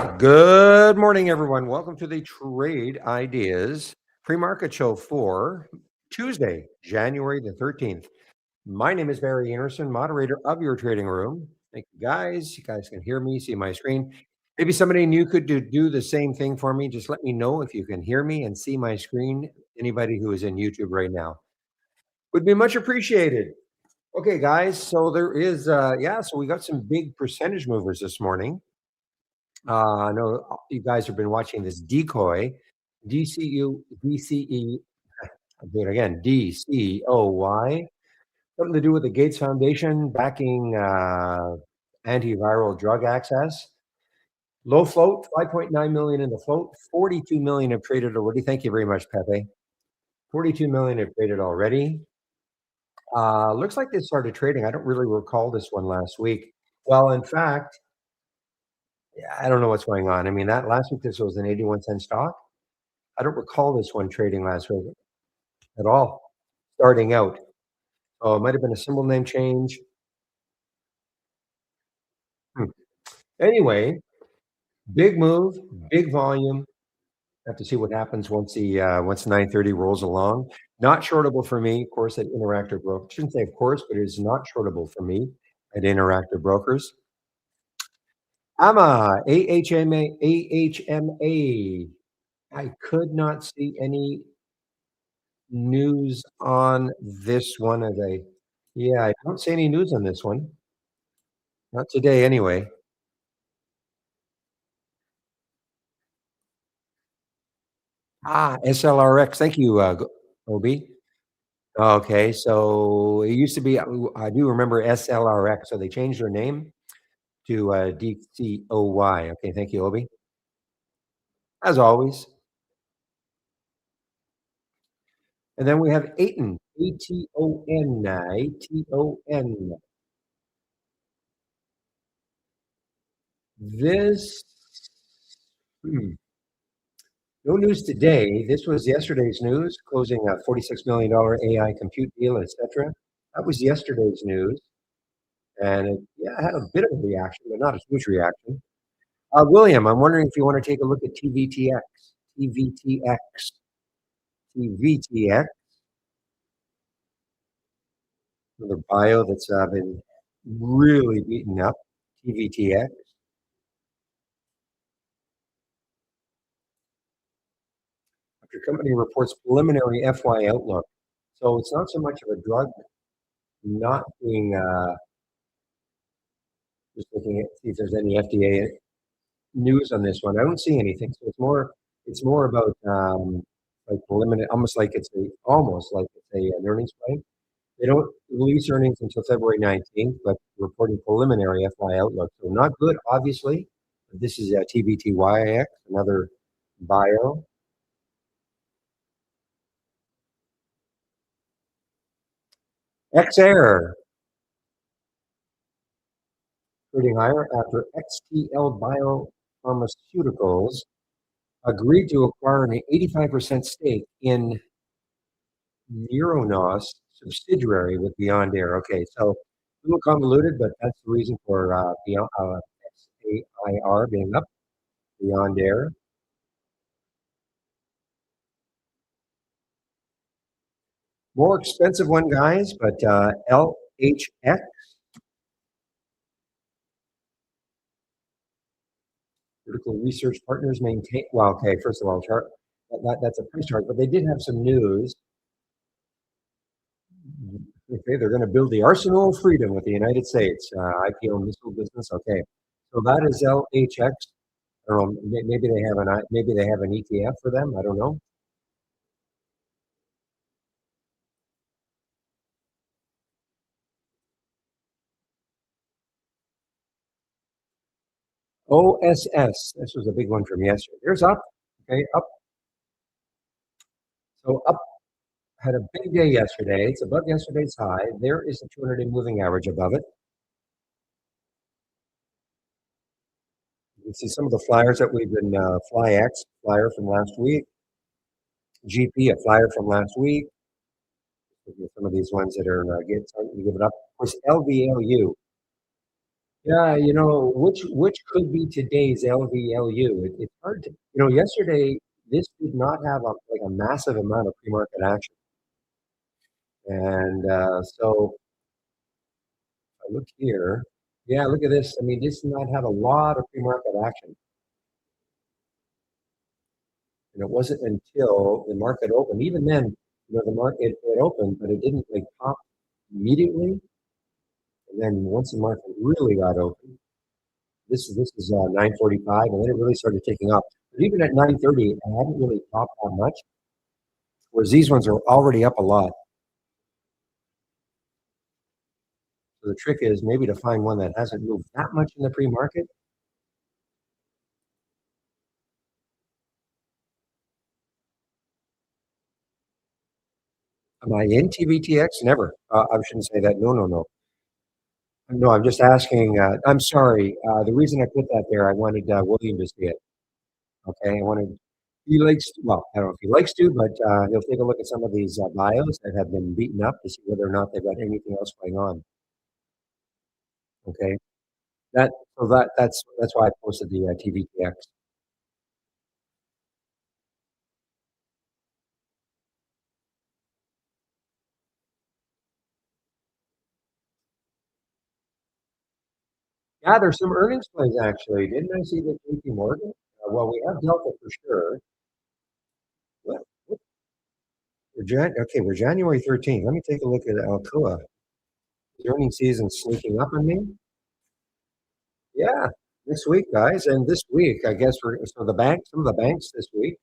Good morning, everyone. Welcome to the Trade Ideas pre-market show for Tuesday, January the 13th. My name is Barry Anderson, moderator of your trading room. Thank you, guys. You guys can hear me, see my screen. Maybe somebody new could do the same thing for me. Just let me know if you can hear me and see my screen. Anybody who is in YouTube right now would be much appreciated. Okay, guys. So there is, so we got some big percentage movers this morning. I know you guys have been watching this decoy, I'll do it again, DCOY, something to do with the Gates Foundation backing antiviral drug access. Low float, 5.9 million in the float, 42 million have traded already. Thank you very much, Pepe. 42 million have traded already. Looks like they started trading. I don't really recall this one last week. Well, in fact, I don't know what's going on. I mean, that last week, this was an 81-cent stock. I don't recall this one trading last week at all, starting out. Oh, it might have been a symbol name change. Anyway, big move, big volume. Have to see what happens once 9:30 rolls along. Not shortable for me, of course, at Interactive Brokers. Shouldn't say of course, but it is not shortable for me at Interactive Brokers. AMA, AHMA, AHMA. I could not see any news on this one. I don't see any news on this one. Not today, anyway. SLRX. Thank you, Obi. Okay, so it used to be, I do remember SLRX, so they changed their name to DCOY. Okay, thank you, Obi. As always. And then we have Aton, ATON, ATON. This, no news today. This was yesterday's news, closing a $46 million AI compute deal, etc. That was yesterday's news. And it had a bit of a reaction, but not a huge reaction. William, I'm wondering if you want to take a look at TVTX. TVTX. TVTX. Another bio that's been really beaten up. TVTX. After company reports preliminary FY outlook. So it's not so much of a drug not being, just looking at see if there's any FDA news on this one. I don't see anything. So it's more about like preliminary, almost like it's an earnings play. They don't release earnings until February 19th, but reporting preliminary FY outlook. So not good, obviously. This is TVTYX, another bio. XAir trading higher after XTL Biopharmaceuticals agreed to acquire an 85% stake in Neuronos subsidiary with Beyond Air. Okay, so a little convoluted, but that's the reason for XAIR being up, Beyond Air. More expensive one, guys, but LHX. Critical Research Partners maintain. Well, okay, first of all, that's a price chart, but they did have some news. Okay, they're going to build the arsenal of freedom with the United States IPO missile business. Okay, so that is LHX. I don't know. Maybe they have an ETF for them. I don't know. OSS. This was a big one from yesterday. There's up. Okay, up. So up had a big day yesterday. It's above yesterday's high. There is a 200-day moving average above it. You can see some of the flyers that we've been FlyX, flyer from last week. GP, a flyer from last week. Some of these ones that are starting to give it up. Of course, LVLU. Yeah, which could be today's LVLU. It's hard to, yesterday this did not have like a massive amount of pre-market action, and so I look here. Yeah, look at this. I mean, this did not have a lot of pre-market action, and it wasn't until the market opened. Even then, the market it opened, but it didn't like pop immediately. And then once the market really got open, this is 9:45, and then it really started taking off. But even at 9:30, it hadn't really popped that much. Whereas these ones are already up a lot. So the trick is maybe to find one that hasn't moved that much in the pre-market. Am I in TVTX? Never. I shouldn't say that. No, no, no. No, I'm just asking. I'm sorry. The reason I put that there, I wanted William to see it. Okay, I wanted. He likes. Well, I don't know if he likes to, but he'll take a look at some of these bios that have been beaten up to see whether or not they've got anything else going on. Okay, that's why I posted the TVTX. Yeah, there's some earnings plays actually. Didn't I see the JP Morgan? Well, we have Delta for sure. What, we're January 13th. Let me take a look at Alcoa. Is earnings season sneaking up on me? Yeah, this week, guys. And this week, I guess so the bank, some of the banks this week.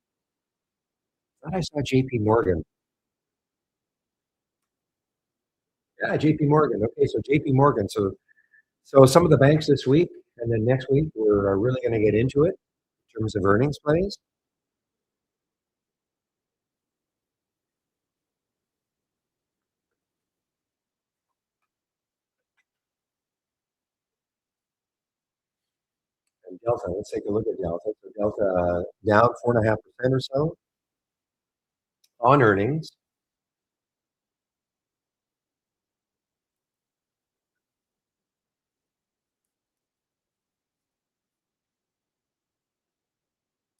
I thought I saw JP Morgan. Yeah, JP Morgan. Okay, so JP Morgan. So some of the banks this week, and then next week, we're really going to get into it in terms of earnings plays. And Delta, let's take a look at Delta. So Delta down 4.5% or so on earnings.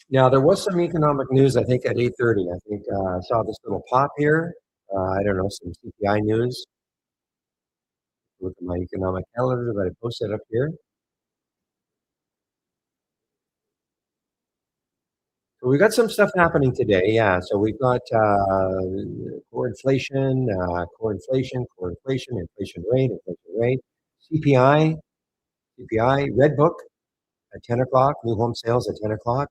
Now there was some economic news, I think, at 8:30. I think I saw this little pop here. I don't know, some CPI news. Look at my economic calendar that I posted up here. So we got some stuff happening today. Yeah. So we've got core inflation, inflation rate, CPI, CPI, Red Book at 10 o'clock, new home sales at 10 o'clock,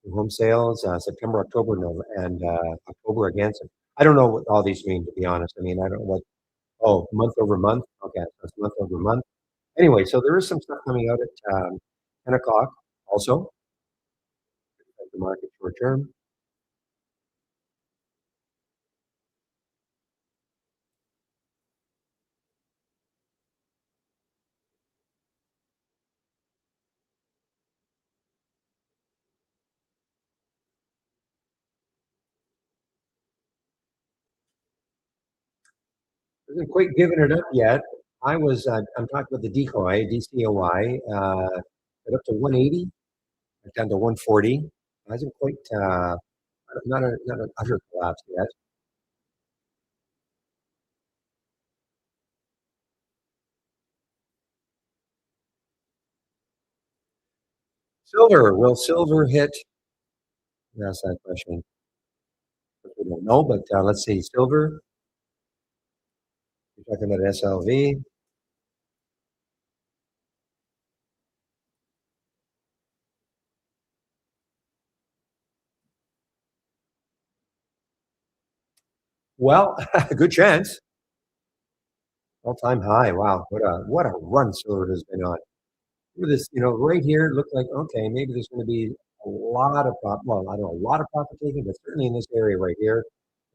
new home sales, September, October, November, and October again. So I don't know what all these mean, to be honest. I mean, I don't know what, oh, month over month. Okay. So it's month over month. Anyway, so there is some stuff coming out at 10 o'clock also, the market short term. Hasn't quite given it up yet. I'm talking about the decoy, DCOY, up to 180, down to 140. Hasn't quite, not an utter collapse yet. Silver, will silver hit? That's that question. We don't know, but let's see. Silver, you're talking about SLV. Well, good chance. All-time high. Wow, what a run silver has been on. Look at this, right here, it looked like, okay, maybe there's going to be a lot of profit. Well, I don't know, a lot of profit taking, but certainly in this area right here,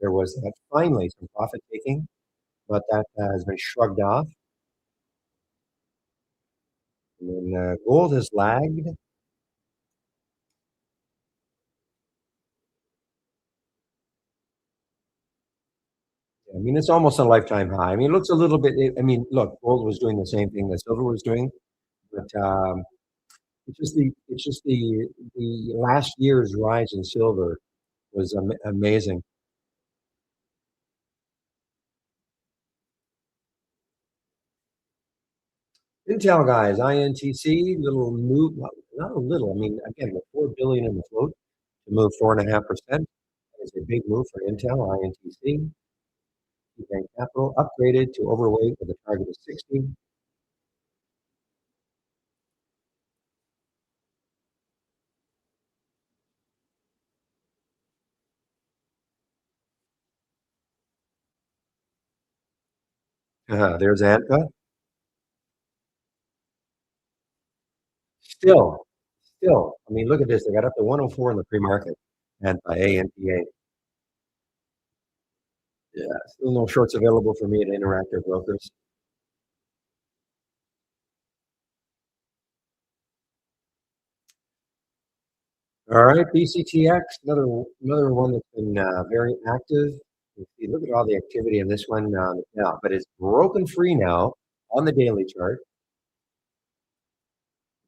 there was finally some profit taking, but that has been shrugged off. And then gold has lagged. I mean, it's almost a lifetime high. I mean, it looks a little bit. I mean, look, gold was doing the same thing that silver was doing, but it's just the last year's rise in silver was amazing. Intel guys, INTC, little move, well, not a little. I mean, again, the 4 billion in the float to move 4.5%. That is a big move for Intel, INTC. Bank Capital upgraded to overweight with a target of 60. There's ANTA. Still, still. I mean, look at this. They got up to 104 in the pre-market. ANTA, ANTA. Yeah, still no shorts available for me at Interactive Brokers. All right, BCTX, another one that's been very active. If you look at all the activity in this one now, but it's broken free now on the daily chart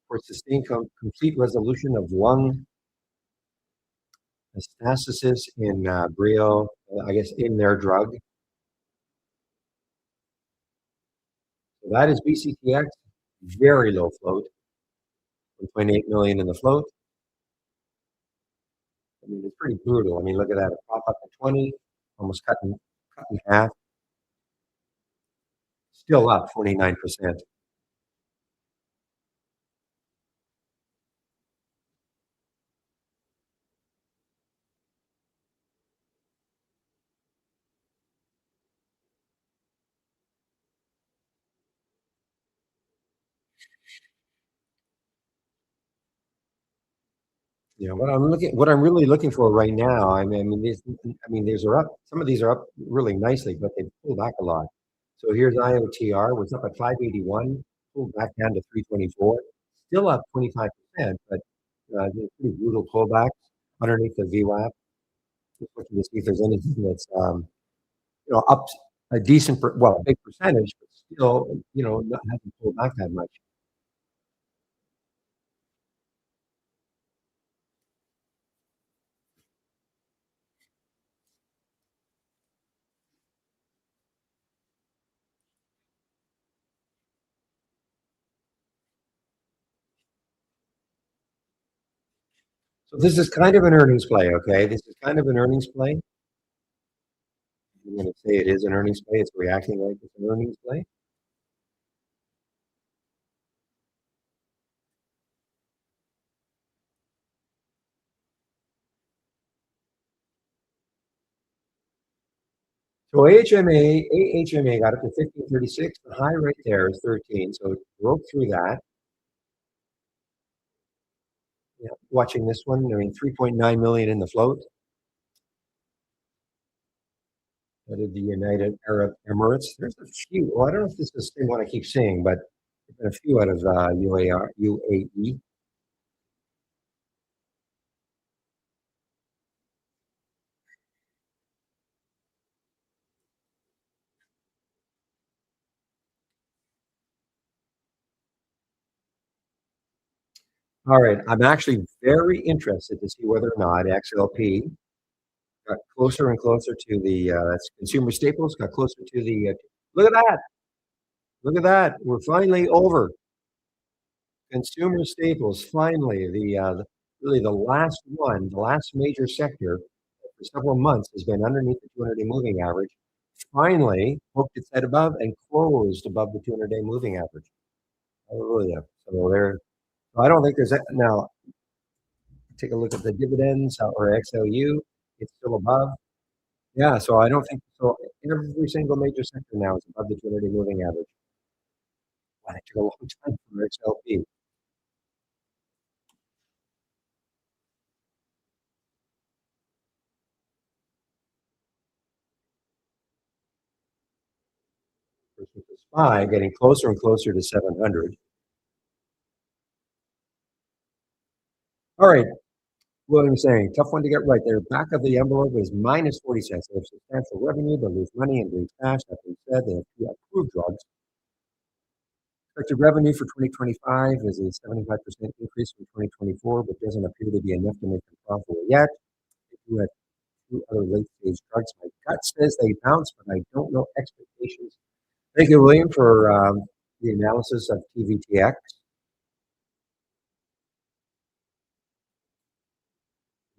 for sustained complete resolution of lung metastasis in Brio, I guess in their drug. So that is BCTX, very low float, 1.8 million in the float. I mean, it's pretty brutal. I mean, look at that. A pop up to 20, almost cut in half, still up 29%. What I'm really looking for right now. These are up. Some of these are up really nicely, but they pulled back a lot. So here's IOTR was up at 581, pulled back down to 324, still up 25%, but pretty brutal pullbacks underneath the VWAP. Just looking to see if there's anything that's up a decent, well, a big percentage, but still, not hasn't pulled back that much. So this is kind of an earnings play, okay? This is kind of an earnings play. I'm going to say it is an earnings play. It's reacting like it's an earnings play. So AHMA got up to 1536. The high right there is 13. So it broke through that. Yeah, watching this one, I mean, 3.9 million in the float. That is the United Arab Emirates. There's a few. Well, I don't know if this is the same one I keep seeing, but there's been a few out of UAE. All right, I'm actually very interested to see whether or not XLP got closer and closer to the that's consumer staples, got closer to the look at that. Look at that. We're finally over consumer staples. Finally, really the last one, the last major sector for several months has been underneath the 200-day moving average. Finally, poked its head above and closed above the 200-day moving average. Hallelujah. So there. I don't think there's now. Take a look at the dividends or XLU. It's still above. Yeah, so I don't think so. Every single major sector now is above the 200-day moving average. Wow, it took a long time for XLP. Versus the SPY getting closer and closer to 700. All right, William saying, tough one to get right there. Back of the envelope is minus 40 cents. They have substantial revenue, but lose money and lose cash. That being said, they have two approved drugs. Expected revenue for 2025 is a 75% increase from 2024, but doesn't appear to be enough to make them profitable yet. They do have two other late-stage drugs. My gut says they bounce, but I don't know expectations. Thank you, William, for the analysis of TVTX.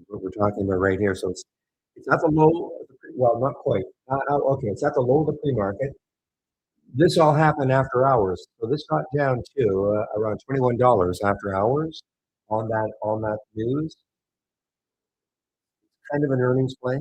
What we're talking about right here. So it's not the low, well, not quite. Okay, it's at the low of the pre-market. This all happened after hours, so this got down to around $21 after hours on that news. Kind of an earnings play.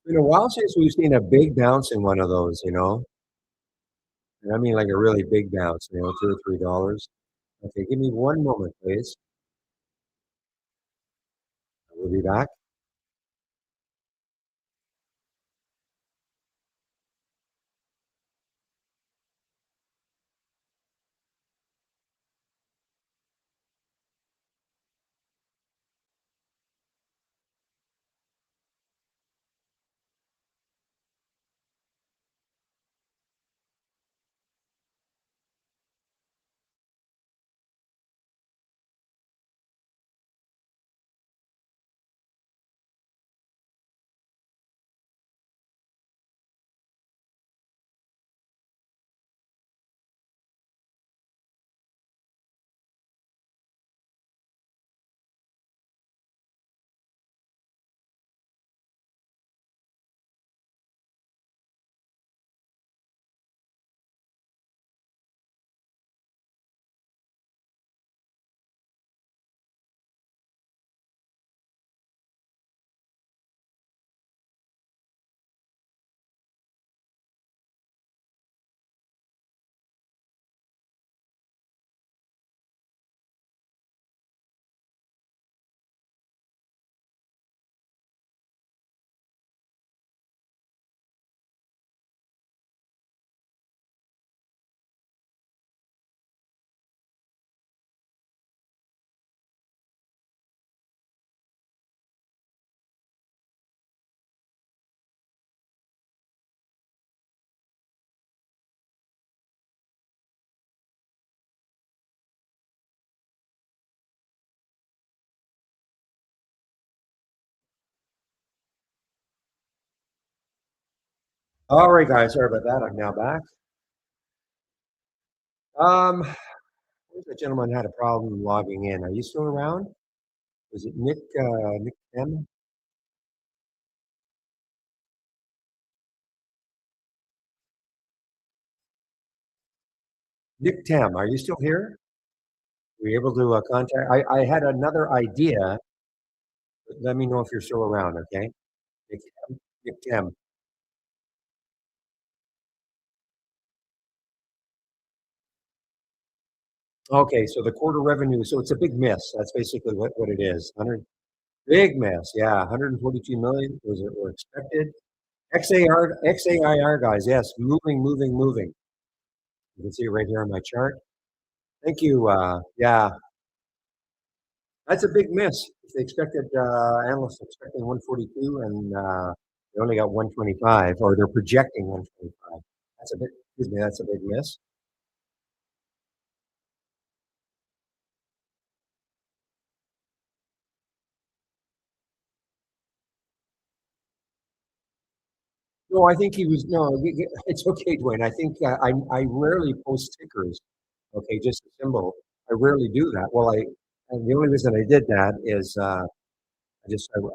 Been a while since we've seen a big bounce in one of those, and I mean like a really big bounce, $2 or $3. Okay, give me one moment, please. We'll be back. All right, guys, sorry about that. I'm now back. Um, the gentleman had a problem logging in. Are you still around? Was it Nick M? Nick Tam, are you still here? Were you able to contact? I had another idea. But let me know if you're still around, okay? Nick Tam. Nick Tam. Okay, so the quarter revenue, so it's a big miss. That's basically what it is. 100, big miss, yeah. 142 million was it were expected. XAIR guys, yes, moving, moving, moving. You can see it right here on my chart. Thank you. Yeah, that's a big miss. If they expected, analysts expecting 142 and they only got 125, or they're projecting 125. Excuse me, that's a big miss. No, I think he was, no, it's okay, Dwayne. I think I rarely post tickers, okay, just a symbol. I rarely do that. Well, and the only reason I did that is I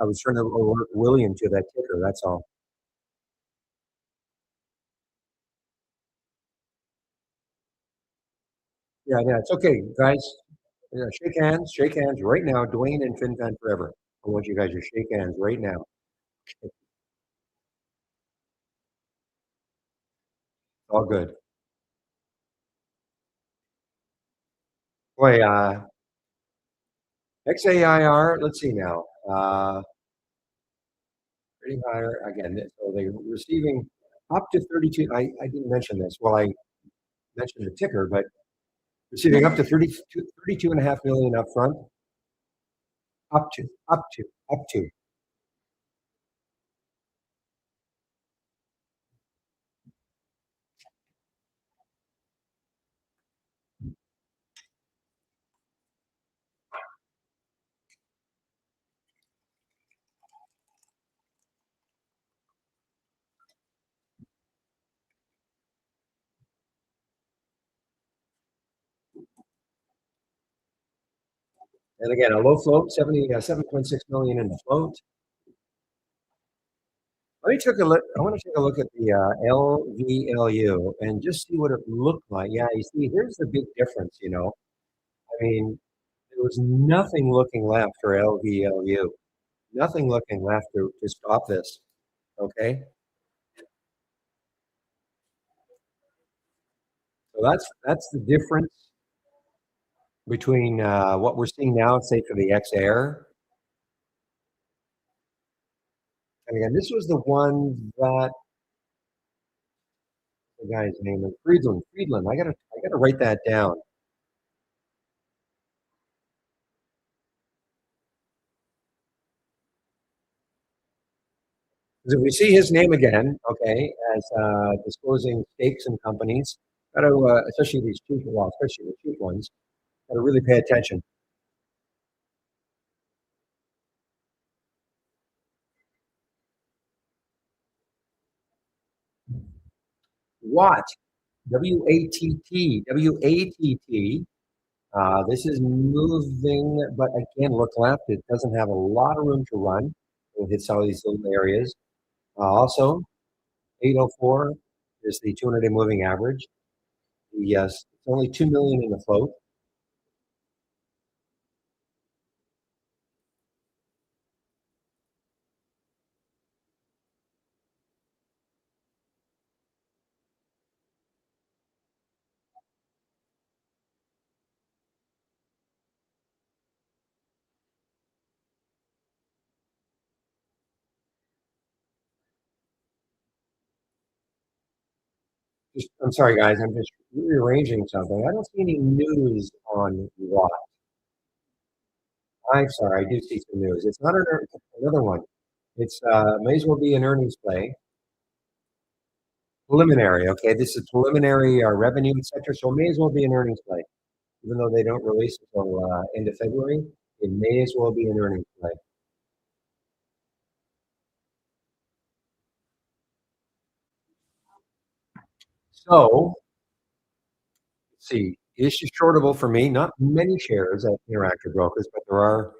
was trying to alert William to that ticker. That's all. Yeah, yeah, it's okay, guys. Yeah, shake hands right now, Dwayne and FinFan forever. I want you guys to shake hands right now. It's all good. Boy, XAIR, let's see now. Pretty higher again. So they're receiving up to 32. I didn't mention this. Well, I mentioned the ticker, but receiving up to 32.5 million upfront, up to, up to, up to. And again, a low float, 7.6 million in the float. Let me take a look. I want to take a look at the LVLU and just see what it looked like. Yeah, you see, here's the big difference. I mean, there was nothing looking left for LVLU. Nothing looking left to stop this. Okay, so that's the difference between what we're seeing now, say for the X Air. And again, this was the one that the guy's name is Friedland. Friedland. I gotta write that down. Because if we see his name again, okay, as disclosing stakes in companies, got to, especially these cheap, well, especially the cheap ones, got to really pay attention. Watt, WATT. This is moving, but again, look left. It doesn't have a lot of room to run. It hits all these little areas. Also, 804 is the 200-day moving average. Yes, it's only 2 million in the float. I'm sorry, guys. I'm just rearranging something. I don't see any news on Watt. I'm sorry. I do see some news. It's not another one. It's may as well be an earnings play. Preliminary. Okay, this is preliminary revenue, etc. So it may as well be an earnings play, even though they don't release until end of February. It may as well be an earnings play. So let's see. This is shortable for me. Not many shares at Interactive Brokers, but there are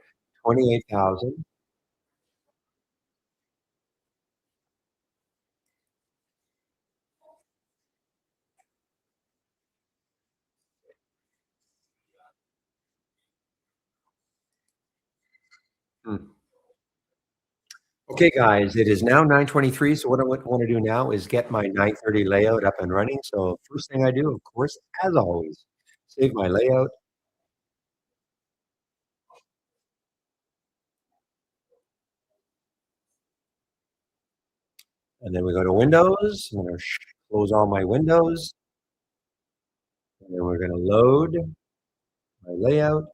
28,000. Hmm. Okay, guys, it is now 9:23. So what I want to do now is get my 9:30 layout up and running. So first thing I do, of course, as always, save my layout. And then we go to Windows. I'm going to close all my windows. And then we're going to load my layout.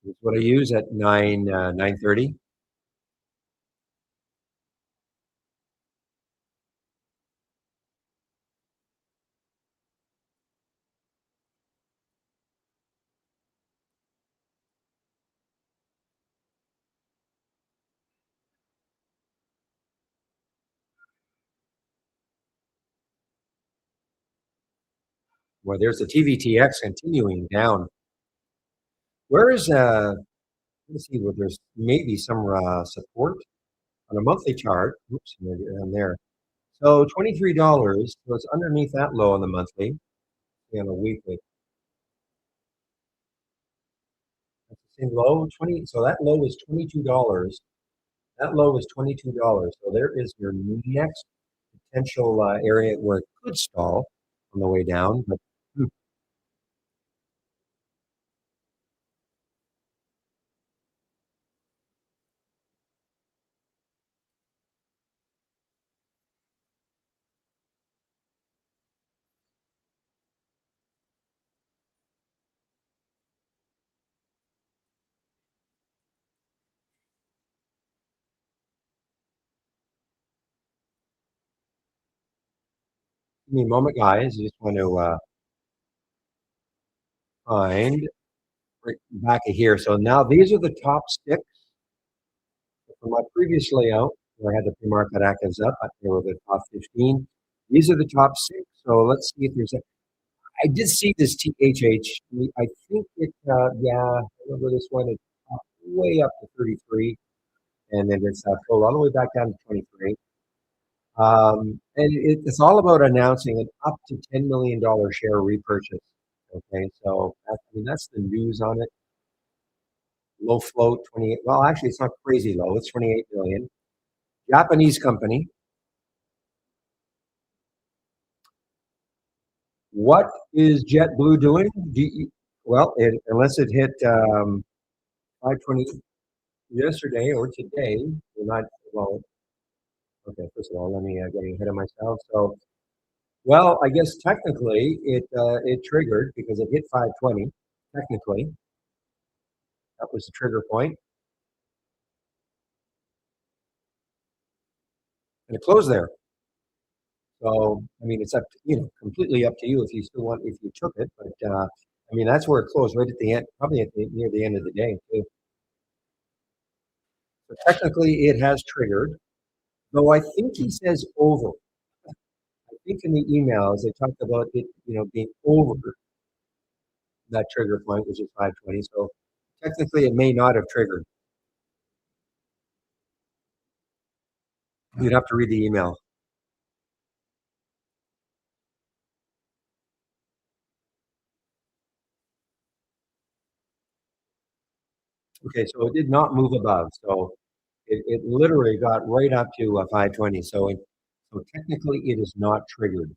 This is what I use at 9:30. Well, there's the TVTX continuing down. Where is let's see, well, there's maybe some support on a monthly chart. Oops, maybe down there. So $23. So it's underneath that low on the monthly and a weekly. That's the same low, 20. So that low is $22. That low is $22. So there is your next potential area where it could stall on the way down. But hmm, give me a moment, guys. I just want to find right back of here. So now these are the top six from my previous layout where I had the pre-market actives up. They were the top 15. These are the top six. So let's see if there's a. I did see this THH. I think it, yeah, I remember this one. It's way up to 33, and then it's pulled all the way back down to 23. And it's all about announcing an up to $10 million share repurchase. Okay, so I mean that's the news on it. Low float, 28. Well, actually, it's not crazy low. It's 28 million. Japanese company. What is JetBlue doing? Well, unless it hit 520 yesterday or today, we're not. Well, okay. First of all, let me getting ahead of myself. So, well, I guess technically it triggered because it hit 520. Technically, that was the trigger point, and it closed there. So, I mean, it's up to, completely up to you if you still want, if you took it. But I mean, that's where it closed right at the end, probably near the end of the day too. So technically, it has triggered. Though I think he says over. I think in the emails they talked about it, being over that trigger point, which is 520. So technically, it may not have triggered. You'd have to read the email. Okay, so it did not move above. So it literally got right up to 520. So technically, it is not triggered.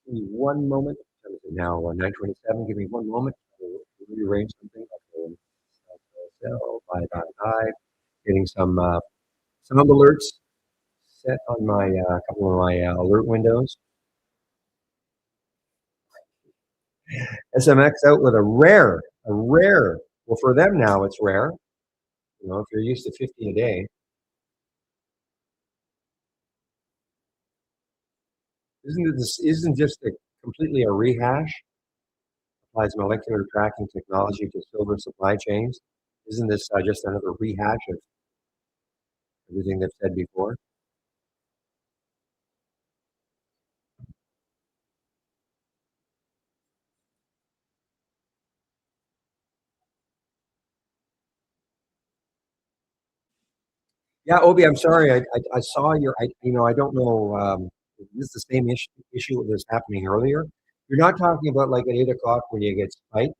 Give me one moment. Now 9:27. Give me one moment to rearrange something. Okay. Sell, buy. Getting some alerts set on my couple of my alert windows. SMX out with a rare. Well, for them now it's rare. If you're used to 50 a day, isn't just completely a rehash? Applies molecular tracking technology to silver supply chains. Isn't this just another rehash of everything they've said before? Yeah, Obi, I'm sorry. I saw I don't know. This is the same issue that was happening earlier. You're not talking about like at 8 o'clock when you get spikes.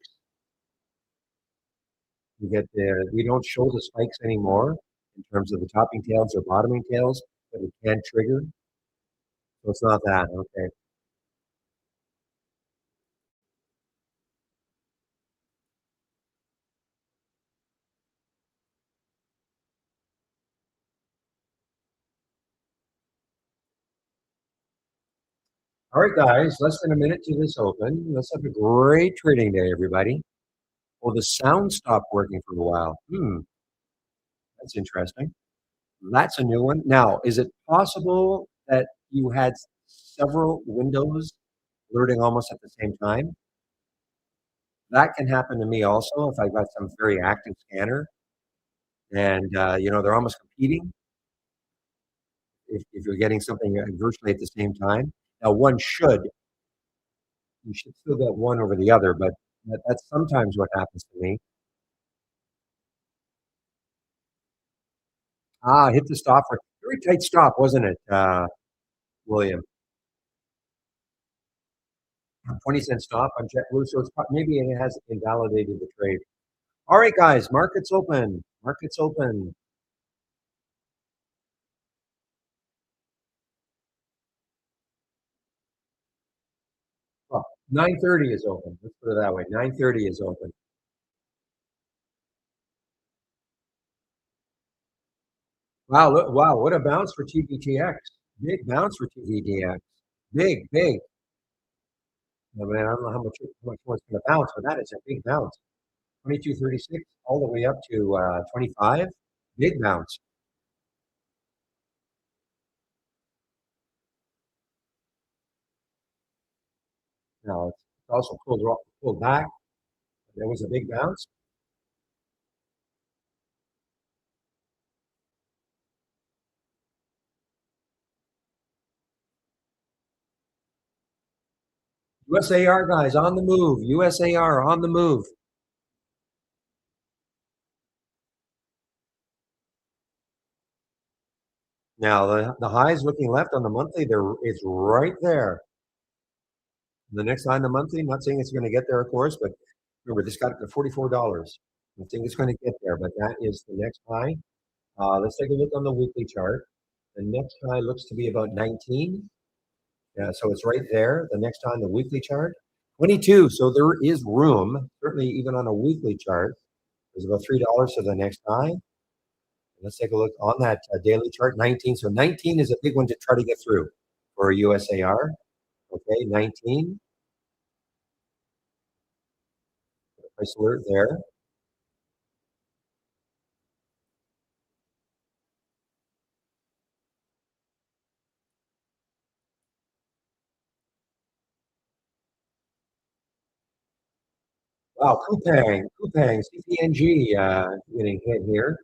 We don't show the spikes anymore in terms of the topping tails or bottoming tails, but it can trigger. So it's not that. Okay. All right, guys, less than a minute to this open. Let's have a great trading day, everybody. Well, the sound stopped working for a while. That's interesting. That's a new one. Now, is it possible that you had several windows alerting almost at the same time? That can happen to me also if I've got some very active scanner and they're almost competing if you're getting something virtually at the same time. Now, you should still get one over the other, but that's sometimes what happens to me. Hit the stop for very tight stop, wasn't it, William? 20-cent stop on JetBlue, so maybe it has invalidated the trade. All right, guys, markets open. Markets open. Well, 9:30 is open. Let's put it that way. 9:30 is open. Wow, look, wow, what a bounce for TVTX. Big bounce for TVTX. Big, big. I mean, I don't know how much more it's going to bounce, but that is a big bounce. 22.36 all the way up to 25. Big bounce. Now it's also pulled back. There was a big bounce. USAR guys on the move. USAR on the move. Now the highs looking left on the monthly, it's right there. The next high on the monthly, not saying it's going to get there, of course, but remember this got up to $44. I think it's going to get there, but that is the next high. Let's take a look on the weekly chart. The next high looks to be about 19. Yeah, so it's right there. The next high on the weekly chart, 22. So there is room, certainly even on a weekly chart. There's about $3 to the next high. Let's take a look on that daily chart, 19. So 19 is a big one to try to get through for USAR. Okay, 19. Price alert there. Wow, Coupang, CPNG getting hit here.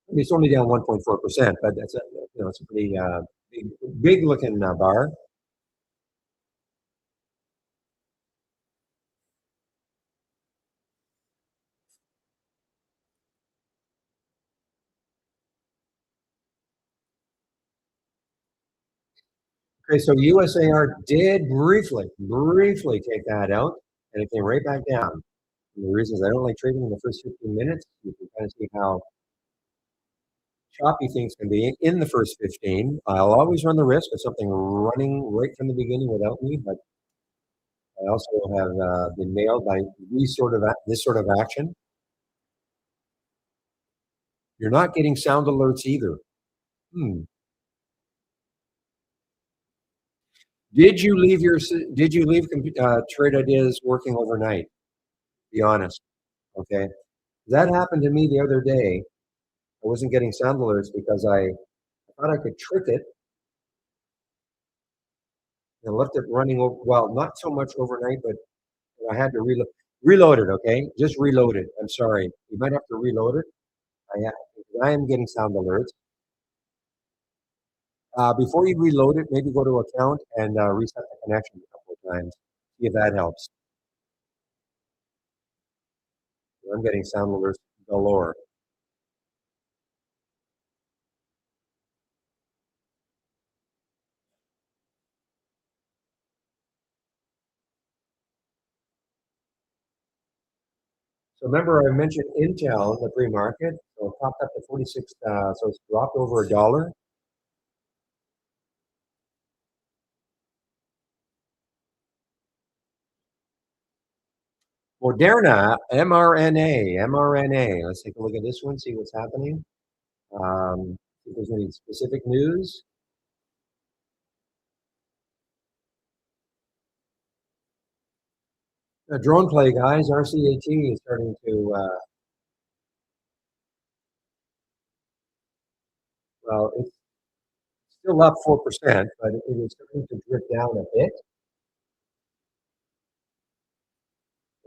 I mean, it's only down 1.4%, but that's it's a pretty big looking bar. Okay, so USAR did briefly take that out, and it came right back down. And the reasons I don't like trading in the first 15 minutes, you can kind of see how choppy things can be in the first 15. I'll always run the risk of something running right from the beginning without me, but I also have been nailed by this sort of action. You're not getting sound alerts either. Hmm. Did you leave Trade Ideas working overnight? Be honest. Okay. That happened to me the other day. I wasn't getting sound alerts because I thought I could trick it and left it running over, well, not so much overnight, but I had to reload it. Okay. Just reload it. I'm sorry. You might have to reload it. I am getting sound alerts. Before you reload it, maybe go to account and reset the connection a couple of times. See if that helps. I'm getting sound alerts galore. So remember, I mentioned Intel in the pre-market. So it popped up to 46. So it's dropped over $1. Moderna, mRNA. Let's take a look at this one. See what's happening. See if there's any specific news. Drone play, guys. RCAT is starting to. Well, it's still up 4%, but it is starting to drift down a bit.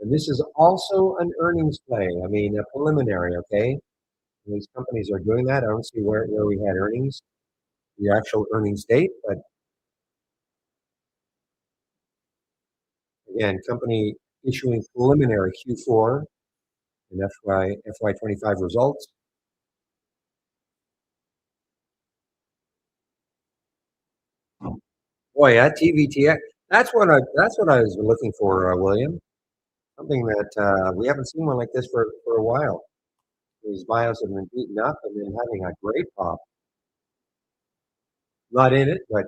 And this is also an earnings play. I mean, a preliminary, okay? These companies are doing that. I don't see where we had earnings, the actual earnings date, but again, company issuing preliminary Q4 and FY25 results. Boy, that TVTX, that's what I was looking for, William. Something that we haven't seen one like this for a while. These bios have been beaten up and then having a great pop. Not in it, but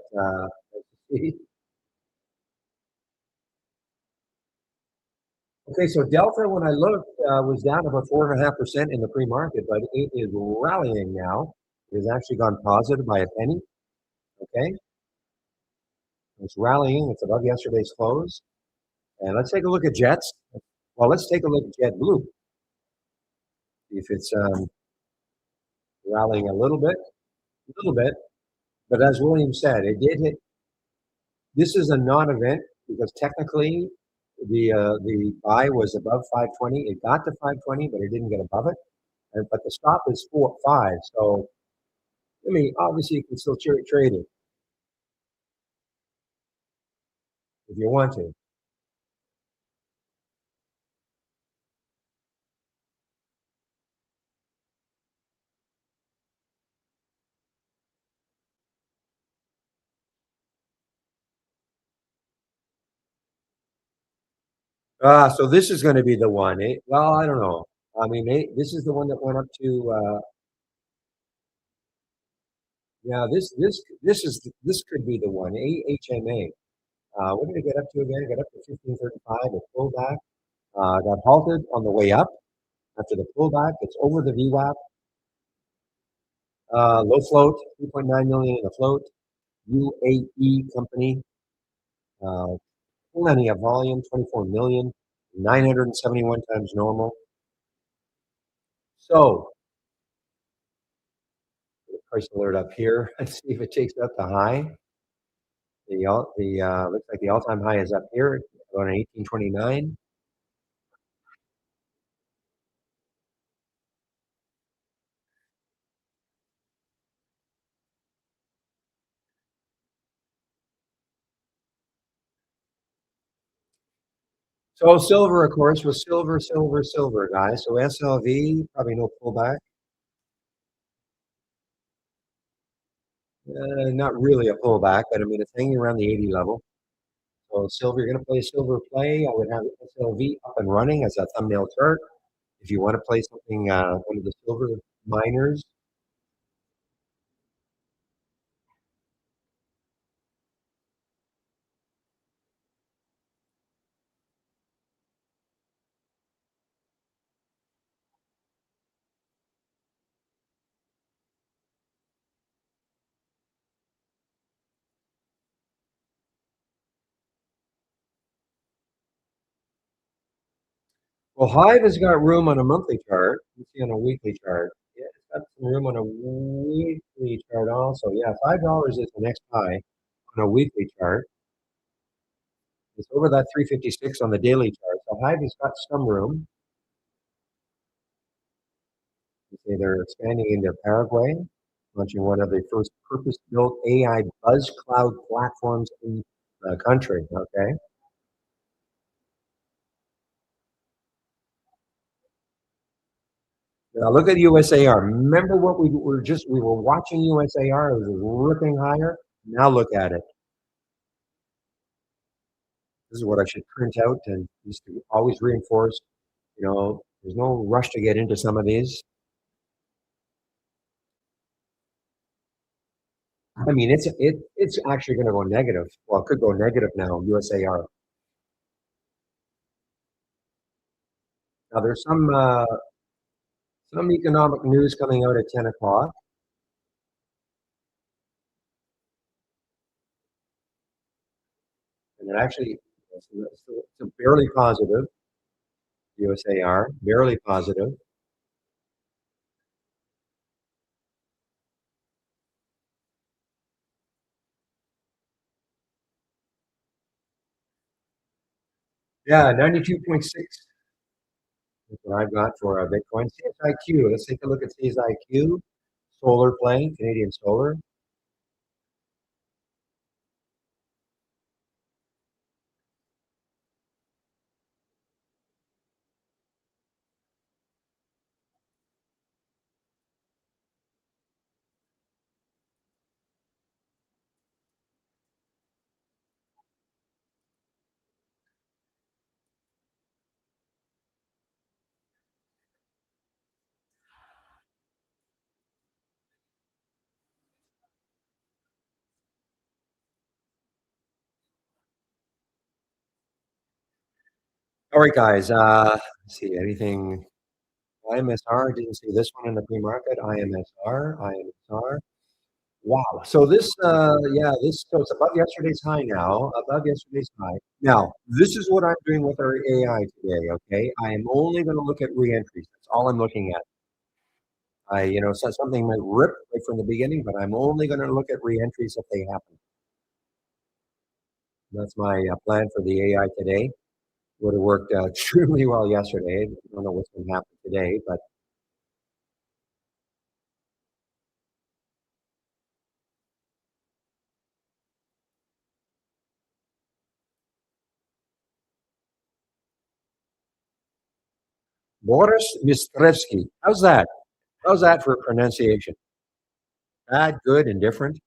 okay. So Delta, when I looked, was down about 4.5% in the pre-market, but it is rallying now. It has actually gone positive by a penny. Okay, it's rallying. It's above yesterday's close. And let's take a look at Jets. Well, let's take a look at JetBlue. If it's rallying a little bit. But as William said, it did hit. This is a non-event because technically the buy was above 520. It got to 520, but it didn't get above it. But the stop is 4.5. So I mean, obviously you can still trade it if you want to. So this is going to be the one. Well, I don't know. I mean, this is the one that went up to. Yeah, this could be the one. AHMA. What did it get up to again? It got up to 1535. It pulled back. Got halted on the way up after the pullback. It's over the VWAP. Low float, 3.9 million in the float. UAE company. Uh, Plenty of volume, 24 million, 971 times normal. So, price alert up here. Let's see if it takes out the high. The looks like the all-time high is up here, on 1829. So silver, of course, was silver, guys. So SLV, probably no pullback. Not really a pullback, but I mean, it's hanging around the 80 level. So silver, you're going to play a silver play. I would have SLV up and running as a thumbnail chart. If you want to play something, one of the silver miners. Well, Hive has got room on a monthly chart. You see on a weekly chart. Yeah, it's got some room on a weekly chart also. Yeah, $5 is the next high on a weekly chart. It's over that 356 on the daily chart. So Hive has got some room. You see they're expanding into Paraguay, launching one of the first purpose-built AI buzz cloud platforms in the country. Okay. Now look at USAR. Remember what we were watching USAR. It was ripping higher. Now look at it. This is what I should print out and just to always reinforce. There's no rush to get into some of these. I mean, it's actually going to go negative. Well, it could go negative now. USAR. Now there's some economic news coming out at 10 o'clock, and it actually it's barely positive. USAR barely positive. Yeah, 92.6. That's what I've got for Bitcoin. CSIQ. Let's take a look at CSIQ. Solar play, Canadian solar. Alright, guys, let's see, anything IMSR, didn't see this one in the pre-market. IMSR. Wow. So this, yeah, this so it's above yesterday's high now, above yesterday's high. Now, this is what I'm doing with our AI today, okay? I am only gonna look at re-entries. That's all I'm looking at. So something might rip right from the beginning, but I'm only gonna look at re-entries if they happen. That's my plan for the AI today. Would have worked extremely well yesterday. I don't know what's gonna happen today, but Boris Mistrevsky. How's that? How's that for pronunciation? Bad, good, indifferent?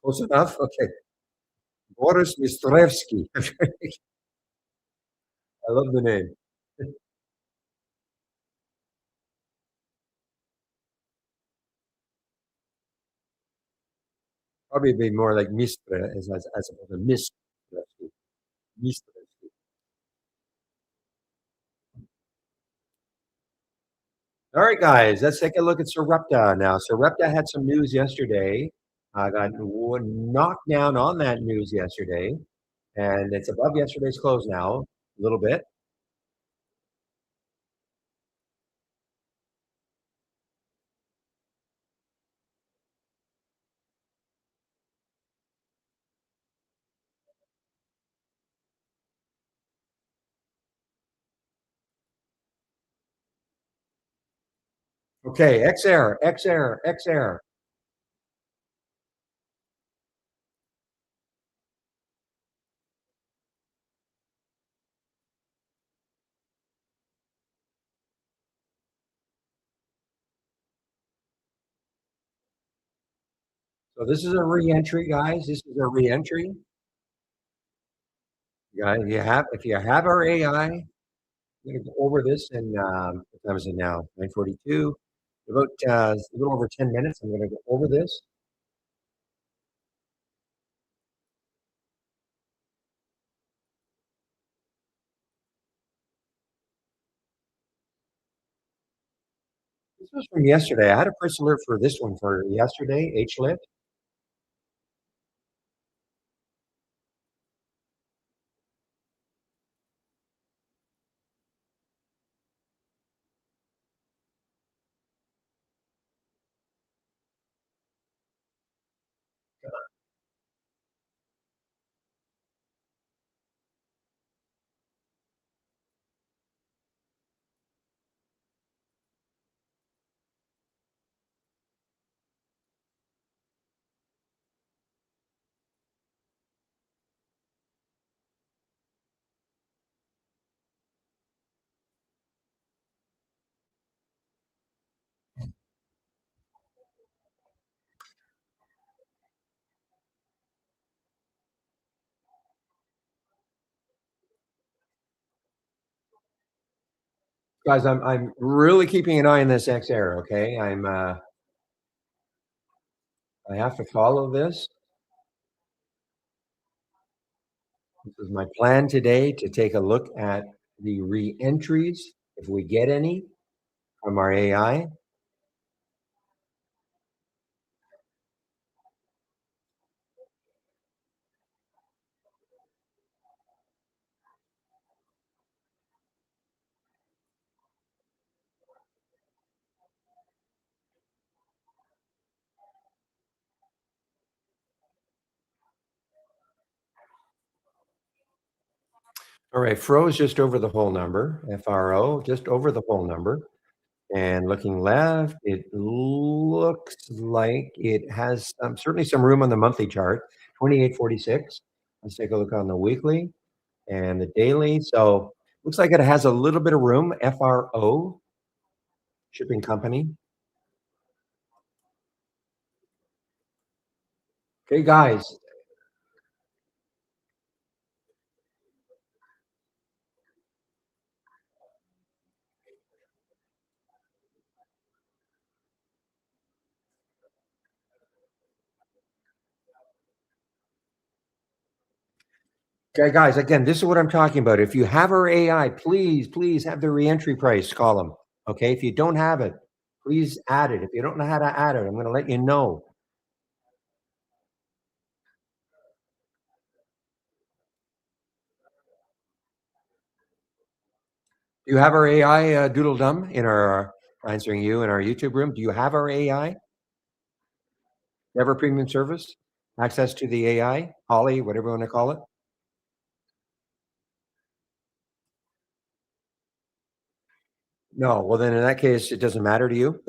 Close enough? Okay. Boris Mistrevsky. I love the name. Probably be more like Mistre as opposed to Mistrevsky. Mistrevsky. All right, guys, let's take a look at Sarepta now. Sarepta had some news yesterday. I got knocked down on that news yesterday, and it's above yesterday's close now, a little bit. Okay, X error, X error, X error. So this is a re-entry, guys. This is a re-entry. Guys, if you have our AI, I'm gonna go over this in what time is it now? 9:42. About a little over 10 minutes. I'm gonna go over this. This was from yesterday. I had a price alert for this one for yesterday, HLIT. Guys, I'm really keeping an eye on this XR, okay? I have to follow this. This is my plan today to take a look at the re-entries, if we get any from our AI. All right, froze just over the whole number, FRO, just over the whole number. And looking left, it looks like it has certainly some room on the monthly chart, 2846. Let's take a look on the weekly and the daily. So looks like it has a little bit of room, FRO, shipping company. Okay, guys, Okay, guys, again, this is what I'm talking about. If you have our AI, please have the reentry price column. Okay. If you don't have it, please add it. If you don't know how to add it, I'm going to let you know. Do you have our AI, Doodle Dum, in our answering you in our YouTube room? Do you have our AI? Never premium service? Access to the AI? Holly, whatever you want to call it? No. Well, then in that case, it doesn't matter to you.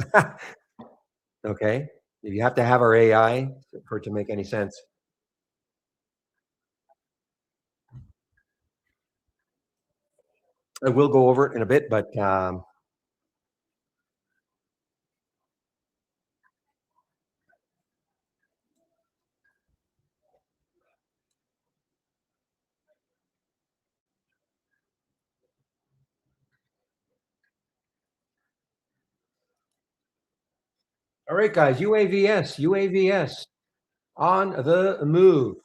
Okay. If you have to have our AI for it to make any sense. I will go over it in a bit, but all right, guys, UAVS on the move.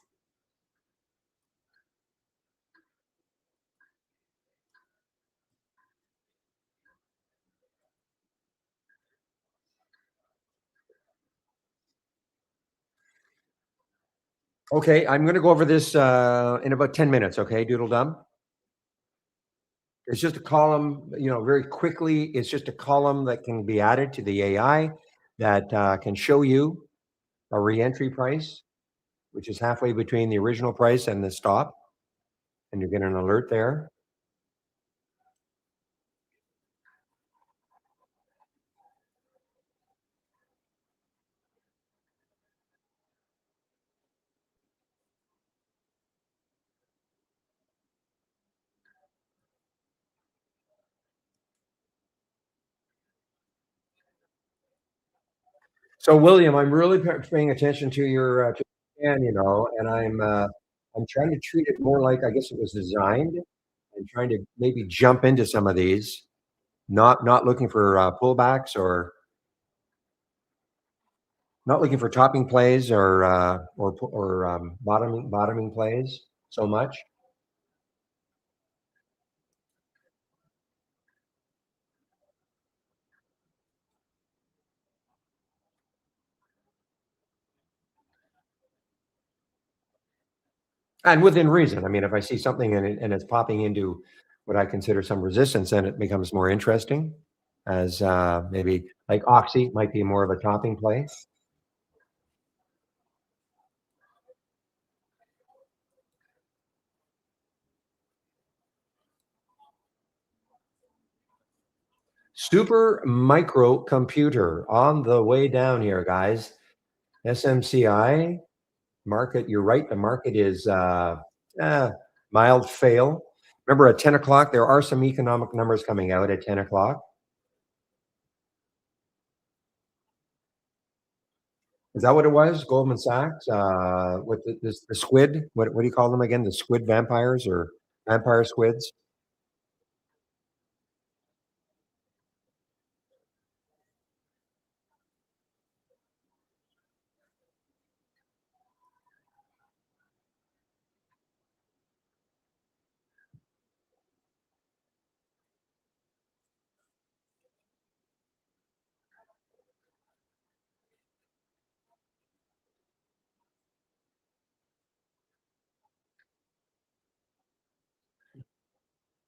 Okay, I'm going to go over this in about 10 minutes. Okay, Doodle Dum. It's just a column, very quickly. It's just a column that can be added to the AI that can show you a reentry price, which is halfway between the original price and the stop. And you get an alert there. So, William, I'm really paying attention to your scan, and I'm trying to treat it more like I guess it was designed, and trying to maybe jump into some of these, not looking for pullbacks or not looking for topping plays or bottoming plays so much. And within reason. I mean, if I see something and it's popping into what I consider some resistance, then it becomes more interesting as maybe like Oxy might be more of a topping play. Super microcomputer on the way down here, guys. SMCI market. You're right. The market is uh, mild fail. Remember at 10 o'clock, there are some economic numbers coming out at 10 o'clock. Is that what it was? Goldman Sachs with the squid. What do you call them again? The squid vampires or vampire squids?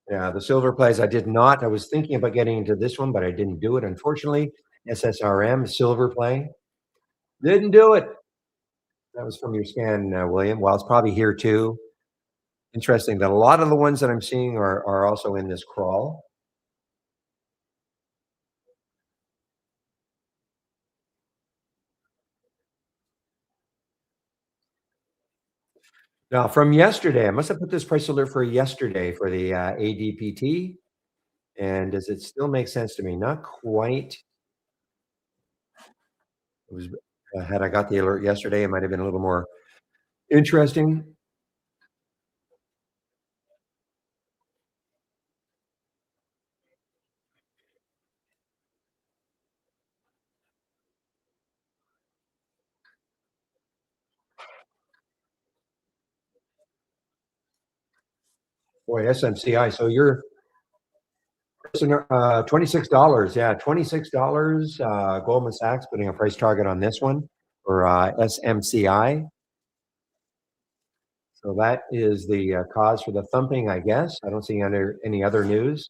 Yeah, the silver plays. I did not. I was thinking about getting into this one, but I didn't do it. Unfortunately, SSRM silver play didn't do it. That was from your scan, William. Well, it's probably here too. Interesting that a lot of the ones that I'm seeing are also in this crawl. Now, from yesterday, I must have put this price alert for yesterday for the ADPT. And does it still make sense to me? Not quite. It was had I got the alert yesterday, it might have been a little more interesting. Boy, SMCI. So you're $26. Yeah, $26. Goldman Sachs putting a price target on this one for SMCI. So that is the cause for the thumping, I guess. I don't see any other news.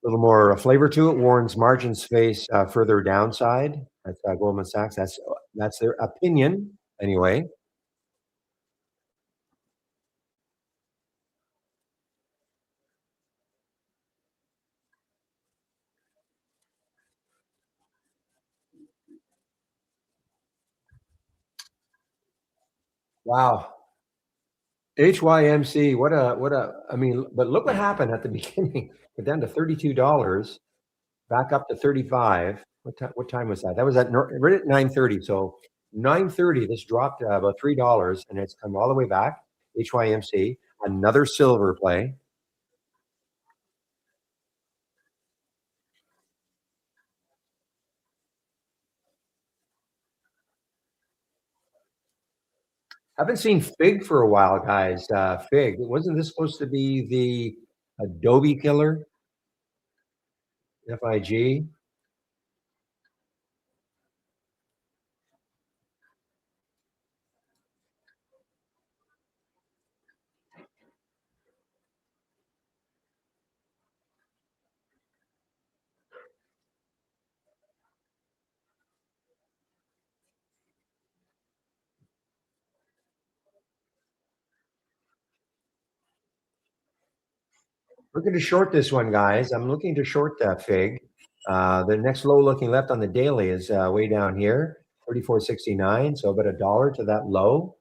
A little more flavor to it. Warren's margins face further downside. That's Goldman Sachs. That's their opinion anyway. Wow. HYMC. I mean, but look what happened at the beginning. We're down to $32, back up to 35. What time was that? That was right at 9:30. So 9:30, this dropped about $3 and it's come all the way back. HYMC, another silver play. Haven't seen Fig for a while, guys. Fig, wasn't this supposed to be the Adobe killer? FIG. We're going to short this one, guys. I'm looking to short that Fig. The next low looking left on the daily is way down here, 34.69. So about $1 to that low.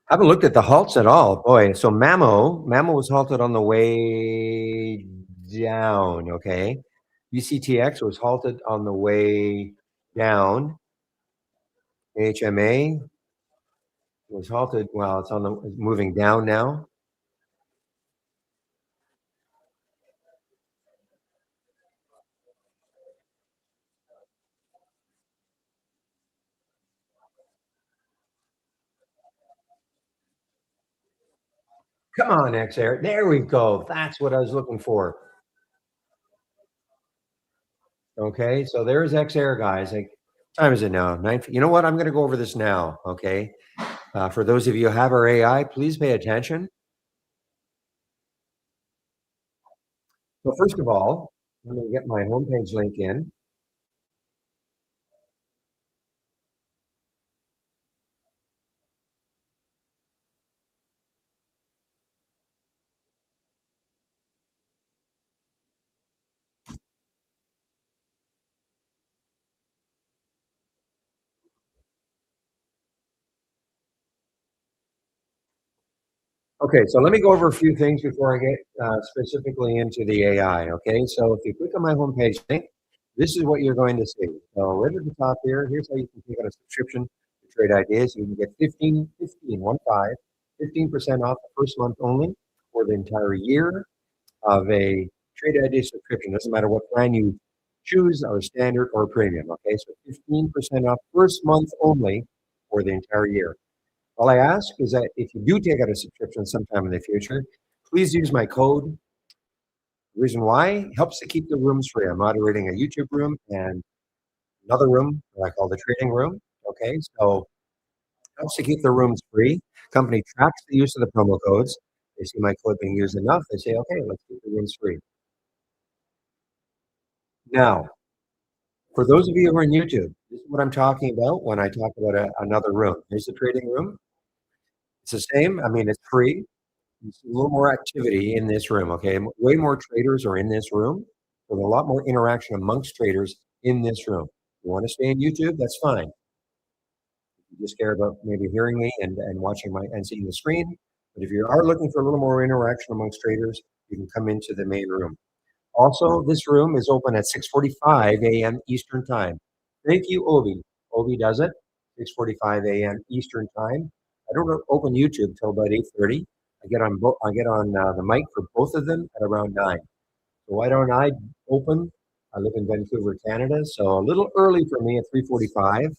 Haven't looked at the halts at all. Boy, so Mamo was halted on the way down, okay? UCTX was halted on the way down. HMA was halted. Well, it's moving down now. Come on, XAir. There we go. That's what I was looking for. Okay, so there's XAir, guys. Like, what time is it now? You know what? I'm going to go over this now. Okay. For those of you who have our AI, please pay attention. So first of all, I'm going to get my homepage link in. Okay, so let me go over a few things before I get specifically into the AI. Okay, so if you click on my homepage link, this is what you're going to see. So right at the top here, here's how you can take out a subscription to Trade Ideas. You can get 15% off the first month only for the entire year of a Trade ID subscription. Doesn't matter what plan you choose, or standard or premium. Okay, so 15% off first month only for the entire year. All I ask is that if you do take out a subscription sometime in the future, please use my code. The reason why helps to keep the rooms free. I'm moderating a YouTube room and another room that I call the trading room. Okay, so helps to keep the rooms free. Company tracks the use of the promo codes. They see my code being used enough. They say, okay, let's keep the rooms free. Now, for those of you who are on YouTube, this is what I'm talking about when I talk about another room. Here's the trading room. It's the same. I mean, it's free. There's a little more activity in this room, okay? Way more traders are in this room. There's a lot more interaction amongst traders in this room. You want to stay in YouTube? That's fine. You just care about maybe hearing me and watching and seeing the screen. But if you are looking for a little more interaction amongst traders, you can come into the main room. Also, this room is open at 6:45 a.m. Eastern Time. Thank you, Obi. Obi does it, 6:45 a.m. Eastern Time. I don't open YouTube till about 8:30. I get on the mic for both of them at around 9. So why don't I open? I live in Vancouver, Canada, so a little early for me at 3:45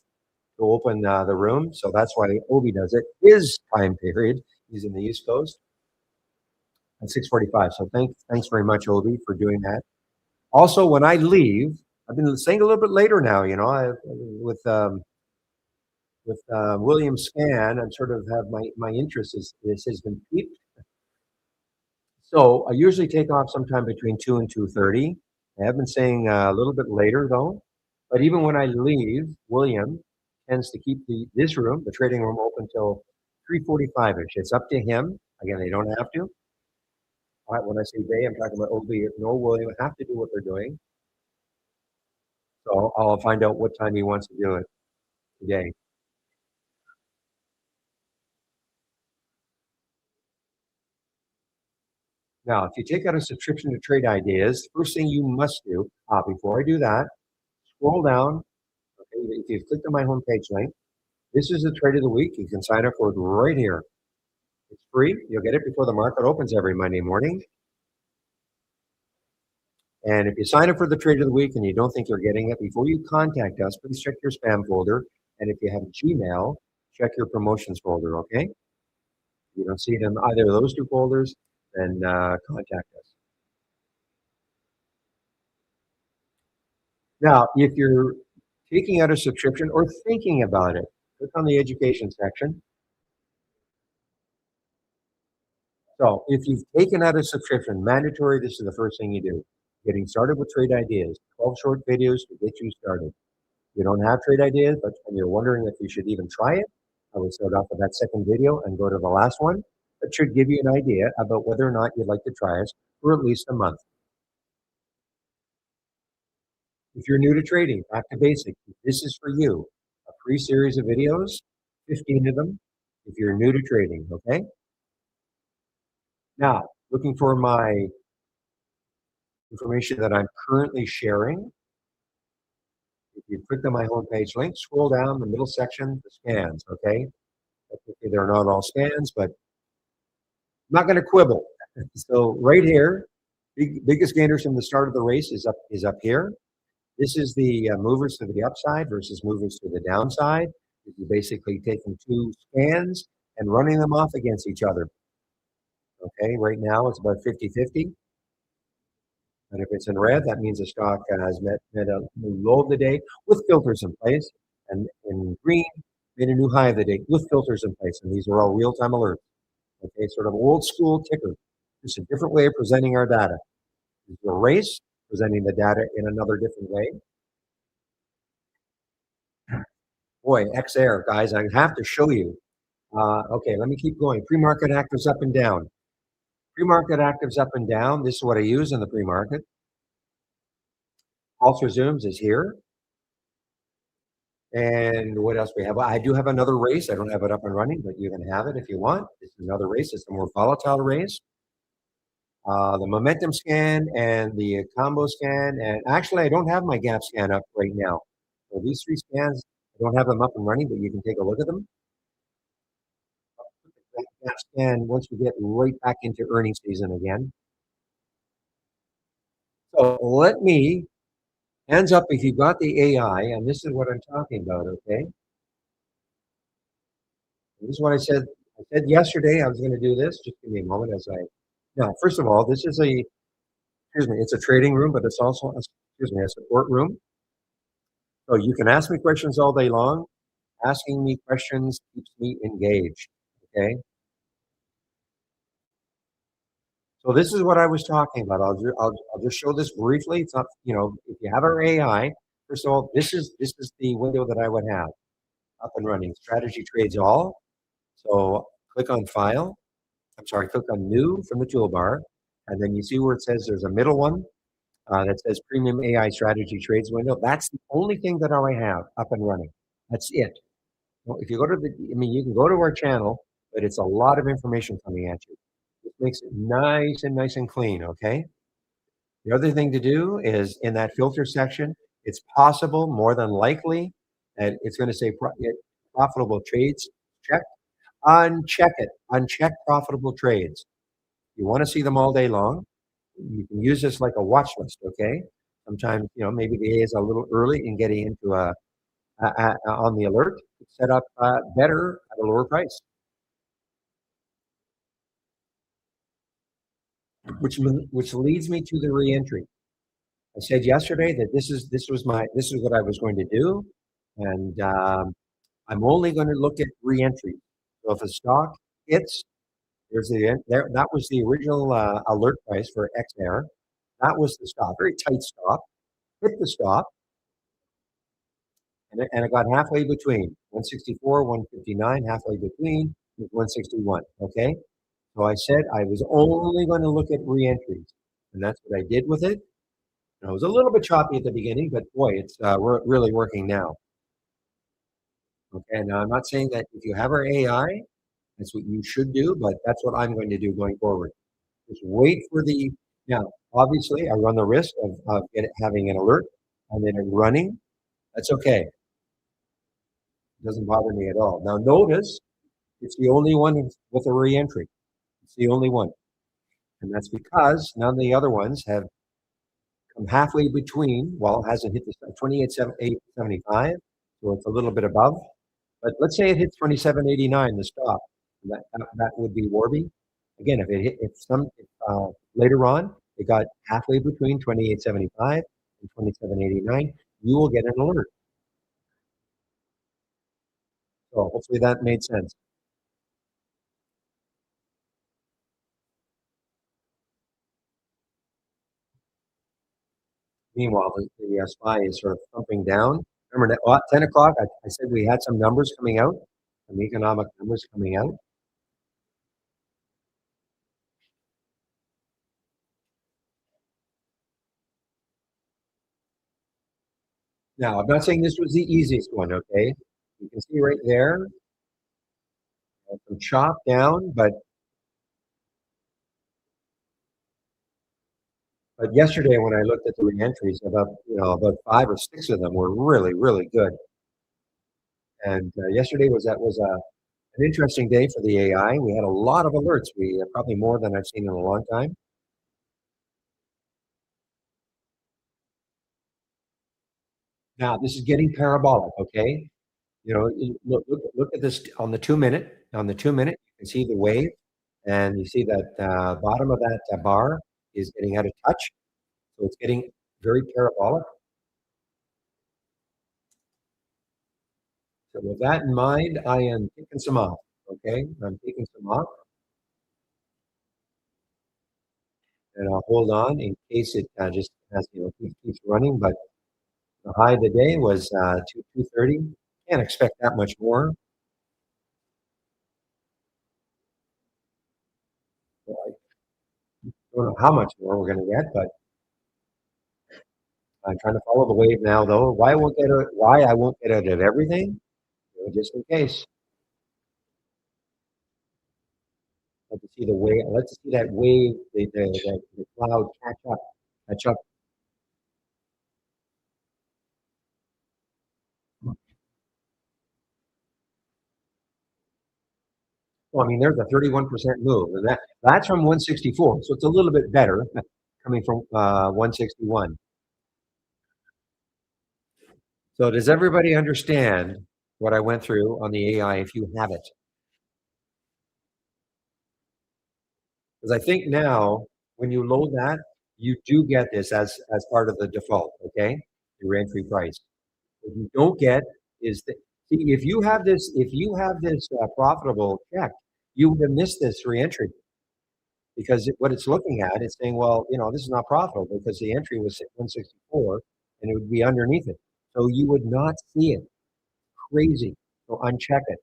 to open the room. So that's why Obi does it. His time period, he's in the East Coast, at 6:45. So thanks very much, Obi, for doing that. Also, when I leave, I've been staying a little bit later now. With William Scan, I'm sort of have my interest has been piqued. So I usually take off sometime between 2 and 2:30. I have been staying a little bit later though. But even when I leave, William tends to keep this room, the trading room, open till 3:45ish. It's up to him. Again, they don't have to. When I say they, I'm talking about Obi nor William have to do what they're doing. So I'll find out what time he wants to do it today. Now, if you take out a subscription to Trade Ideas, the first thing you must do, before I do that, scroll down. Okay, if you've clicked on my homepage link, this is the trade of the week. You can sign up for it right here. It's free. You'll get it before the market opens every Monday morning. And if you sign up for the trade of the week and you don't think you're getting it, before you contact us, please check your spam folder. And if you have Gmail, check your promotions folder, okay? If you don't see it in either of those two folders, then contact us. Now, if you're taking out a subscription or thinking about it, click on the education section. So if you've taken out a subscription, mandatory, this is the first thing you do. Getting started with Trade Ideas, 12 short videos to get you started. You don't have Trade Ideas, but when you're wondering if you should even try it, I would start off with that second video and go to the last one. That should give you an idea about whether or not you'd like to try us for at least a month. If you're new to trading, back to basics, this is for you. A free series of videos, 15 of them, if you're new to trading, okay? Now, looking for my information that I'm currently sharing. If you click on my homepage link, scroll down the middle section, the scans, okay? They're not all scans, but I'm not going to quibble. So right here, biggest gainers from the start of the race is up here. This is the movers to the upside versus movers to the downside. You're basically taking two scans and running them off against each other. Okay, right now it's about 50-50. And if it's in red, that means the stock has met a new low of the day with filters in place. And in green, made a new high of the day with filters in place. And these are all real-time alerts. Okay, sort of old school ticker. Just a different way of presenting our data. This is a race, presenting the data in another different way. Boy, XAir, guys, I have to show you. Okay, let me keep going. Pre-market actives up and down. Pre-market actives up and down. This is what I use in the pre-market. Pulse resumes is here. And what else we have? I do have another race. I don't have it up and running, but you can have it if you want. This is another race. It's a more volatile race. The momentum scan and the combo scan. And actually, I don't have my gap scan up right now. So these three scans, I don't have them up and running, but you can take a look at them. Gap scan once we get right back into earnings season again. So let me, hands up if you've got the AI, and this is what I'm talking about, okay? This is what I said. I said yesterday I was going to do this. Just give me a moment as I. Now, first of all, this is it's a trading room, but it's also, a support room. So you can ask me questions all day long. Asking me questions keeps me engaged, okay? So this is what I was talking about. I'll just show this briefly. It's not, if you have our AI, first of all, this is the window that I would have up and running. Strategy trades all. So click on File. Click on New from the toolbar, and then you see where it says there's a middle one that says Premium AI Strategy Trades window. That's the only thing that I have up and running. That's it. Well, if you go to you can go to our channel, but it's a lot of information coming at you. It makes it nice and clean, okay? The other thing to do is in that filter section, it's possible, more than likely, that it's going to say profitable trades check. Uncheck it. Uncheck profitable trades. You want to see them all day long. You can use this like a watch list. Okay. Sometimes maybe the A is a little early in getting into on the alert. Set up better at a lower price, which leads me to the reentry. I said yesterday that this was what I was going to do, and I'm only going to look at reentry. So if a stock hits, there's there that was the original alert price for XAir. That was the stop, very tight stop. Hit the stop, and it got halfway between 164, 159, halfway between was 161. Okay, so I said I was only going to look at reentries, and that's what I did with it. And it was a little bit choppy at the beginning, but boy, it's really working now. Okay, now I'm not saying that if you have our AI, that's what you should do, but that's what I'm going to do going forward. Just wait for the now. Obviously, I run the risk of having an alert and then it running. That's okay. It doesn't bother me at all. Now, notice it's the only one with a reentry. It's the only one, and that's because none of the other ones have come halfway between. Well, it hasn't hit the 28,875, so it's a little bit above. But let's say it hits 2789, the stop. That would be Warby. Again, if it hit, if later on it got halfway between 2875 and 2789, you will get an alert. So hopefully that made sense. Meanwhile, the SPY is sort of thumping down. Remember, at 10 o'clock, I said we had some numbers coming out, some economic numbers coming out. Now, I'm not saying this was the easiest one, okay? You can see right there, some chop down, but yesterday when I looked at the reentries, about five or six of them were really, really good. And yesterday was an interesting day for the AI. We had a lot of alerts. We probably more than I've seen in a long time. Now this is getting parabolic, okay? Look at this on the 2 minute. On the 2 minute, you can see the wave, and you see that bottom of that bar is getting out of touch. So it's getting very parabolic. So with that in mind, I am taking some off. Okay, I'm taking some off, and I'll hold on in case it just has keeps running. But the high of the day was 230. Can't expect that much more. So I don't know how much more we're going to get, but I'm trying to follow the wave now. Though why I won't get out of everything, just in case. Let to see the wave. Let's see that wave, the cloud catch up, catch up. Well, I mean, there's a 31% move, and that's from 164, so it's a little bit better coming from 161. So does everybody understand what I went through on the AI? If you have it, because I think now when you load that, you do get this as part of the default. Okay, your entry price. What you don't get is that see if you have this profitable check, you would have missed this reentry because what it's looking at is saying, well, this is not profitable because the entry was at 164 and it would be underneath it. So you would not see it. Crazy. So uncheck it.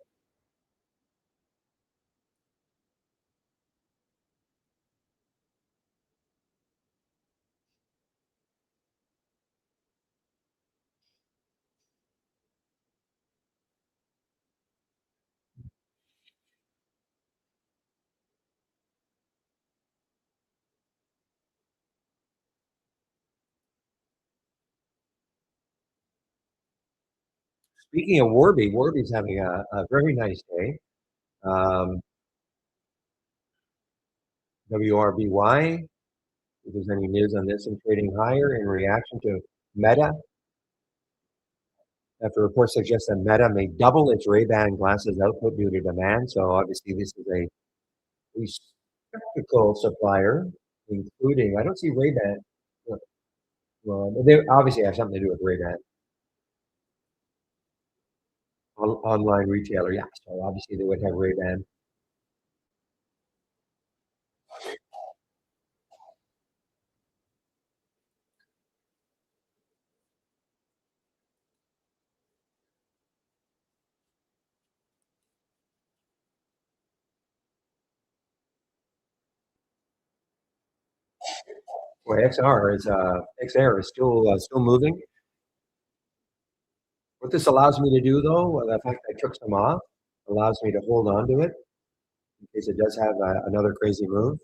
Speaking of Warby, Warby's having a very nice day. Um, WRBY, if there's any news on this, and trading higher in reaction to Meta, after reports suggest that Meta may double its Ray-Ban glasses output due to demand. So obviously this is a spectacle supplier, including, I don't see Ray-Ban. Well, they obviously have something to do with Ray-Ban, online retailer. Yeah, so obviously they would have Ray-Ban. Well, XR is still moving. What this allows me to do, though, the fact I took some off, allows me to hold on to it in case it does have another crazy move.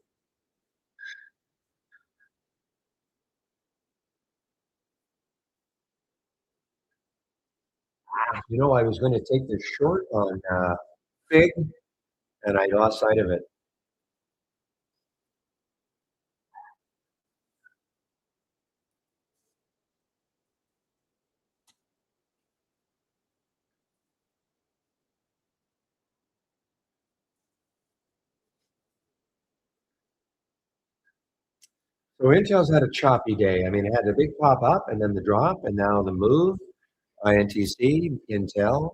I was going to take the short on Fig, and I lost sight of it. So Intel's had a choppy day. I mean, it had a big pop up and then the drop, and now the move. INTC, Intel.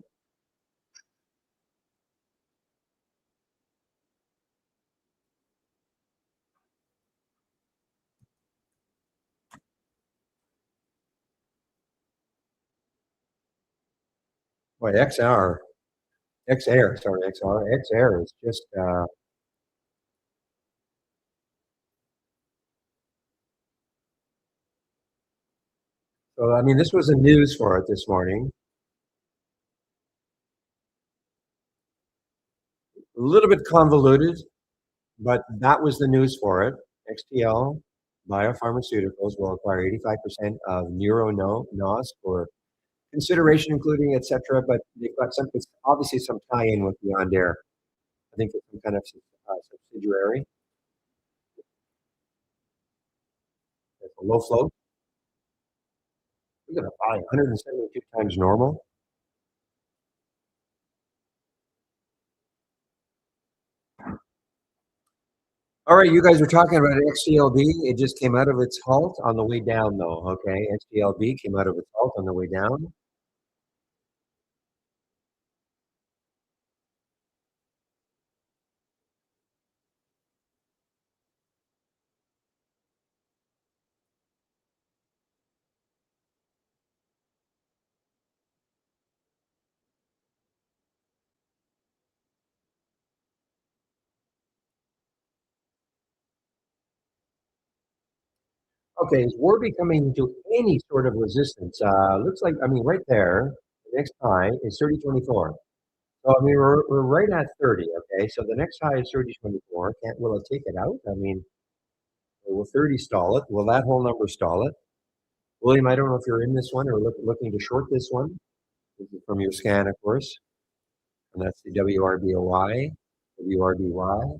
Boy, XR is just so. I mean, this was the news for it this morning. A little bit convoluted, but that was the news for it. XTL Biopharmaceuticals will acquire 85% of NeuroNos for consideration, including etc. But they've got something, obviously, some tie-in with Beyond Air. I think it's some kind of subsidiary. It's a low float. We're going to buy 172 times normal. All right, you guys were talking about XTLB. It just came out of its halt on the way down, though. Okay, XTLB came out of its halt on the way down. Okay, is Warby coming into any sort of resistance? Looks like, I mean, right there, the next high is 30.24. So, I mean, we're right at 30, okay? So the next high is 30.24. Will it take it out? I mean, will 30 stall it? Will that whole number stall it? William, I don't know if you're in this one or looking to short this one. This is from your scan, of course. And that's the WRBOY, WRBY.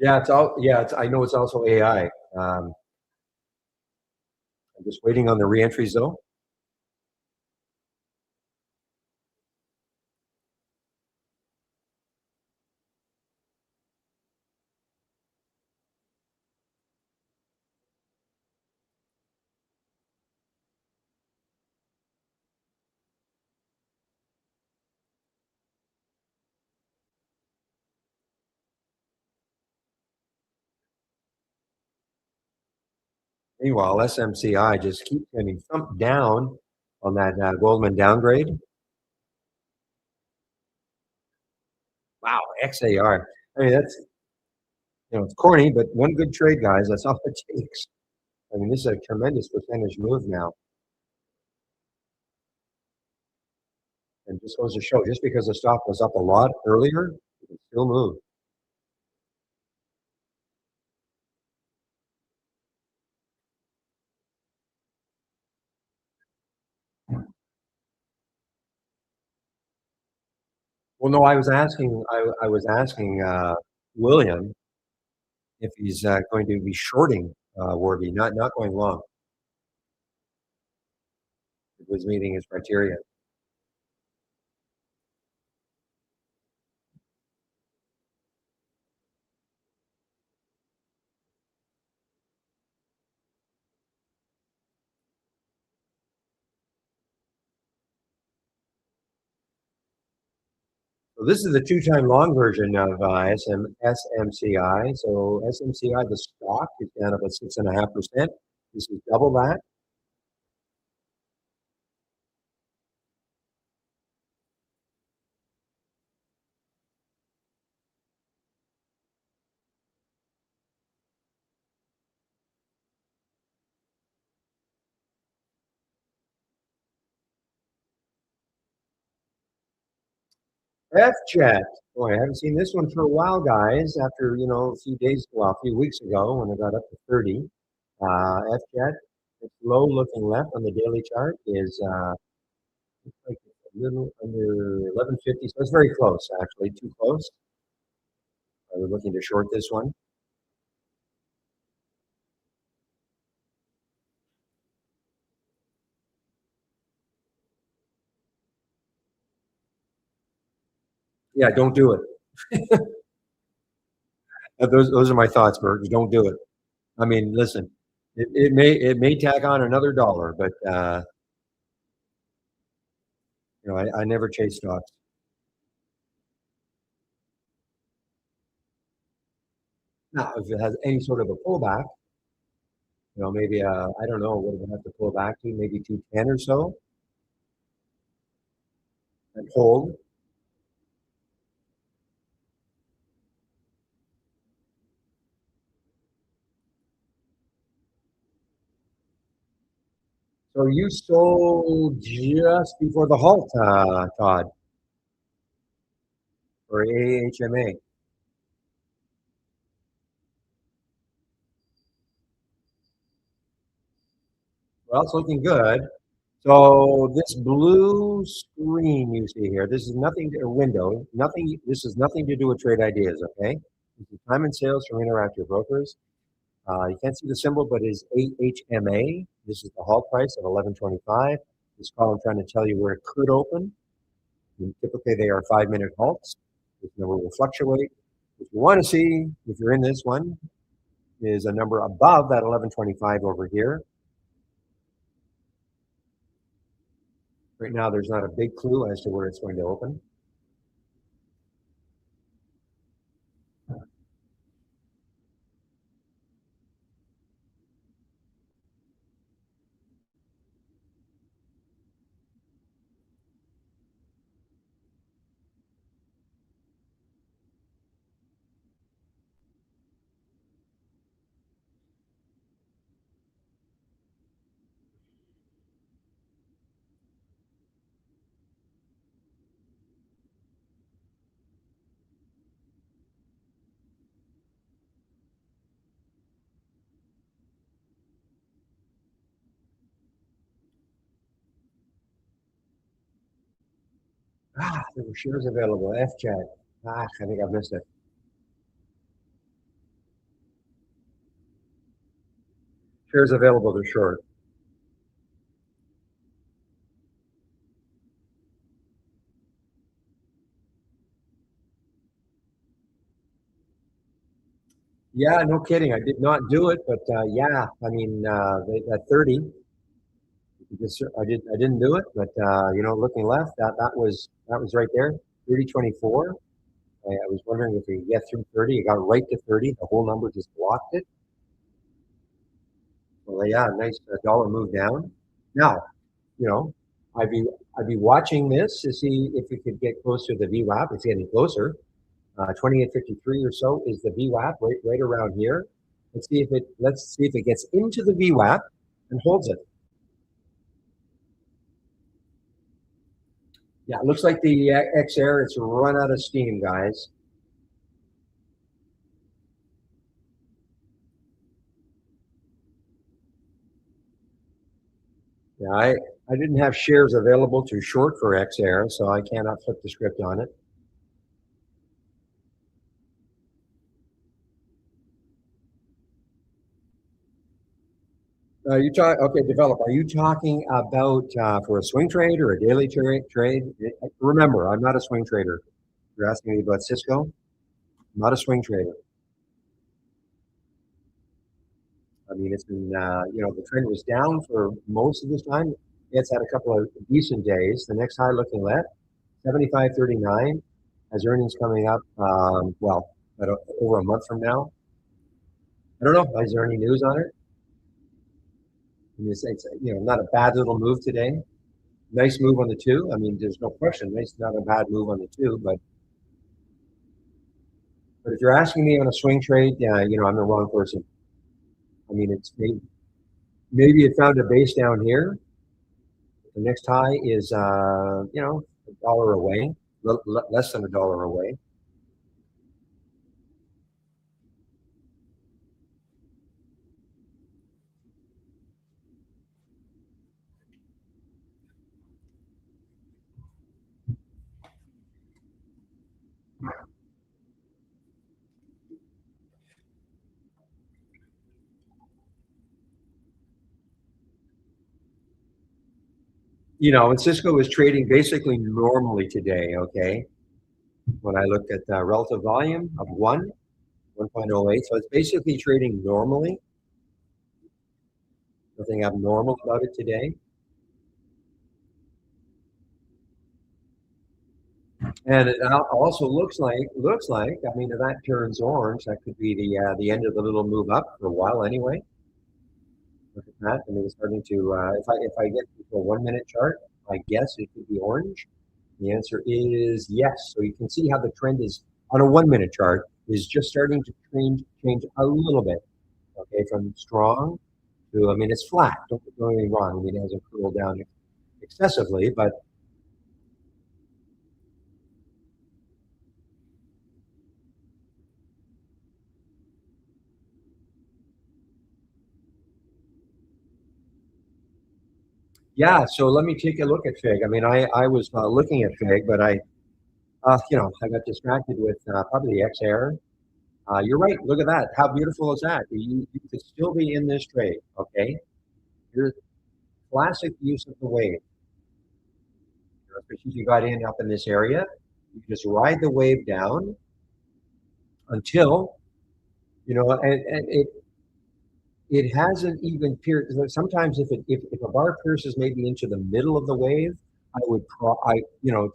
Yeah, I know it's also AI. I'm just waiting on the reentries though. Meanwhile, SMCI just keeps getting thumped down on that Goldman downgrade. Wow, XAR. I mean, that's, it's corny, but one good trade, guys. That's all it takes. I mean, this is a tremendous percentage move now. And just goes to show, just because the stock was up a lot earlier, it can still move. Well, no, I was asking William if he's going to be shorting Warby, not going long. It was meeting his criteria. So this is the two-time long version of SMCI. So SMCI, the stock is down about 6.5%. This is double that. F-Jet. Boy, I haven't seen this one for a while, guys. After, a few days, well, a few weeks ago when it got up to 30. F-Jet, it's low looking left on the daily chart is like a little under 1150. So it's very close, actually, too close. I was looking to short this one. Yeah, don't do it. Those are my thoughts, Bert. Don't do it. I mean, listen, it may tag on another dollar, but I never chase stocks. Now, if it has any sort of a pullback, maybe I don't know what it would have to pull back to, maybe 210 or so, and hold. So you sold just before the halt, Todd, for AHMA. Well, it's looking good. So this blue screen you see here, this is nothing to a window, nothing. This is nothing to do with trade ideas. Okay, this is time and sales from Interactive Brokers. You can't see the symbol, but it is AHMA. This is the halt price of 11.25. This column trying to tell you where it could open. And typically, they are 5-minute halts. This number will fluctuate. What you want to see, if you're in this one, is a number above that 11.25 over here. Right now, there's not a big clue as to where it's going to open. There were shares available. FChat. I think I've missed it. Shares available to short. Yeah, no kidding. I did not do it, but yeah, I mean, at 30, I didn't do it, but looking left, that was right there, 30.24. I was wondering if we get through 30. It got right to 30. The whole number just blocked it. Well, yeah, nice dollar move down. Now, you know, I'd be I'd be watching this to see if we could get closer to the VWAP. It's getting closer. 2853 or so is the VWAP right around here. Let's see if it gets into the VWAP and holds it. Yeah, it looks like the XR, it's run out of steam, guys. Yeah, I didn't have shares available to short for XR, so I cannot flip the script on it. You talk okay, develop. Are you talking about for a swing trade or a daily trade? Remember, I'm not a swing trader. You're asking me about Cisco. I'm not a swing trader. I mean, it's been the trend was down for most of this time. It's had a couple of decent days. The next high looking left, 75.39, has earnings coming up. Over a month from now. I don't know. Is there any news on it? I mean, it's not a bad little move today. Nice move on the two. I mean, there's no question. Nice, not a bad move on the two. But if you're asking me on a swing trade, yeah, I'm the wrong person. I mean, it's maybe it found a base down here. The next high is $1 away, less than $1 away. And Cisco is trading basically normally today. Okay, when I looked at relative volume of 1.08, so it's basically trading normally. Nothing abnormal about it today. And it also looks like. I mean, if that turns orange, that could be the end of the little move up for a while anyway. Look at that. I mean, it's starting to. If I get to a 1 minute chart, I guess it could be orange. The answer is yes. So you can see how the trend is on a 1 minute chart is just starting to change a little bit. Okay, from strong to, I mean, it's flat. Don't get me wrong. I mean, it hasn't cooled down excessively, but yeah. So let me take a look at Fig. I mean, I was looking at Fig, but I got distracted with probably the XR. You're right. Look at that. How beautiful is that? You could still be in this trade. Okay. Here's classic use of the wave. Especially if you got in up in this area, you just ride the wave down until and it hasn't even pierced. Sometimes if a bar pierces maybe into the middle of the wave,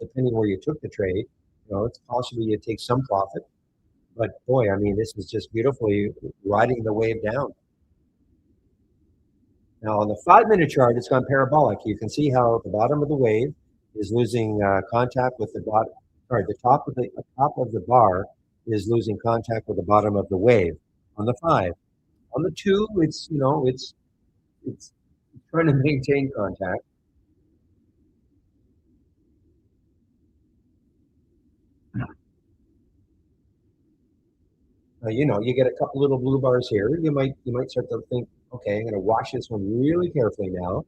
depending where you took the trade, it's possible you take some profit. But boy, I mean, this is just beautifully riding the wave down. Now on the 5 minute chart, it's gone parabolic. You can see how the bottom of the wave is losing contact with the bottom. Sorry, the top of the bar is losing contact with the bottom of the wave on the five. On the two, it's trying to maintain contact. You get a couple little blue bars here. You might start to think, okay, I'm going to watch this one really carefully now.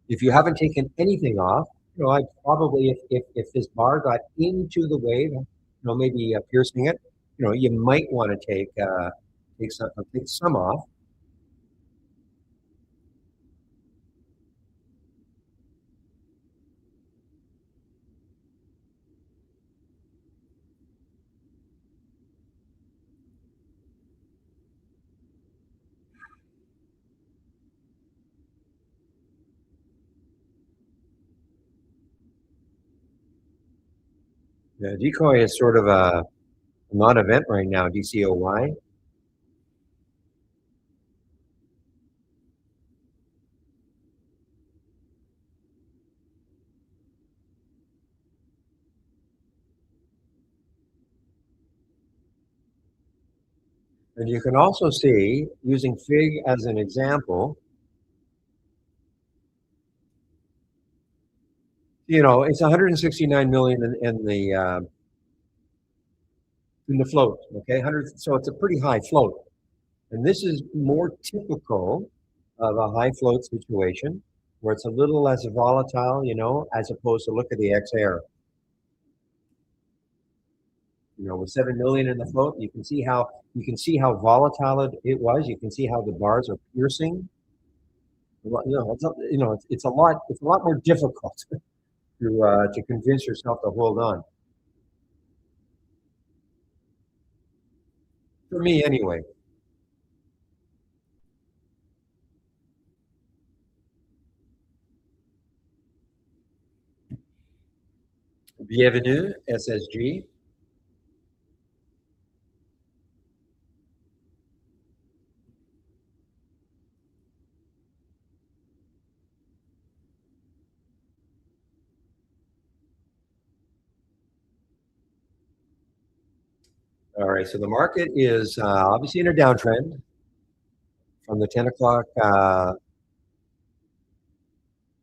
If you haven't taken anything off, I'd probably if this bar got into the wave, maybe piercing it, you might want to take some off. Yeah, decoy is sort of a non-event right now. DCOY. And you can also see, using Fig as an example, It's 169 million in the float. Okay, 100. So it's a pretty high float, and this is more typical of a high float situation where it's a little less volatile, as opposed to look at the XAir. With 7 million in the float, you can see how volatile it was. You can see how the bars are piercing. It's a lot more difficult to convince yourself to hold on. For me, anyway. Bienvenue, SSG. All right, so the market is obviously in a downtrend from the 10 o'clock.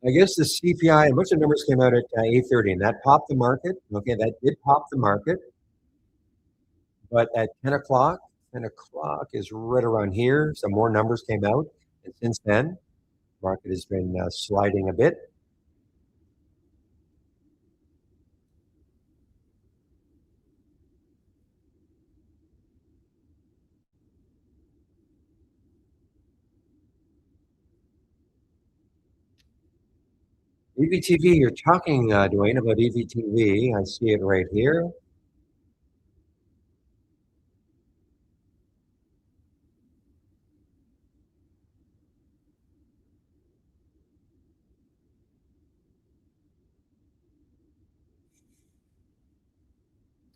I guess the CPI, a bunch of numbers came out at 8:30, and that popped the market. Okay, that did pop the market. But at 10 o'clock is right around here. Some more numbers came out. And since then, market has been sliding a bit. EVTV, you're talking, Dwayne, about EVTV. I see it right here.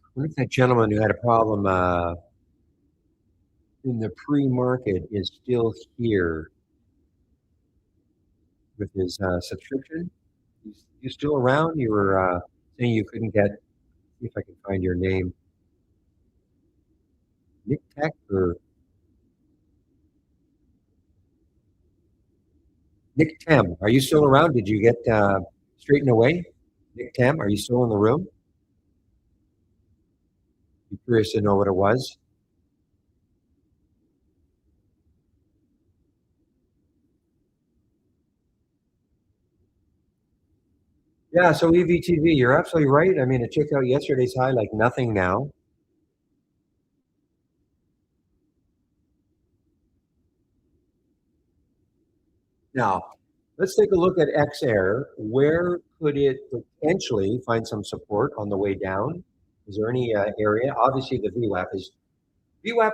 I wonder if that gentleman who had a problem in the pre-market is still here with his subscription. You still around? You were saying you couldn't get. See if I can find your name. Nick Tech or Nick Tem? Are you still around? Did you get straightened away? Nick Tem, are you still in the room? Be curious to know what it was. Yeah, so EVTV, you're absolutely right. I mean, it checked out yesterday's high like nothing now. Now, let's take a look at XAir. Where could it potentially find some support on the way down? Is there any area? Obviously, the VWAP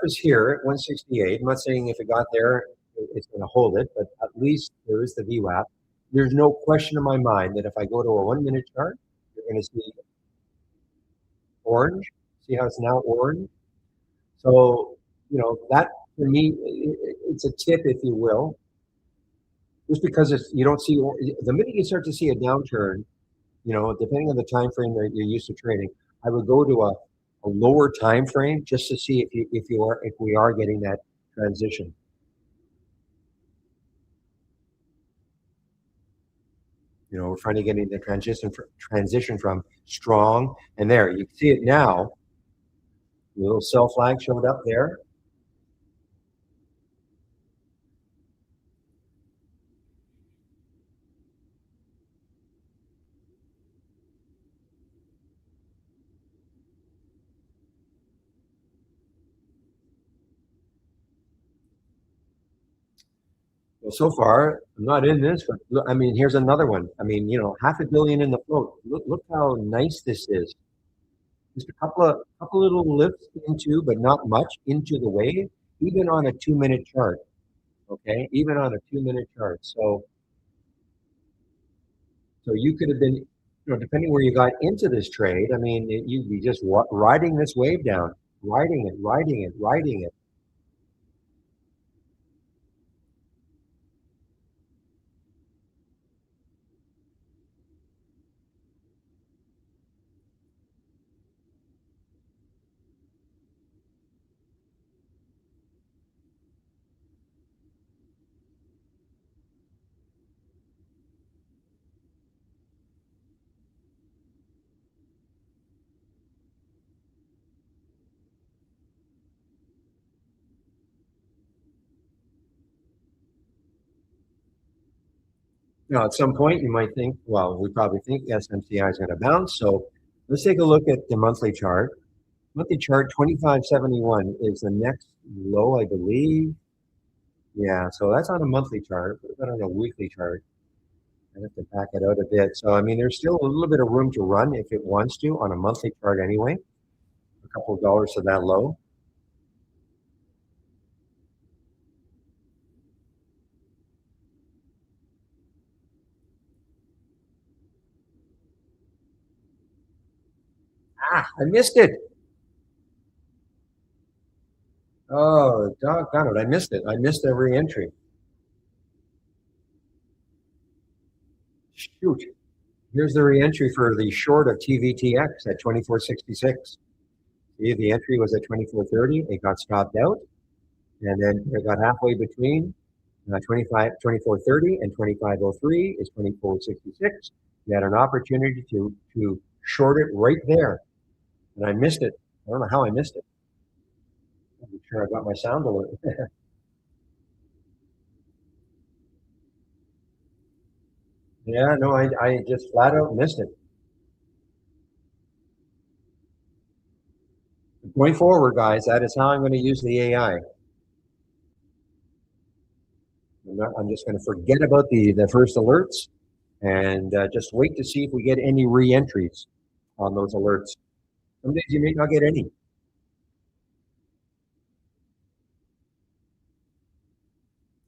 is here at 168. I'm not saying if it got there, it's going to hold it, but at least there is the VWAP. There's no question in my mind that if I go to a 1 minute chart, you're going to see orange. See how it's now orange? So, that for me, it's a tip, if you will, just because you don't see the minute you start to see a downturn, depending on the time frame that you're used to trading, I would go to a lower time frame just to see if we are getting that transition. We're finally getting the transition from strong, and there you can see it now. The little sell flag showed up there. Well, so far, I'm not in this, but I mean, here's another one. I mean, 500 million in the float. Look how nice this is. Just a couple little lifts into, but not much into the wave, even on a 2 minute chart. Okay, even on a 2 minute chart. So you could have been, depending where you got into this trade. I mean, you'd be just riding this wave down, riding it, riding it, riding it. Now, at some point, you might think, well, we probably think SMCI is going to bounce. So let's take a look at the monthly chart. Monthly chart 2571 is the next low, I believe. Yeah, so that's on a monthly chart. What about on a weekly chart? I have to back it out a bit. So, I mean, there's still a little bit of room to run if it wants to on a monthly chart anyway. A couple of dollars to that low. Ah, I missed it. Oh, doggone it. I missed it. I missed every entry. Shoot. Here's the re-entry for the short of TVTX at 2466. See, the entry was at 2430. It got stopped out, and then it got halfway between 2430 and 2503 is 2466. You had an opportunity to short it right there, and I missed it. I don't know how I missed it. I'm sure I got my sound alert. Yeah, no, I just flat out missed it. Going forward, guys, that is how I'm going to use the AI. I'm just going to forget about the first alerts and just wait to see if we get any re-entries on those alerts. Some days you may not get any.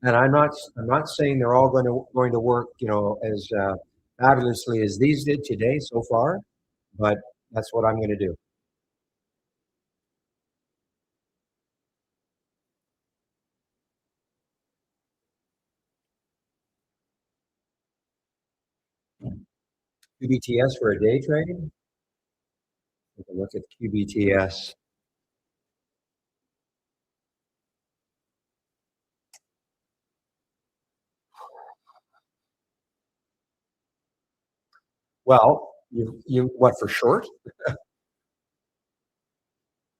And I'm not saying they're all going to work, as fabulously as these did today so far, but that's what I'm going to do. QBTS for a day trade. Take a look at QBTS. Well, you what for short?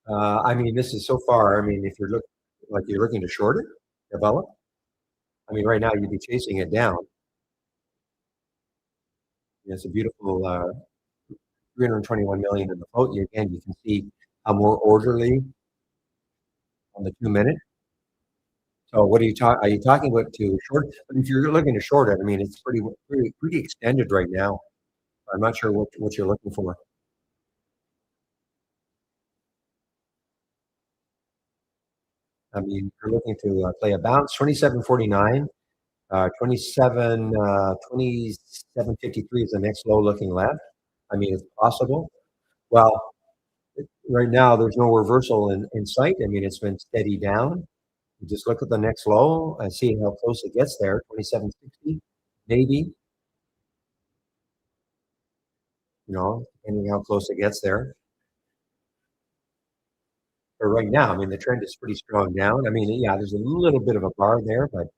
I mean, this is so far. I mean, if you're looking to short it, develop. I mean, right now you'd be chasing it down. It's a beautiful 321 million in the float. Again, you can see how more orderly on the 2 minute. So what are you talking? Are you talking about to short? But if you're looking to short it, I mean, it's pretty extended right now. I'm not sure what you're looking for. I mean, you're looking to play a bounce 27.49, 27.53 is the next low looking left. I mean, it's possible. Well, right now there's no reversal in sight. I mean, it's been steady down. You just look at the next low and see how close it gets there. 27.60, maybe. Depending how close it gets there. But right now, I mean, the trend is pretty strong down. I mean, yeah, there's a little bit of a bar there, but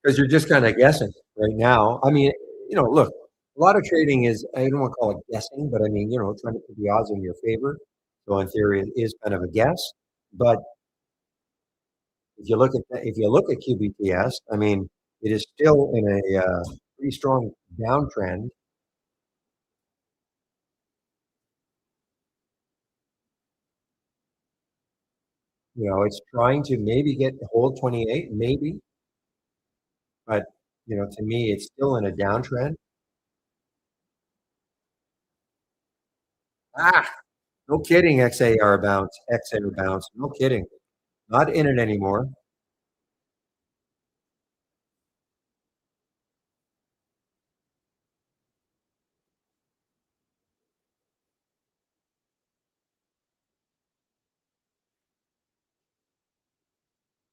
because you're just kind of guessing right now. I mean, look, a lot of trading is, I don't want to call it guessing, but I mean, trying to put the odds in your favor. So in theory, it is kind of a guess. But if you look at QBTS, I mean, it is still in a pretty strong downtrend. It's trying to maybe get hold 28, maybe, but to me, it's still in a downtrend. Ah, no kidding, XAR bounce, XAR bounce. No kidding. Not in it anymore.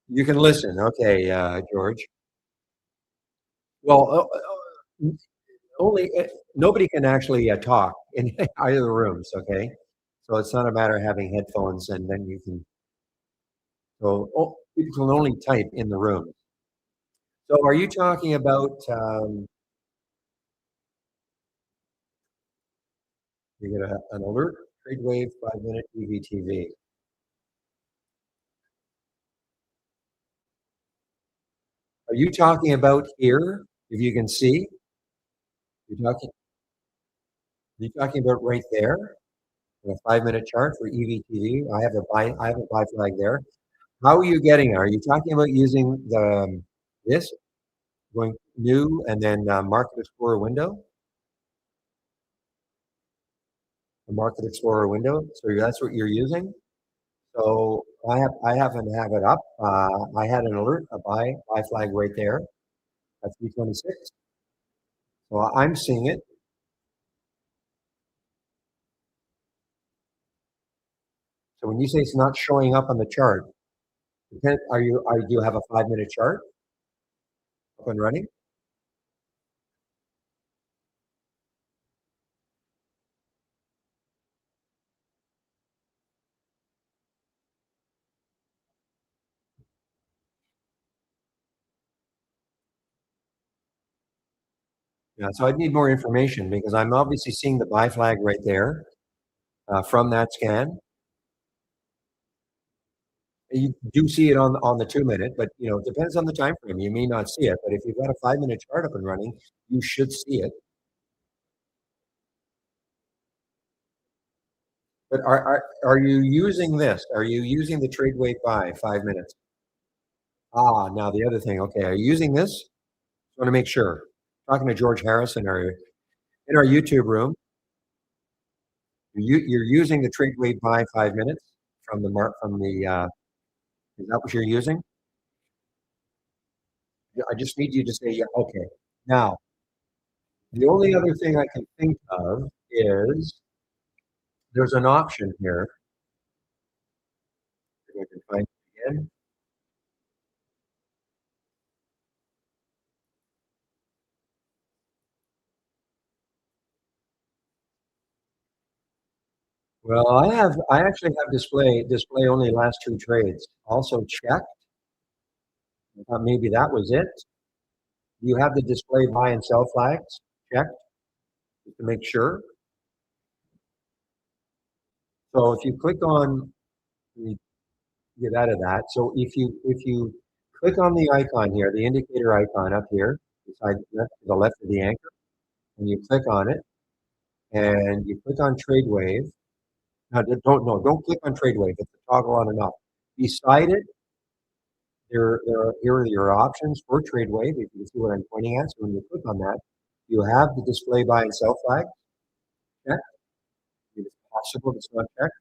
You can listen. Okay, George. Well, only nobody can actually talk in either rooms. Okay. So it's not a matter of having headphones and then you can, so people can only type in the room. So are you talking about, you get an alert, trade wave, 5 minute EVTV. Are you talking about here? If you can see, you're talking, you're talking about right there, a 5 minute chart for EVTV. I have a buy flag there. How are you getting it? Are you talking about using this, going new and then Market Explorer window? The Market Explorer window. So that's what you're using. So I happen to have it up. I had an alert, a buy flag right there at 326. So I'm seeing it. So when you say it's not showing up on the chart, do you have a 5 minute chart up and running? Yeah. So I'd need more information because I'm obviously seeing the buy flag right there from that scan. You do see it on the 2 minute, but it depends on the time frame. You may not see it, but if you've got a 5 minute chart up and running, you should see it. But are you using this? Are you using the trade wait buy 5 minutes? Ah, now the other thing. Okay, are you using this? I want to make sure. Talking to George Harrison, in our YouTube room. You're using the trade wait buy 5 minutes from the mark from the. Is that what you're using? Yeah, I just need you to say yeah. Okay. Now the only other thing I can think of is there's an option here. If I can find it again. Well, I actually have display only last two trades. Also check. Maybe that was it. You have the display buy and sell flags checked just to make sure. So if you click on, let me get out of that. So if you click on the icon here, the indicator icon up here, beside to the left of the anchor, and you click on it, and you click on Trade Wave. Now, don't click on Trade Wave. It's a toggle on and off. Beside it, here are your options for Trade Wave. If you can see what I'm pointing at, so when you click on that, you have the display buy and sell flag checked. It's possible it's not checked.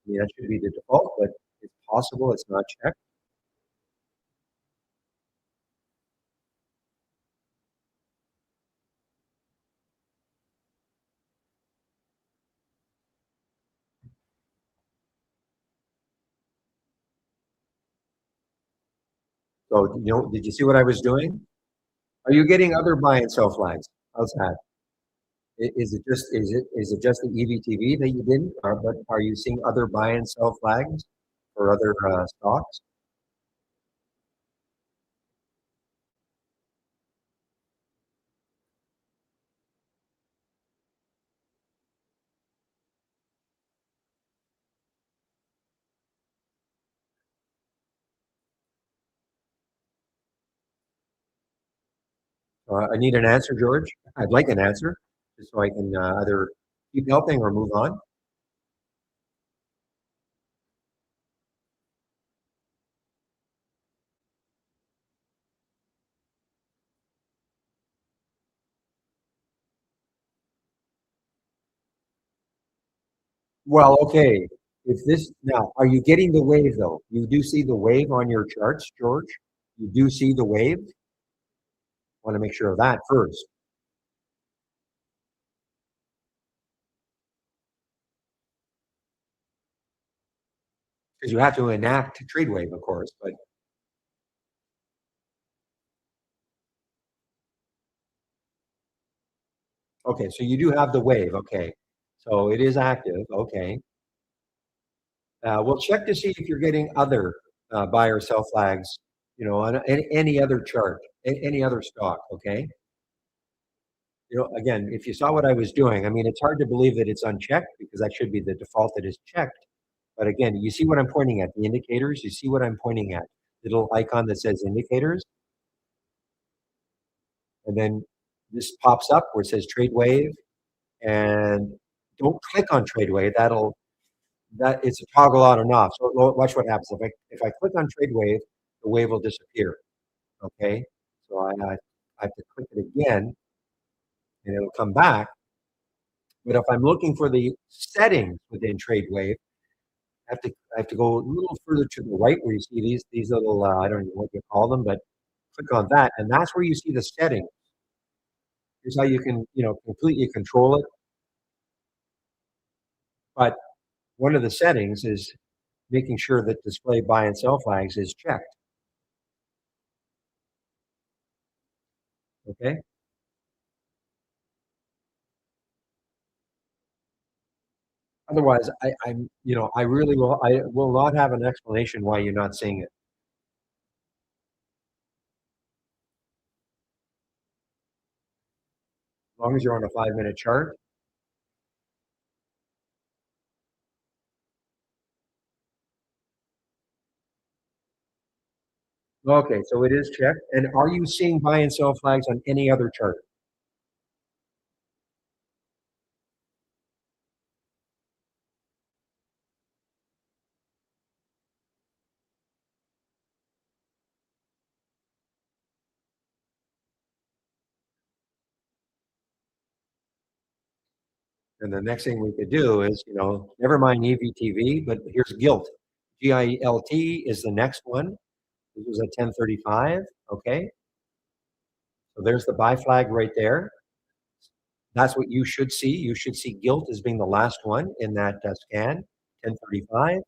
I mean, that should be the default, but it's possible it's not checked. So, did you see what I was doing? Are you getting other buy and sell flags? How's that? Is it just the EVTV that you didn't? But are you seeing other buy and sell flags for other stocks? I need an answer, George. I'd like an answer, just so I can either keep helping or move on. Well, okay. If this now, are you getting the wave though? You do see the wave on your charts, George? You do see the wave? Want to make sure of that first, because you have to enact trade wave, of course. But okay, so you do have the wave. Okay, So it is active. Okay. We'll check to see if you're getting other buy or sell flags, on any other chart, any other stock. Okay. Again, if you saw what I was doing, I mean, it's hard to believe that it's unchecked because that should be the default that is checked. But again, you see what I'm pointing at, the indicators. You see what I'm pointing at, the little icon that says indicators, and then this pops up where it says trade wave, and don't click on trade wave. That it's a toggle on and off. So watch what happens. If I click on trade wave, the wave will disappear. Okay, so I have to click it again, and it'll come back. But if I'm looking for the settings within trade wave, I have to go a little further to the right where you see these little I don't know what you call them, but click on that, and that's where you see the settings. Here's how you can completely control it. But one of the settings is making sure that display buy and sell flags is checked. Okay. Otherwise, I will not have an explanation why you're not seeing it. As long as you're on a 5-minute chart. Okay, so it is checked. And are you seeing buy and sell flags on any other chart? And the next thing we could do is, never mind EVTV, but here's GILT. GILT is the next one. This was at 10:35. Okay, so there's the buy flag right there. That's what you should see. You should see GILT as being the last one in that scan. 10:35.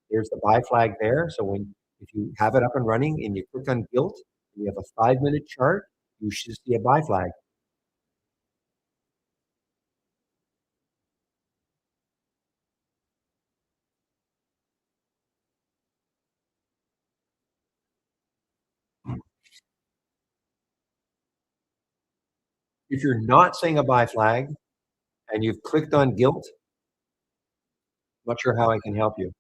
There's the buy flag there. So if you have it up and running and you click on GILT, and you have a 5-minute chart, you should see a buy flag. If you're not seeing a buy flag and you've clicked on GILT, not sure how I can help you.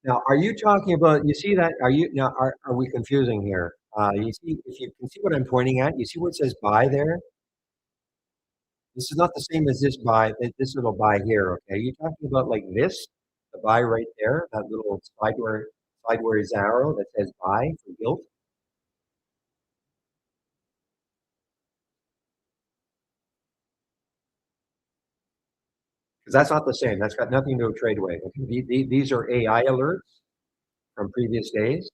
Now, are you talking about, you see that, are we confusing here? You see, if you can see what I'm pointing at, you see where it says buy there? This is not the same as this buy, this little buy here, okay? You're talking about like this, the buy right there, that little sideways arrow that says buy for GILT? Because that's not the same. That's got nothing to do with TradeWave. Okay? These are AI alerts from previous days.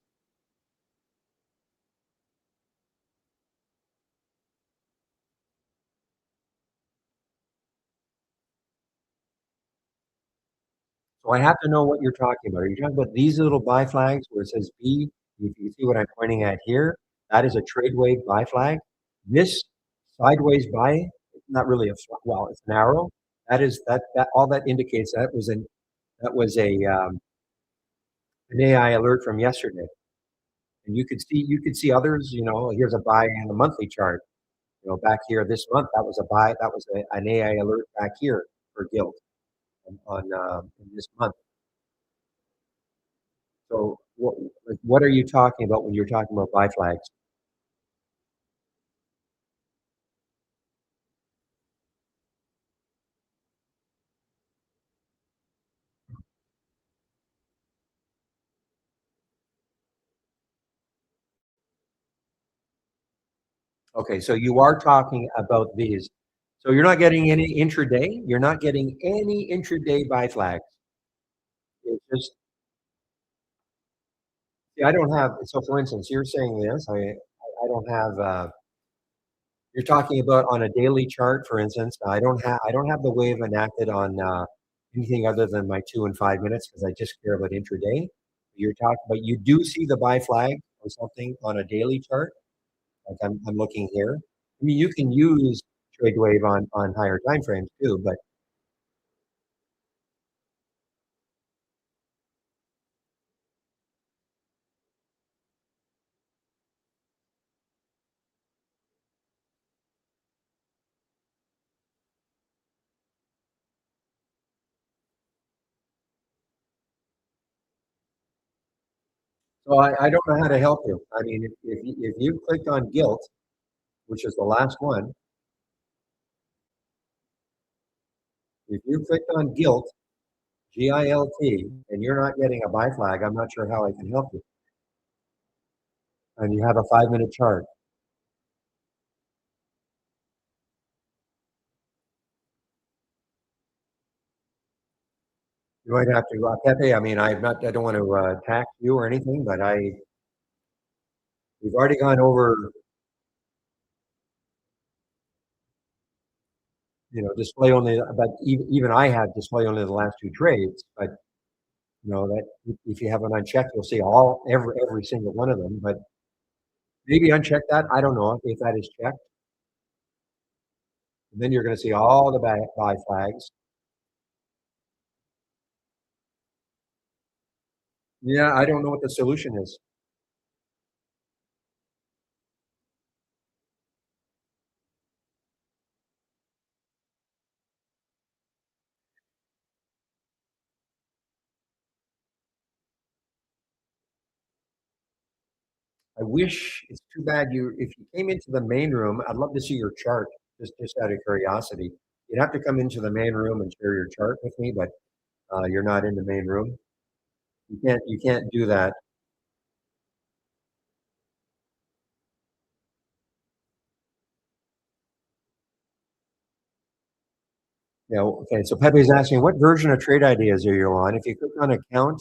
So I have to know what you're talking about. Are you talking about these little buy flags where it says B? If you see what I'm pointing at here, that is a TradeWave buy flag. This sideways buy, it's not really well, it's an arrow. That all that indicates that was an AI alert from yesterday. And you could see others. Here's a buy in the monthly chart. Back here this month, that was a buy. That was an AI alert back here for GILT in this month. So what are you talking about when you're talking about buy flags? Okay, so you are talking about these. So you're not getting any intraday. You're not getting any intraday buy flags. It's just See, I don't have so for instance, you're saying this, I don't have, you're talking about on a daily chart, for instance. I don't have the wave enacted on, anything other than my 2 and 5 minutes because I just care about intraday. You're talking but you do see the buy flag or something on a daily chart? Like I'm looking here. I mean, you can use trade wave on higher time frames too, but so I don't know how to help you. I mean, if you clicked on gilt, which is the last one, if you clicked on gilt, GILT, and you're not getting a buy flag, I'm not sure how I can help you. And you have a 5 minute chart. You might have to, Pepe. I mean, I don't want to attack you or anything, but we've already gone over, display only. But even I had display only the last two trades. But that if you have an unchecked, you'll see every single one of them. But maybe uncheck that. I don't know if that is checked. And then you're going to see all the buy flags. Yeah, I don't know what the solution is. I wish it's too bad if you came into the main room, I'd love to see your chart just out of curiosity. You'd have to come into the main room and share your chart with me, but you're not in the main room. You can't do that. Okay. So Pepe's asking, what version of trade ideas are you on? If you click on account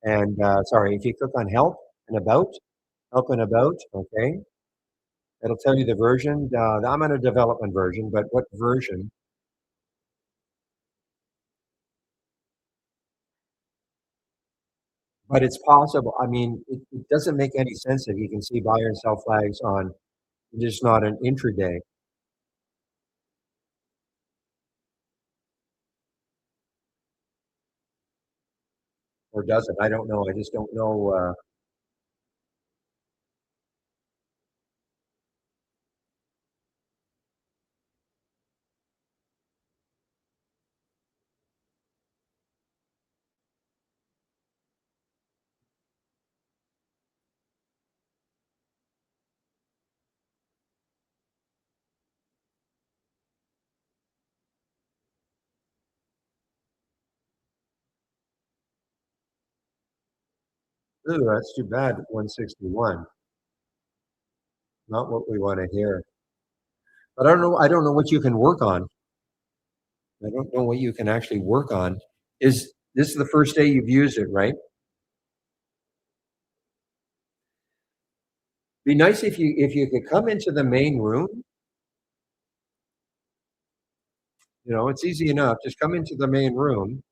and sorry, if you click on help and about, okay, it'll tell you the version. I'm on a development version, but what version? But it's possible. I mean, it doesn't make any sense if you can see buy and sell flags on just not an intraday, or does it? I don't know. I just don't know. Ooh, that's too bad. 161. Not what we want to hear. But I don't know. I don't know what you can work on. I don't know what you can actually work on. Is this the first day you've used it, right? Be nice if you could come into the main room. It's easy enough. Just come into the main room,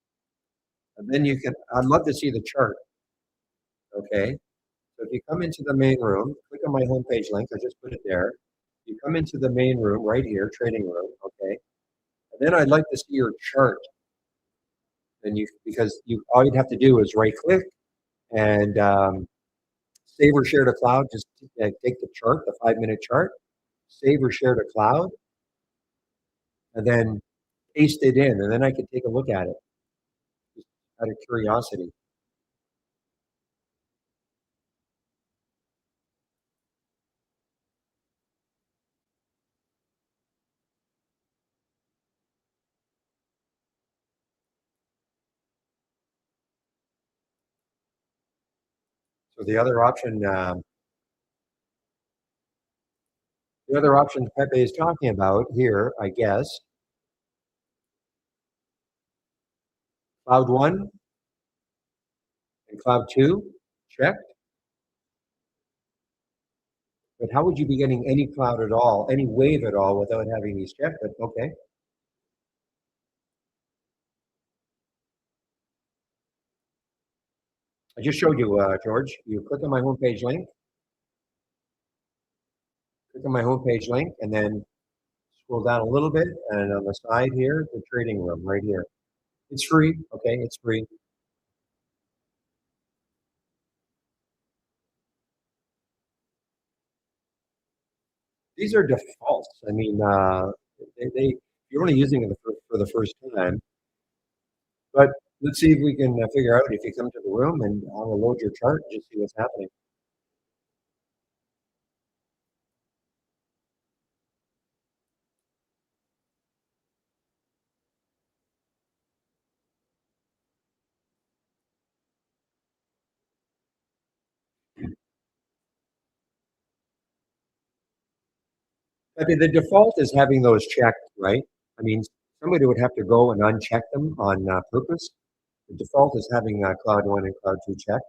and then you can. I'd love to see the chart. Okay. So if you come into the main room, click on my homepage link. I just put it there. You come into the main room right here, trading room. Okay. And then I'd like to see your chart. And because you all you'd have to do is right click and save or share to cloud. Just take the chart, the 5 minute chart, save or share to cloud, and then paste it in, and then I can take a look at it just out of curiosity. So the other option Pepe is talking about here, I guess, cloud one and cloud two, check. But how would you be getting any cloud at all, any wave at all, without having these checked? But okay, I just showed you, George. You click on my homepage link, and then scroll down a little bit, and on the side here, the trading room right here. It's free. Okay, it's free. These are defaults. I mean, you're only using it for the first time, but let's see if we can figure out if you come to the room and I'll load your chart and just see what's happening. I mean, the default is having those checked, right? I mean, somebody would have to go and uncheck them on purpose. The default is having Cloud One and Cloud Two checked.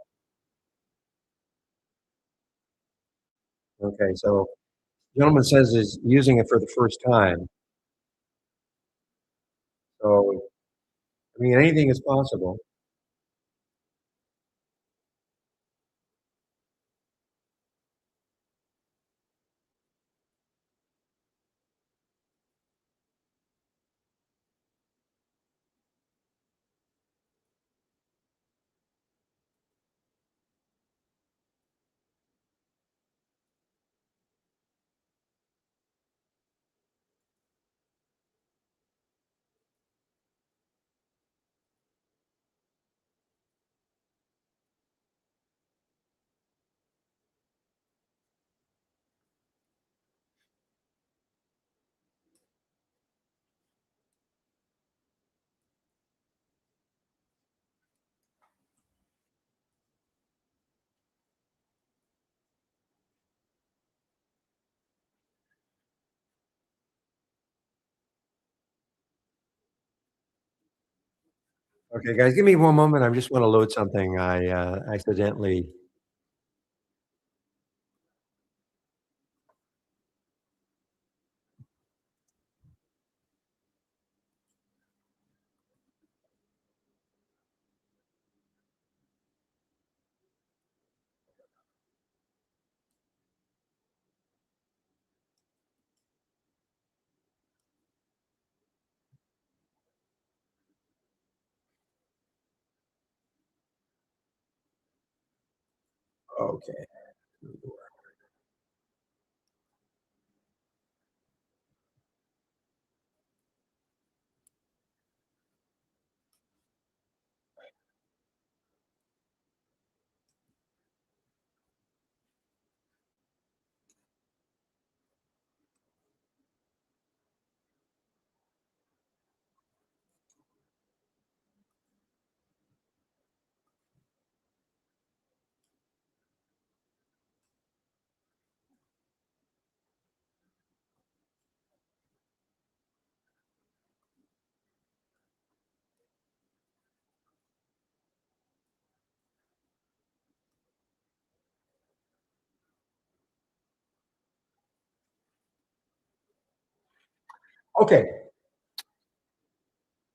Okay, so gentleman says is using it for the first time. So, I mean, anything is possible. Okay, guys, give me one moment. I just want to load something. I accidentally. Okay. Okay.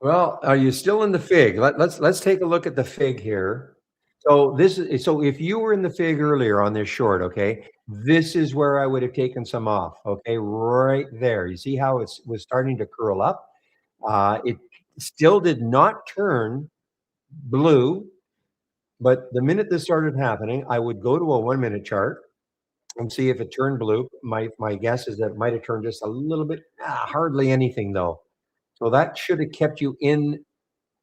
Well, are you still in the fig? Let's take a look at the fig here. So if you were in the fig earlier on this short, okay, this is where I would have taken some off. Okay, right there. You see how it was starting to curl up? It still did not turn blue, but the minute this started happening, I would go to a 1 minute chart and see if it turned blue. My guess is that it might have turned just a little bit, hardly anything though. So that should have kept you in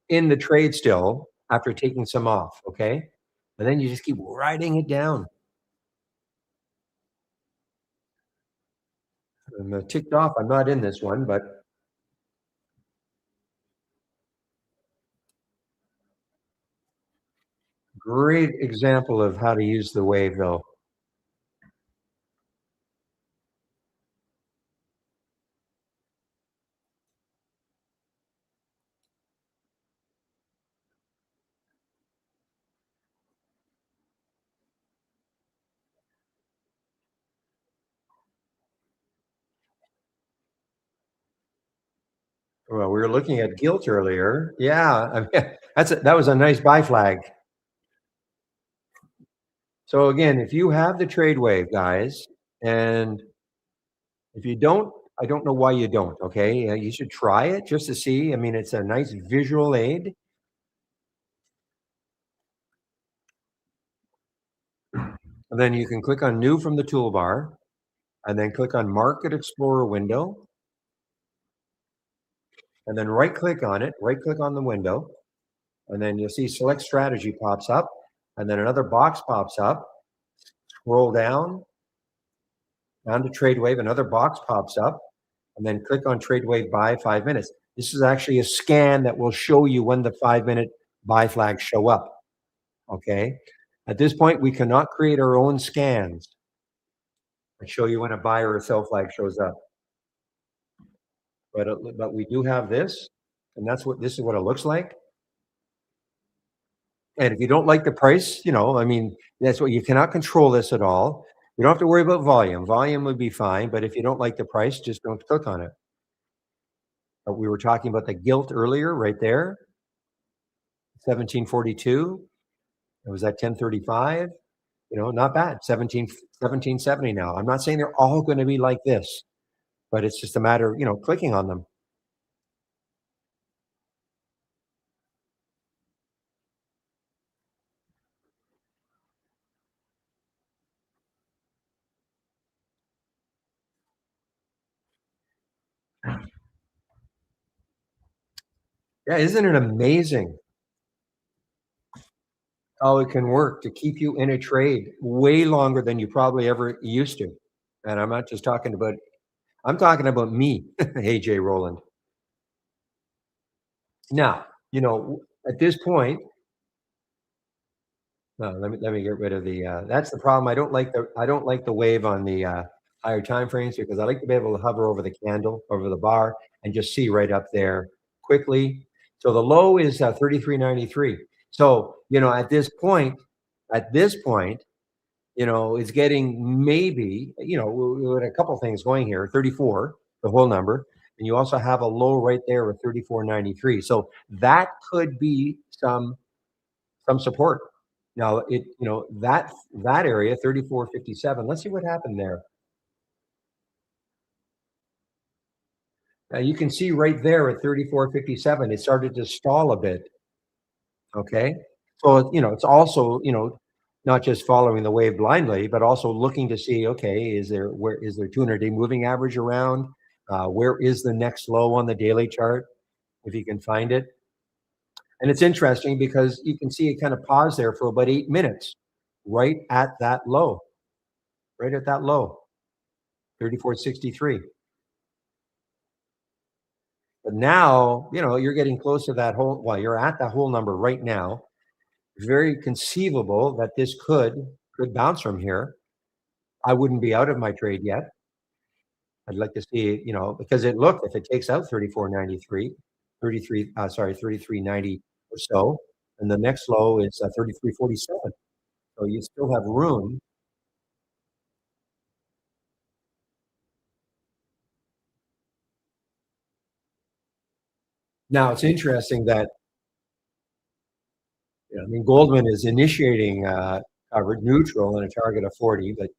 the trade still after taking some off, okay? And then you just keep riding it down. I'm ticked off. I'm not in this one, but great example of how to use the wave, though. Well, we were looking at gilt earlier. Yeah, I mean, that was a nice buy flag. So again, if you have the trade wave, guys, and if you don't, I don't know why you don't. Okay, you should try it just to see. I mean, it's a nice visual aid. And then you can click on New from the toolbar, and then click on Market Explorer window, and then right click on it. Right click on the window, and then you'll see Select Strategy pops up, and then another box pops up. Scroll down to Trade Wave. Another box pops up, and then click on Trade Wave Buy 5 minutes. This is actually a scan that will show you when the 5 minute buy flags show up. Okay. At this point, we cannot create our own scans and show you when a buy or a sell flag shows up. But we do have this, and this is what it looks like. And if you don't like the price, I mean, that's what you cannot control this at all. You don't have to worry about volume. Volume would be fine, but if you don't like the price, just don't click on it. But we were talking about the gilt earlier, right there, 1742. It was at 1035. Not bad. 1770 now. I'm not saying they're all going to be like this, but it's just a matter of, clicking on them. Yeah, isn't it amazing how it can work to keep you in a trade way longer than you probably ever used to? And I'm talking about me, AJ Roland. Now, at this point, no, let me get rid of the. That's the problem. I don't like the wave on the higher time frames because I like to be able to hover over the candle, over the bar, and just see right up there quickly. So the low is 33.93. So at this point, it's getting maybe we had a couple things going here. 34, the whole number, and you also have a low right there with 34.93. So that could be some support. Now that area 34.57. Let's see what happened there. Now you can see right there at 34.57, it started to stall a bit. Okay, so it's also not just following the wave blindly, but also looking to see, okay, is there 200-day moving average around? Where is the next low on the daily chart if you can find it? And it's interesting because you can see it kind of pause there for about 8 minutes, right at that low, right at that low, 34.63. But now, you're getting close to you're at that whole number right now. It's very conceivable that this could bounce from here. I wouldn't be out of my trade yet. I'd like to see, because if it takes out 34.93, 33.90 or so, and the next low is 33.47. So you still have room. Now it's interesting that I mean Goldman is initiating covered neutral and a target of 40, but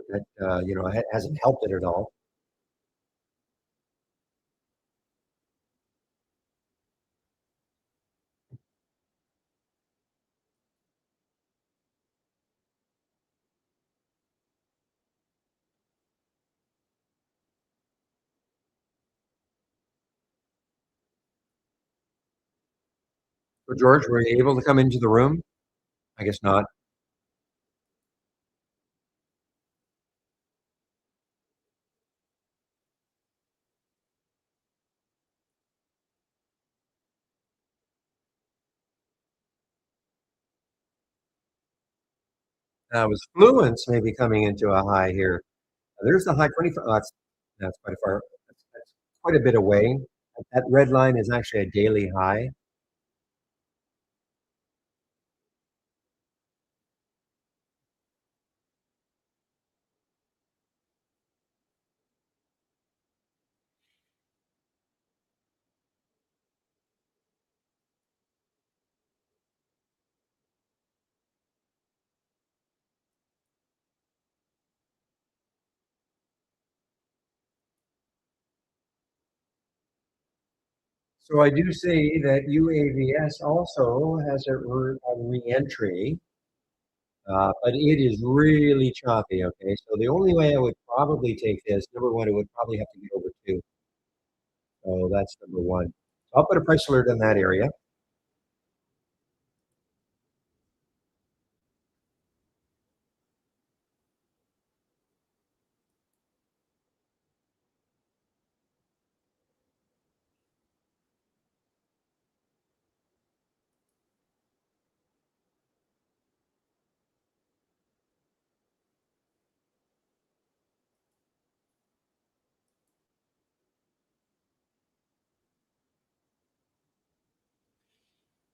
that hasn't helped it at all. So George, were you able to come into the room? I guess not. Was Fluence maybe coming into a high here? There's the high 25. That's quite far. That's quite a bit away. That red line is actually a daily high. So I do see that UAVS also has a re-entry, but it is really choppy. Okay, so the only way I would probably take this, number one, it would probably have to get over two. So that's number one. So I'll put a price alert in that area.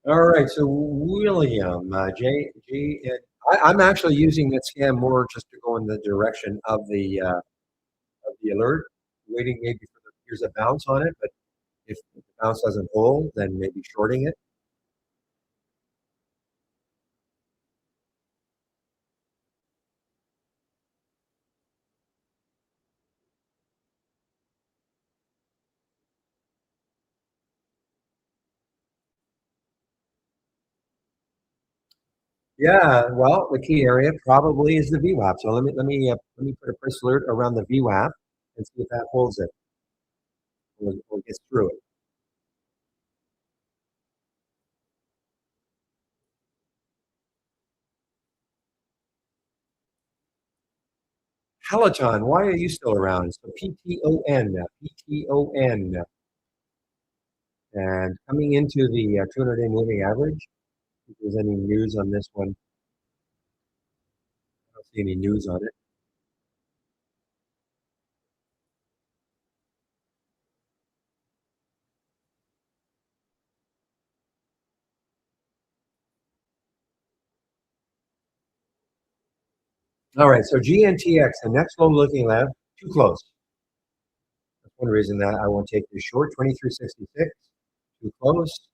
All right, so William, I'm actually using that scan more just to go in the direction of the alert, waiting maybe for here's a bounce on it, but if the bounce doesn't hold, then maybe shorting it. Yeah, well, the key area probably is the VWAP. So let me put a price alert around the VWAP and see if that holds it or gets through it. Peloton, why are you still around? So PTON, and coming into the 200-day moving average. If there's any news on this one, I don't see any news on it. All right, so GNTX, the next low looking left, too close. That's one reason that I won't take this short. 2366, too close.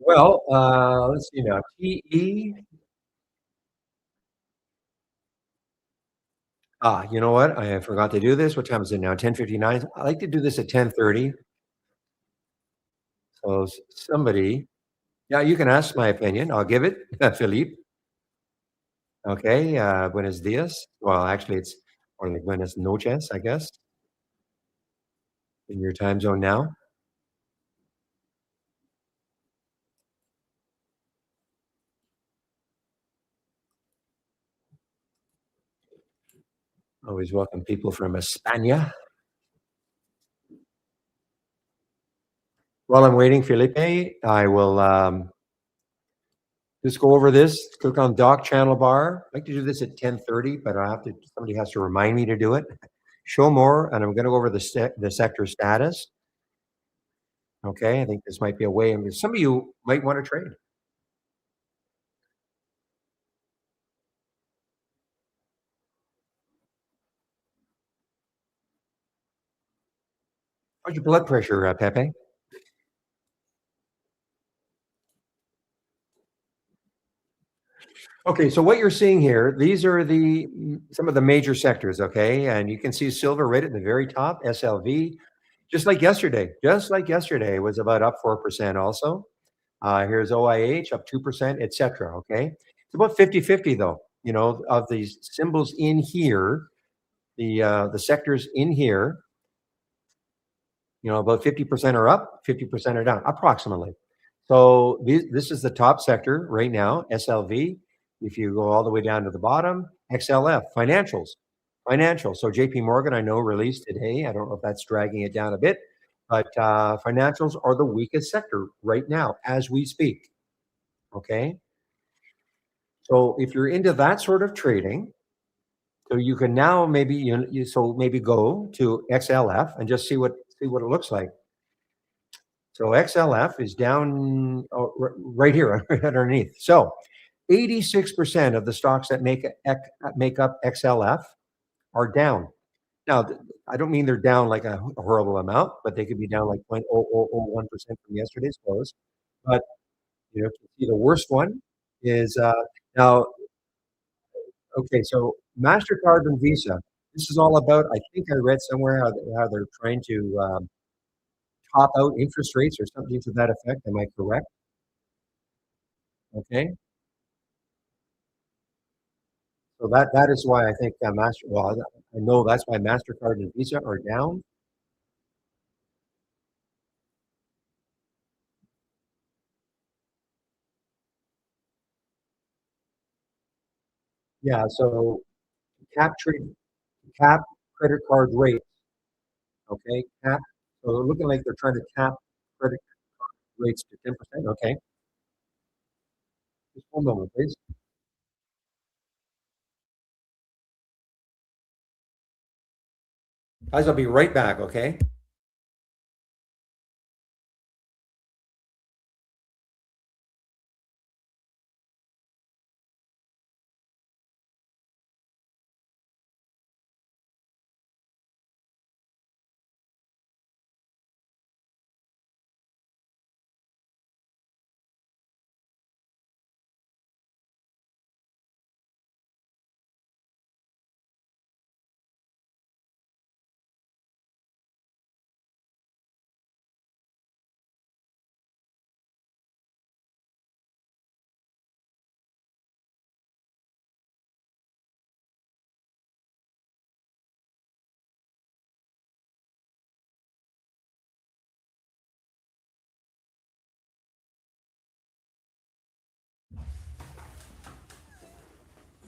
Well, let's see now. TE. You know what? I forgot to do this. What time is it now? 10:59. I like to do this at 10:30. So somebody, yeah, you can ask my opinion. I'll give it, Philippe. Okay. Buenos dias. Well, actually, it's or like buenos noches, I guess, in your time zone now. Always welcome people from España. While I'm waiting, Felipe, I will just go over this. Click on dock channel bar. I like to do this at 10:30, but I have to. Somebody has to remind me to do it. Show more, and I'm going to go over the sector status. Okay, I think this might be a way. I mean, some of you might want to trade. How's your blood pressure, Pepe? Okay, so what you're seeing here, these are some of the major sectors, okay? And you can see silver right at the very top, SLV, just like yesterday was about up 4% also. Here's OIH up 2%, etc. Okay. It's about 50-50 though, you know, of these symbols in here, the sectors in here, you know, about 50% are up, 50% are down, approximately. So this is the top sector right now, SLV. If you go all the way down to the bottom, XLF, financials. Financial. So JP Morgan, I know, released today. I don't know if that's dragging it down a bit, but financials are the weakest sector right now as we speak. Okay. So if you're into that sort of trading, so you can now maybe so maybe go to XLF and just see what it looks like. So XLF is down right here, right underneath. So 86% of the stocks that make up XLF are down. Now, I don't mean they're down like a horrible amount, but they could be down like 0.0001% from yesterday's close. But to see the worst one is now. Okay, so Mastercard and Visa. This is all about. I think I read somewhere how they're trying to top out interest rates or something to that effect. Am I correct? Okay. So that is why I think I know that's why Mastercard and Visa are down. Yeah. So cap trade, cap credit card rates. Okay, cap. So they're looking like they're trying to cap credit rates to 10%. Okay, just one moment, please. Guys, I'll be right back. Okay.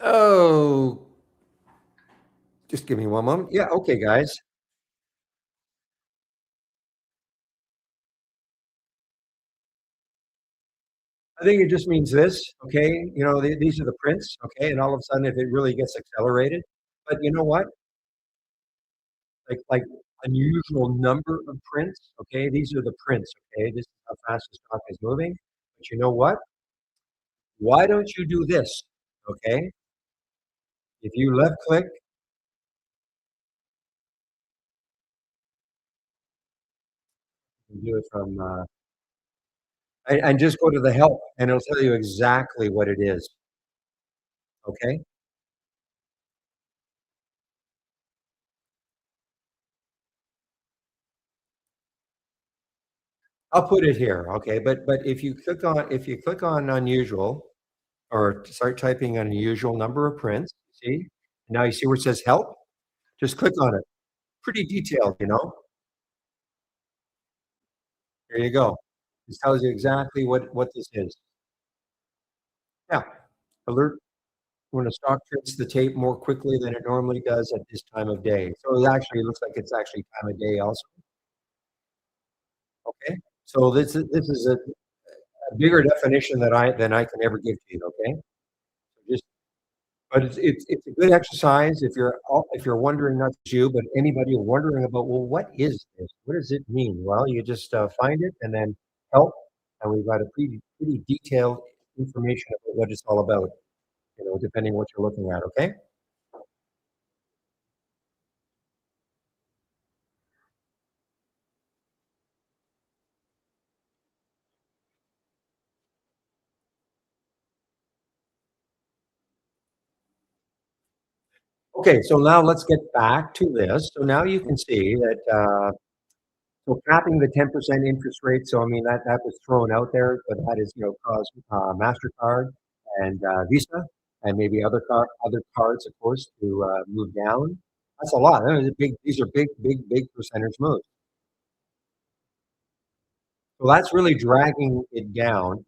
Oh, just give me one moment. Yeah. Okay, guys. I think it just means this. Okay. These are the prints. Okay, and all of a sudden, if it really gets accelerated, but you know what? Like unusual number of prints. Okay, these are the prints. Okay, this is how fast the stock is moving. But you know what? Why don't you do this? Okay, if you left click and do it from and just go to the help, and it'll tell you exactly what it is. Okay, I'll put it here. Okay, but if you click on unusual or start typing unusual number of prints, see now you see where it says help. Just click on it. Pretty detailed. There you go. This tells you exactly what this is. Yeah. Alert when a stock hits the tape more quickly than it normally does at this time of day. So it looks like it's actually time of day also. Okay. So this is a bigger definition than I can ever give to you. Okay. So but it's a good exercise if you're wondering, not just you, but anybody wondering about, well, what is this? What does it mean? Well, you just find it and then help, and we've got a pretty detailed information about what it's all about. Depending what you're looking at. Okay. Okay. So now let's get back to this. So now you can see that. So capping the 10% interest rate. So I mean that was thrown out there, but that is caused Mastercard and Visa and maybe other cards, of course, to move down. That's a lot. These are big percentage moves. So that's really dragging it down.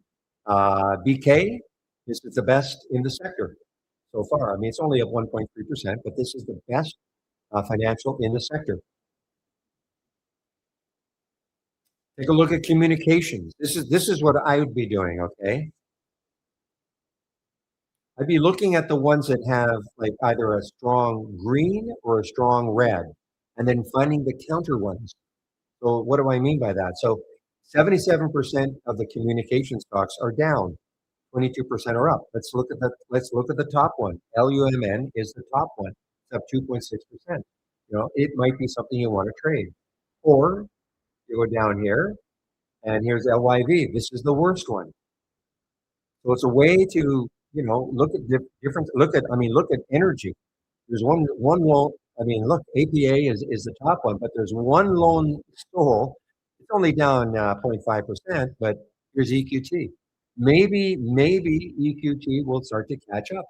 BK, this is the best in the sector so far. I mean, it's only up 1.3%, but this is the best financial in the sector. Take a look at communications. This is what I would be doing. Okay, I'd be looking at the ones that have like either a strong green or a strong red, and then finding the counter ones. So what do I mean by that? So 77% of the communication stocks are down. 22% are up. Let's look at the top one. LUMN is the top one. It's up 2.6%. It might be something you want to trade. Or you go down here, and here's LYV. This is the worst one. So it's a way to, look at different, look at energy. There's one loan. I mean, look, APA is the top one, but there's one loan stole. It's only down 0.5%, but here's EQT. Maybe EQT will start to catch up,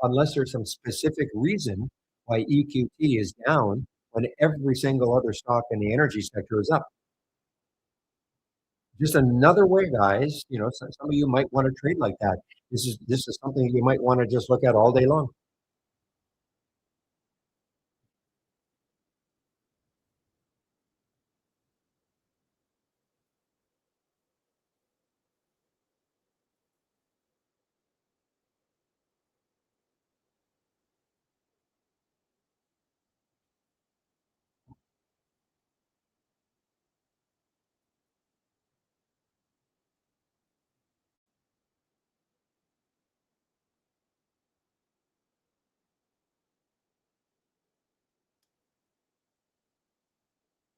unless there's some specific reason why EQT is down when every single other stock in the energy sector is up. Just another way, guys. Some of you might want to trade like that. This is something you might want to just look at all day long.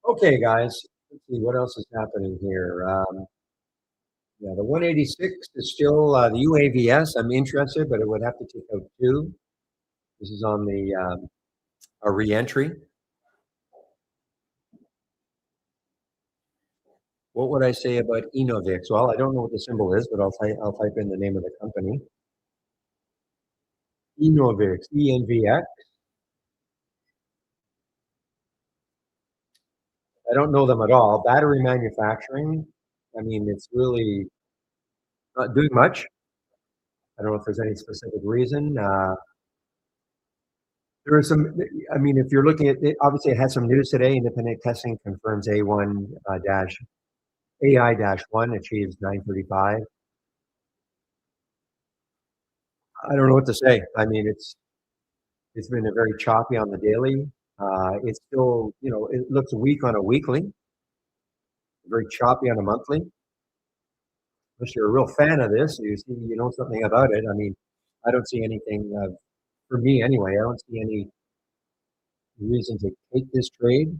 Okay, guys. Let's see what else is happening here. Yeah, the 186 is still the UAVS. I'm interested, but it would have to take out two. This is on the a reentry. What would I say about Enovix? Well, I don't know what the symbol is, but I'll type in the name of the company. Enovix, ENVX. I don't know them at all. Battery manufacturing. I mean, it's really not doing much. I don't know if there's any specific reason. There is some. I mean, if you're looking at it, obviously it had some news today. Independent testing confirms A1 dash AI dash one achieves 935. I don't know what to say. I mean, it's been a very choppy on the daily. It's still, it looks weak on a weekly, very choppy on a monthly. Unless you're a real fan of this, you know something about it. I mean, I don't see anything for me anyway. I don't see any reason to take this trade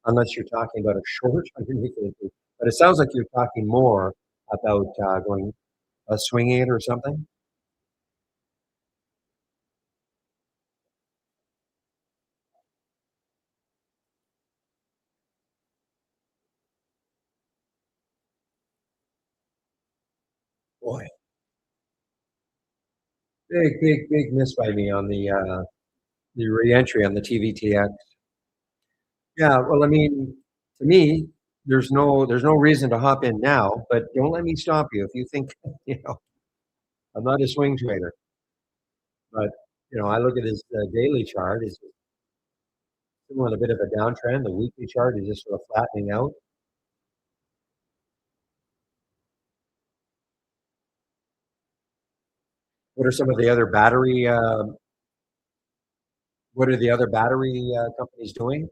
unless you're talking about a short underneath it. But it sounds like you're talking more about going swinging it or something. Boy, big miss by me on the reentry on the TVTX. Yeah, well, I mean, to me, there's no reason to hop in now, but don't let me stop you if you think, I'm not a swing trader, but I look at his daily chart. It's still on a bit of a downtrend. The weekly chart is just sort of flattening out. What are some of the other battery? What are the other battery companies doing?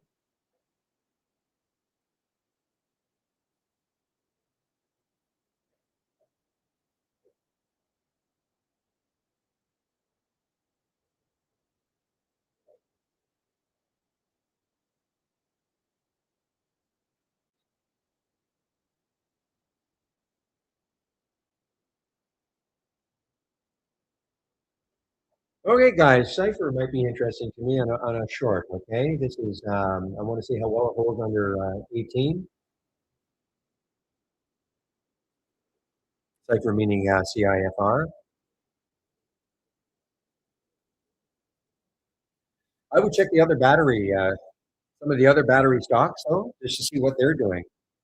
Okay, guys, Cipher might be interesting to me on a short. Okay, this is I want to see how well it holds under 18. Cipher meaning CIFR. I would check the other battery, some of the other battery stocks though, just to see what they're doing.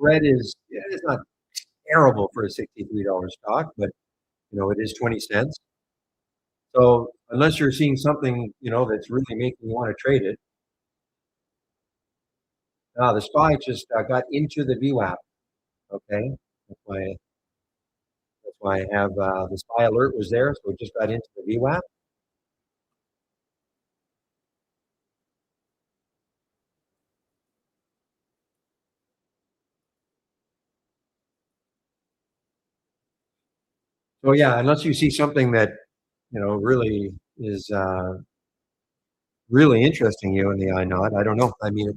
Red is yeah, it's not terrible for a $63 stock, but it is 20 cents. So unless you're seeing something, that's really making you want to trade it, the SPY just got into the VWAP. Okay, that's why that's why I have the SPY alert was there, so it just got into the VWAP. So yeah, unless you see something that really is really interesting you in the I not, I don't know. I mean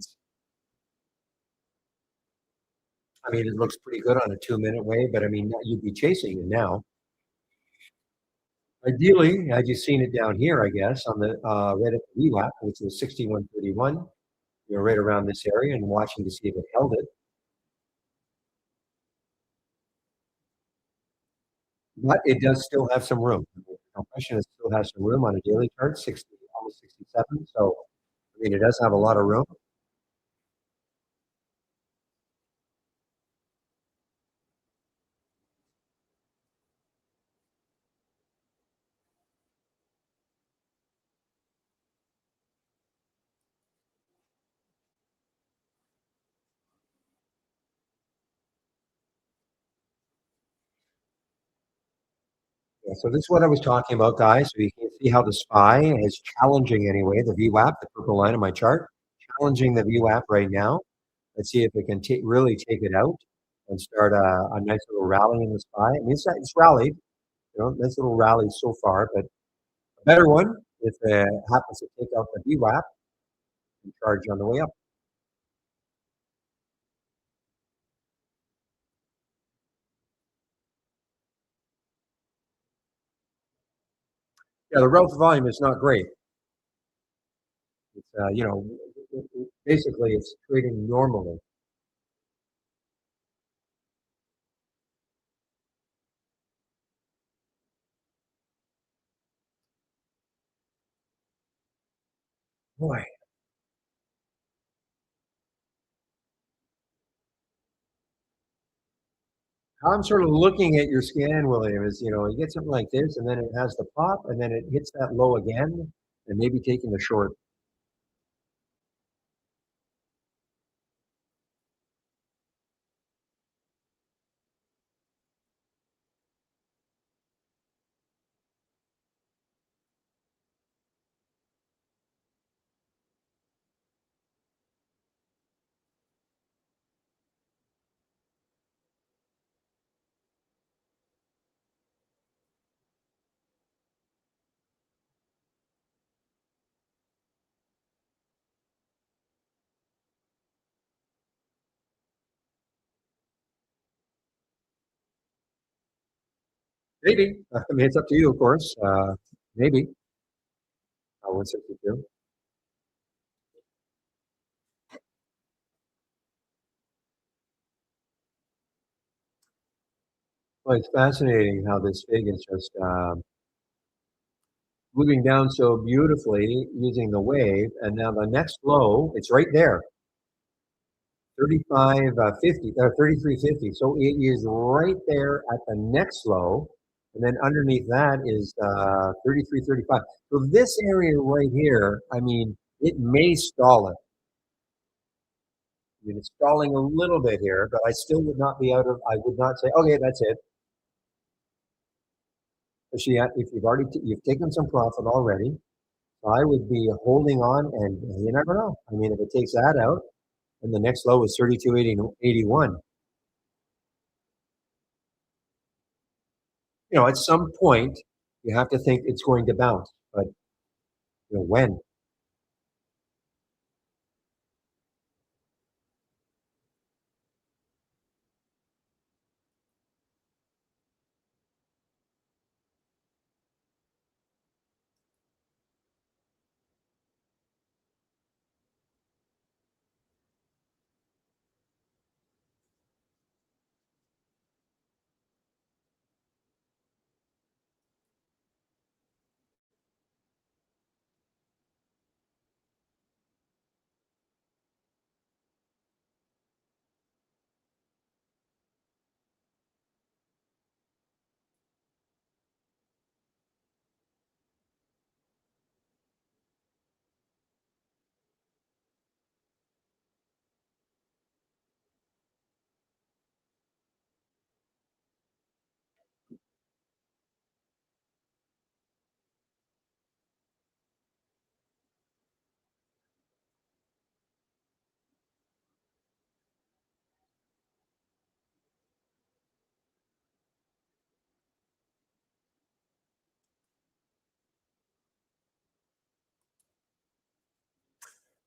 it looks pretty good on a 2 minute way, but I mean you'd be chasing it now. Ideally, had you seen it down here, I guess, on the right at the VWAP, which was 61.31, right around this area, and watching to see if it held it. But it does still have some room. I mean, compression still has some room on a daily chart, 60, almost 67. So, I mean, it does have a lot of room. Yeah, so this is what I was talking about, guys. So you can see how the SPY is challenging anyway, the VWAP, the purple line on my chart, challenging the VWAP right now. Let's see if it can really take it out and start a nice little rally in the SPY. I mean, it's rallied, nice little rally so far, but a better one if it happens to take out the VWAP and charge on the way up. Yeah, the relative volume is not great. It's basically it's trading normally. Boy, how I'm sort of looking at your scan, William, is you get something like this, and then it has the pop, and then it hits that low again, and maybe taking a short. Maybe. I mean, it's up to you, of course. Maybe. 162. Well, it's fascinating how this fig is just moving down so beautifully using the wave, and now the next low, it's right there, 35 50 33.50. So it is right there at the next low, and then underneath that is 33.35. So this area right here, I mean, it may stall it. I mean, it's stalling a little bit here, but I still would not be I would not say, okay, that's it. Especially if you've taken some profit already, I would be holding on, and you never know. I mean, if it takes that out, and the next low is 32.81. At some point, you have to think it's going to bounce, but when?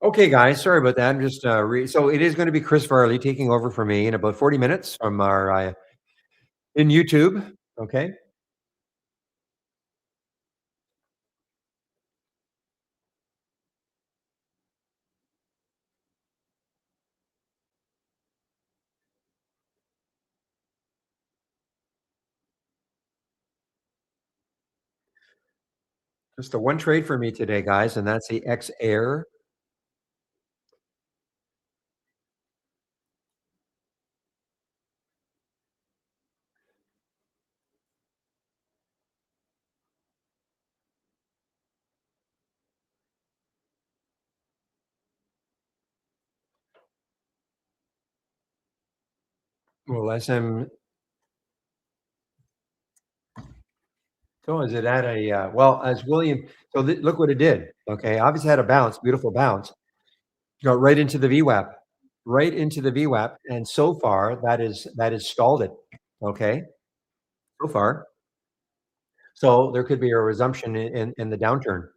Okay, guys, sorry about that. I'm just so it is going to be Chris Farley taking over for me in about 40 minutes from our in YouTube. Okay, just the one trade for me today, guys, and that's the X Air. Well, SM. So is it at a well as William? So look what it did. Okay, obviously had a bounce, beautiful bounce, got right into the VWAP, right into the VWAP, and so far that is stalled it. Okay, so far, so there could be a resumption in the downturn.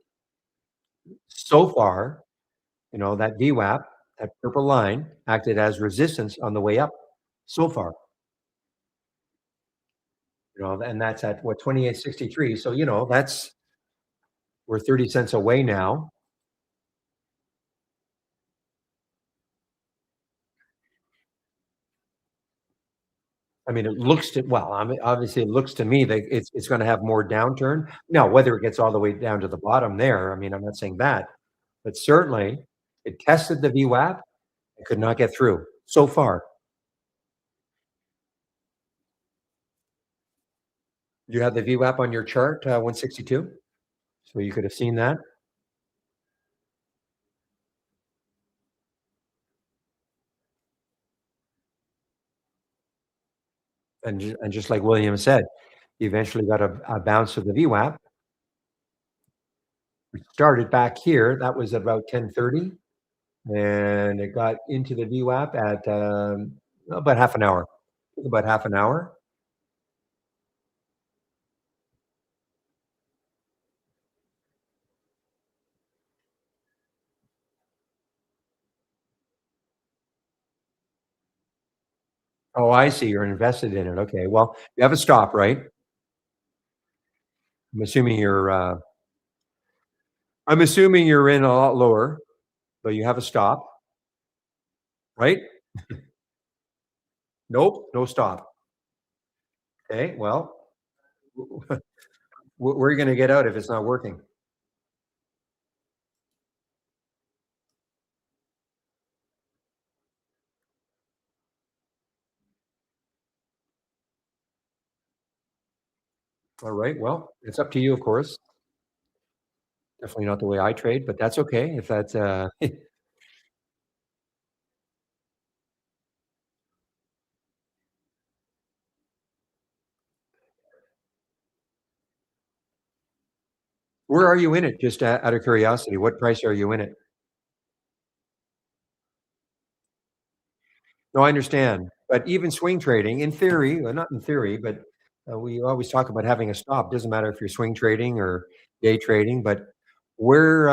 So far, that VWAP, that purple line, acted as resistance on the way up. So far, and that's at what 28.63. So that's we're 30 cents away now. I mean, it looks to well, I mean, obviously, it looks to me that it's gonna have more downturn. Now, whether it gets all the way down to the bottom there, I mean, I'm not saying that, but certainly it tested the VWAP and could not get through so far. You have the VWAP on your chart, 162, so you could have seen that, and just like William said, you eventually got a bounce of the VWAP. We started back here, that was about 10:30, and it got into the VWAP at, about half an hour. Took about half an hour. Oh, I see, you're invested in it, okay, well, you have a stop, right? I'm assuming you're in a lot lower, but you have a stop, right? Nope, no stop. Okay, well, where are you gonna get out if it's not working? Alright, well, it's up to you, of course. Definitely not the way I trade, but that's okay if that's, where are you in it? Just out of curiosity, what price are you in it? No, I understand, but even swing trading, in theory, well, not in theory, but, we always talk about having a stop. Doesn't matter if you're swing trading or day trading, but where,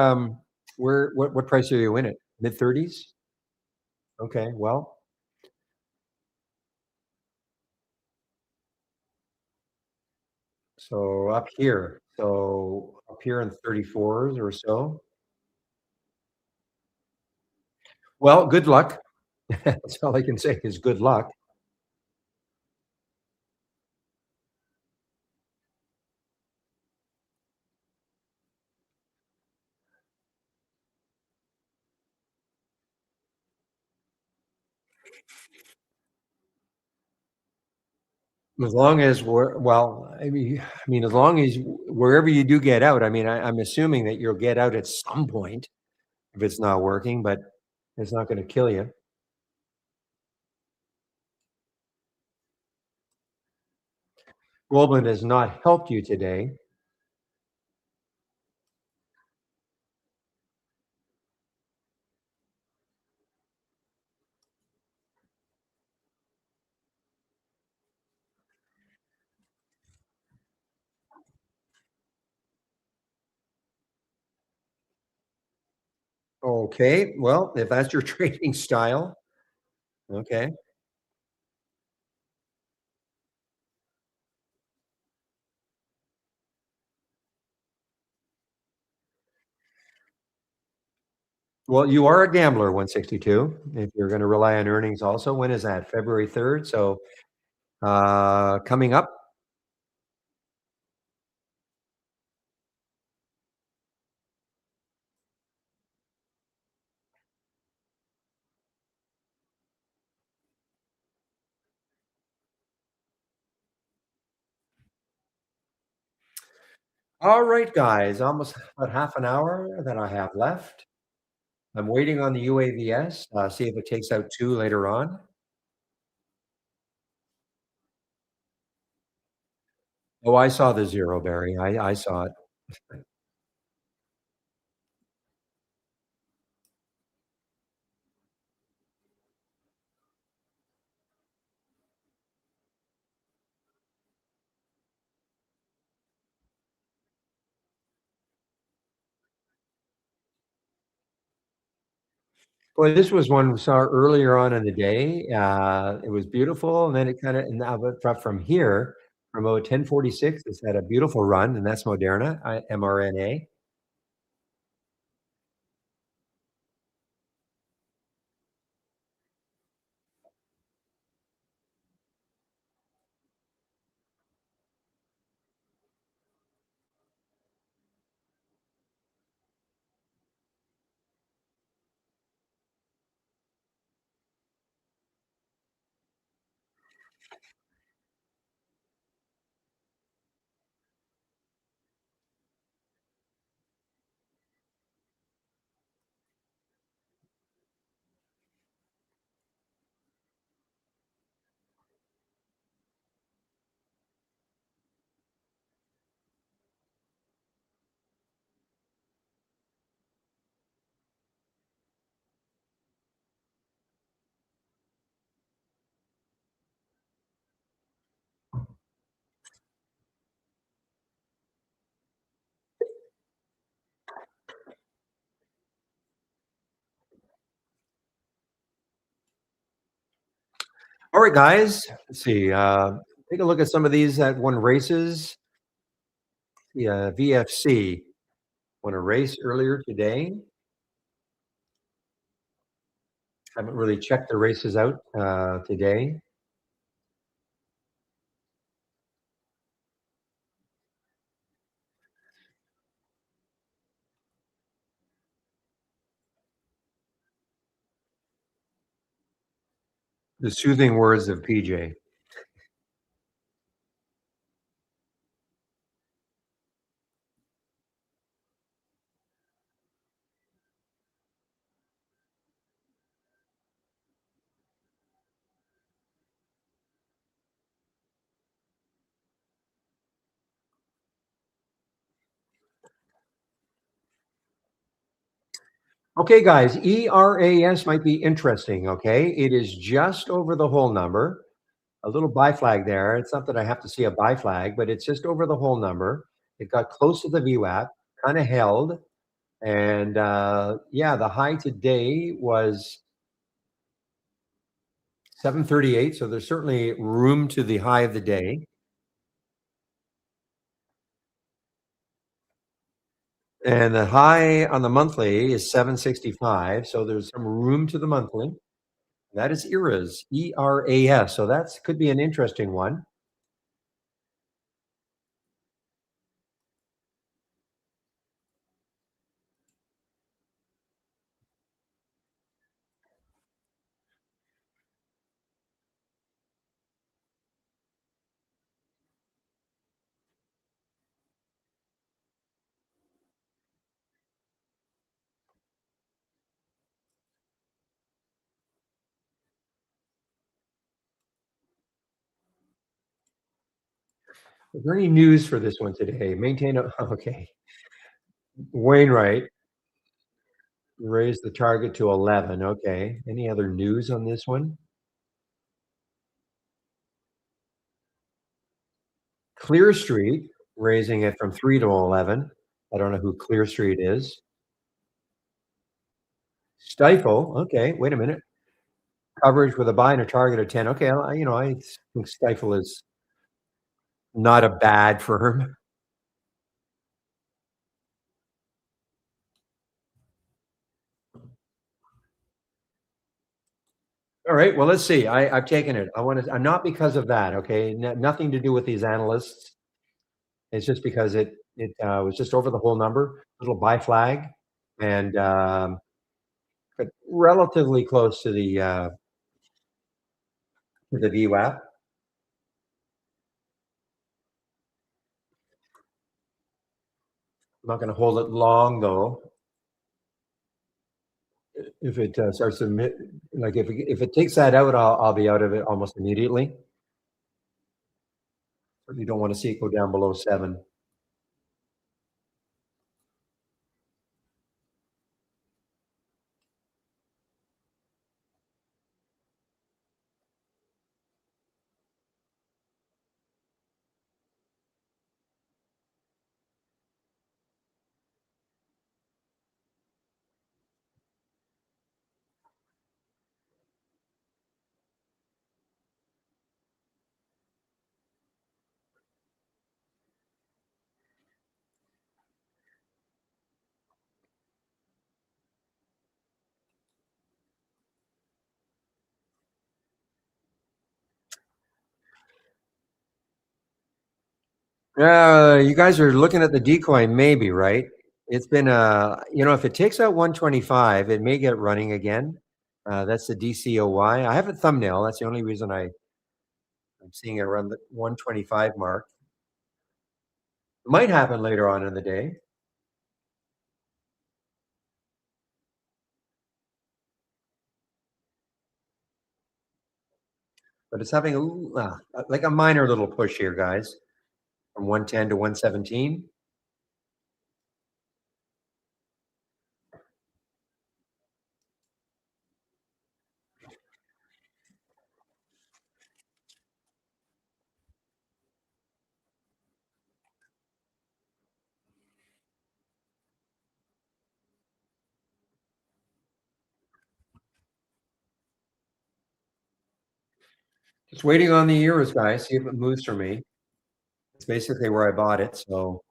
what price are you in it? Mid-30s? Okay, well, so up here in 34s or so. Well, good luck. That's all I can say is good luck. As long as we're well, as long as wherever you do get out, I'm assuming that you'll get out at some point if it's not working, but it's not gonna kill you. Goldman has not helped you today. Okay, well, if that's your trading style, okay. Well, you are a gambler, 162, if you're gonna rely on earnings also. When is that? February 3rd? So, coming up. Alright, guys, almost about half an hour that I have left. I'm waiting on the UAVS, see if it takes out 2 later on. Oh, I saw the 0, Barry. I saw it. Well, this was one we saw earlier on in the day. It was beautiful, and then it kinda and now but from here, from about 10:46, it's had a beautiful run, and that's Moderna, mRNA. Alright, guys, let's see, take a look at some of these that won races. Yeah, VFC won a race earlier today. Haven't really checked the races out, today. The soothing words of PJ. Okay, guys, ERAS might be interesting, okay? It is just over the whole number. A little buy flag there. It's not that I have to see a buy flag, but it's just over the whole number. It got close to the VWAP, kind of held. And yeah, the high today was 738. So there's certainly room to the high of the day. And the high on the monthly is 765. So there's some room to the monthly. That is ERAS, ERAS. So that could be an interesting one. Is there any news for this one today? Maintain a okay. Wainwright raised the target to 11. Okay. Any other news on this one? Clear Street raising it from 3 to 11. I don't know who Clear Street is. Stifle, okay, wait a minute. Coverage with a buy and a target of 10. Okay, I think Stifle is not a bad firm. All right, well, let's see. I've taken it. I'm not because of that, okay? Nothing to do with these analysts. It's just because it was just over the whole number, little buy flag, and but relatively close to the VWAP. I'm not going to hold it long though. If it starts to like if it takes that out, I'll be out of it almost immediately. You don't want to see it go down below 7. You guys are looking at the decoy, maybe, right? It's been if it takes out 125, it may get running again. That's the DCOY. I have a thumbnail. That's the only reason I'm seeing it around the 125 mark. It might happen later on in the day, but it's having like a minor little push here, guys, from 110 to 117. Just waiting on the euros, guys. See if it moves for me. It's basically where I bought it, so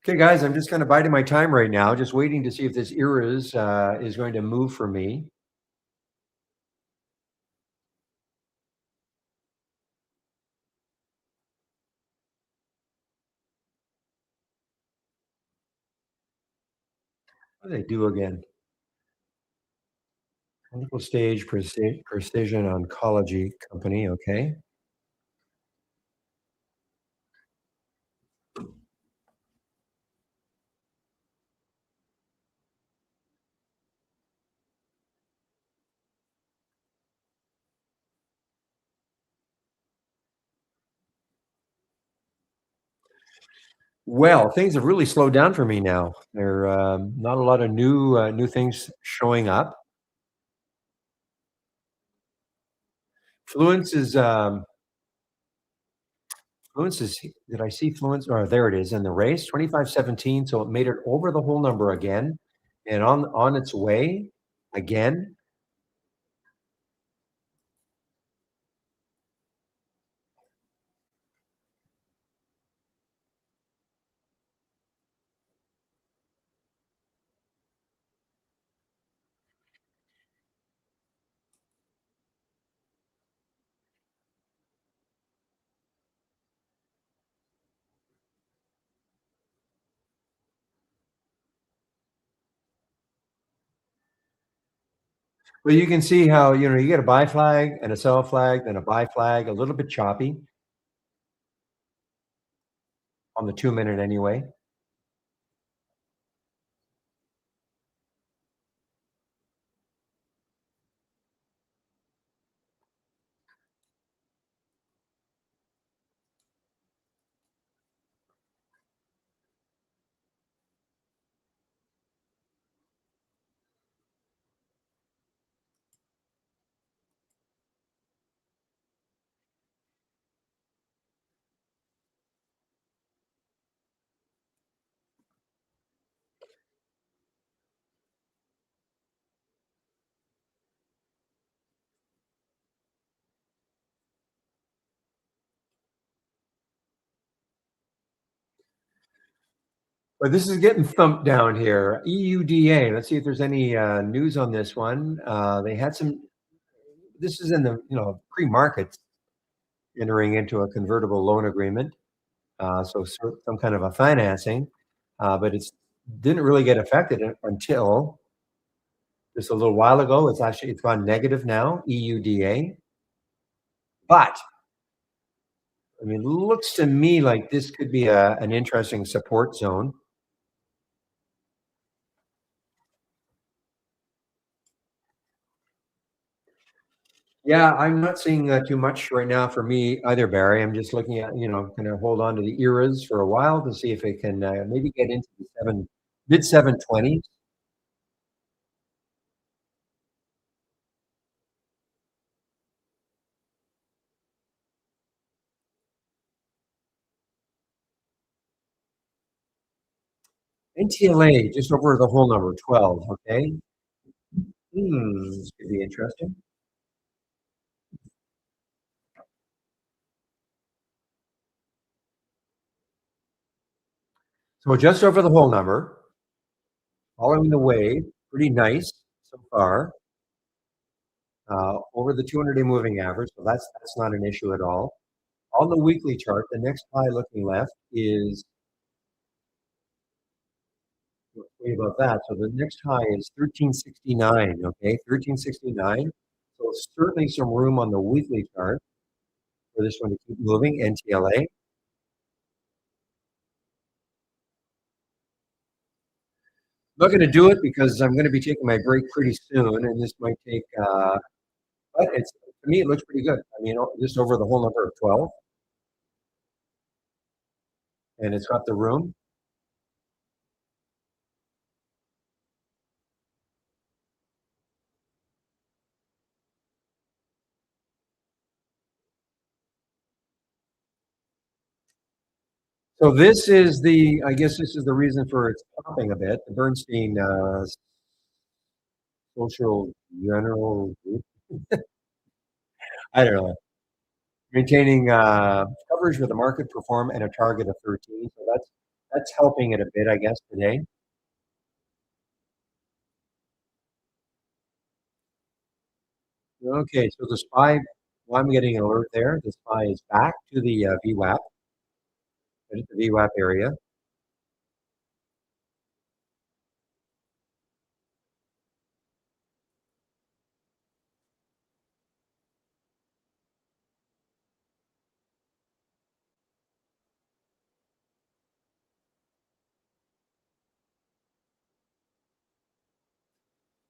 okay, guys, I'm just kind of biding my time right now, just waiting to see if this ERAs is going to move for me. What do they do again? Clinical stage precision oncology company. Okay. Well, things have really slowed down for me now. There not a lot of new things showing up. Fluence is Fluence is. Did I see Fluence? Oh, there it is in the race, 25.17. So it made it over the whole number again, and on its way again. Well, you can see how, you get a buy flag and a sell flag, then a buy flag, a little bit choppy on the 2 minute anyway. But this is getting thumped down here. EUDA. Let's see if there's any news on this one. They had some. This is in the pre-market entering into a convertible loan agreement. So some kind of a financing, but it's didn't really get affected until just a little while ago. It's gone negative now. EUDA, but I mean, looks to me like this could be an interesting support zone. Yeah, I'm not seeing too much right now for me either, Barry. I'm just looking at, kind of hold on to the eras for a while to see if it can maybe get into the mid 720s. NTLA just over the whole number 12. Okay, this could be interesting. So just over the whole number, following the wave, pretty nice so far. Over the 200-day moving average, so that's not an issue at all. On the weekly chart, the next high looking left is way above that. So the next high is 1369. Okay, 1369. So certainly some room on the weekly chart for this one to keep moving. NTLA. I'm not going to do it because I'm going to be taking my break pretty soon, and this might take. But it's to me, it looks pretty good. I mean, just over the whole number of 12, and it's got the room. So this is I guess this is the reason for its popping a bit. The Bernstein Social General Group. I don't know. Maintaining coverage with a market perform and a target of 13. So that's helping it a bit, I guess, today. Okay, so the SPY, well, I'm getting an alert there. The SPY is back to the VWAP, at the VWAP area.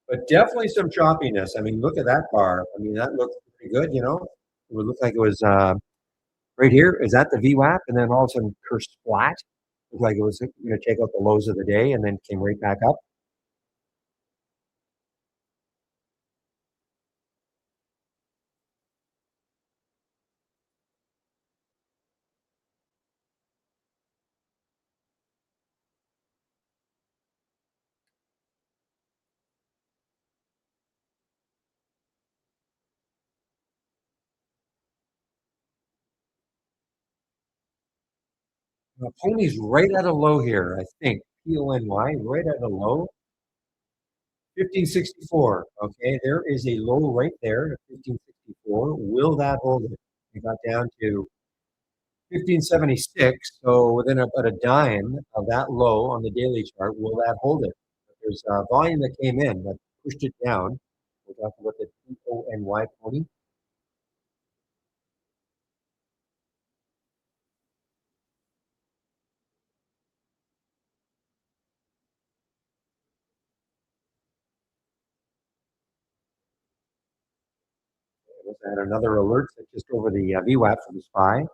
But definitely some choppiness. I mean, look at that bar. I mean, that looks pretty good. It would look like it was right here. Is that the VWAP? And then all of a sudden cursed flat. Looked like it was going to take out the lows of the day and then came right back up. Pony's right at a low here, I think. PONY, right at a low. 1564. Okay, there is a low right there at 1564. Will that hold it? We got down to 1576. So within about a dime of that low on the daily chart, will that hold it? There's volume that came in that pushed it down. We're talking about the Pony. Pony. I had another alert that just over the VWAP for the SPY.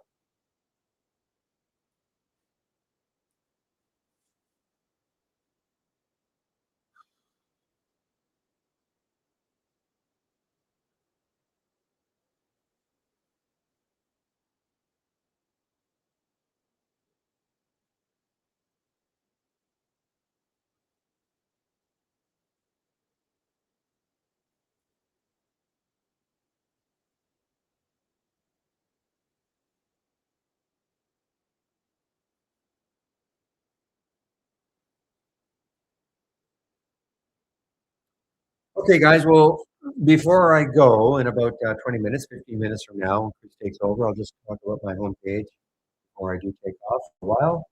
Okay, guys. Well, before I go in about 20 minutes, 15 minutes from now, when Chris takes over, I'll just talk about my homepage before I do take off for a while.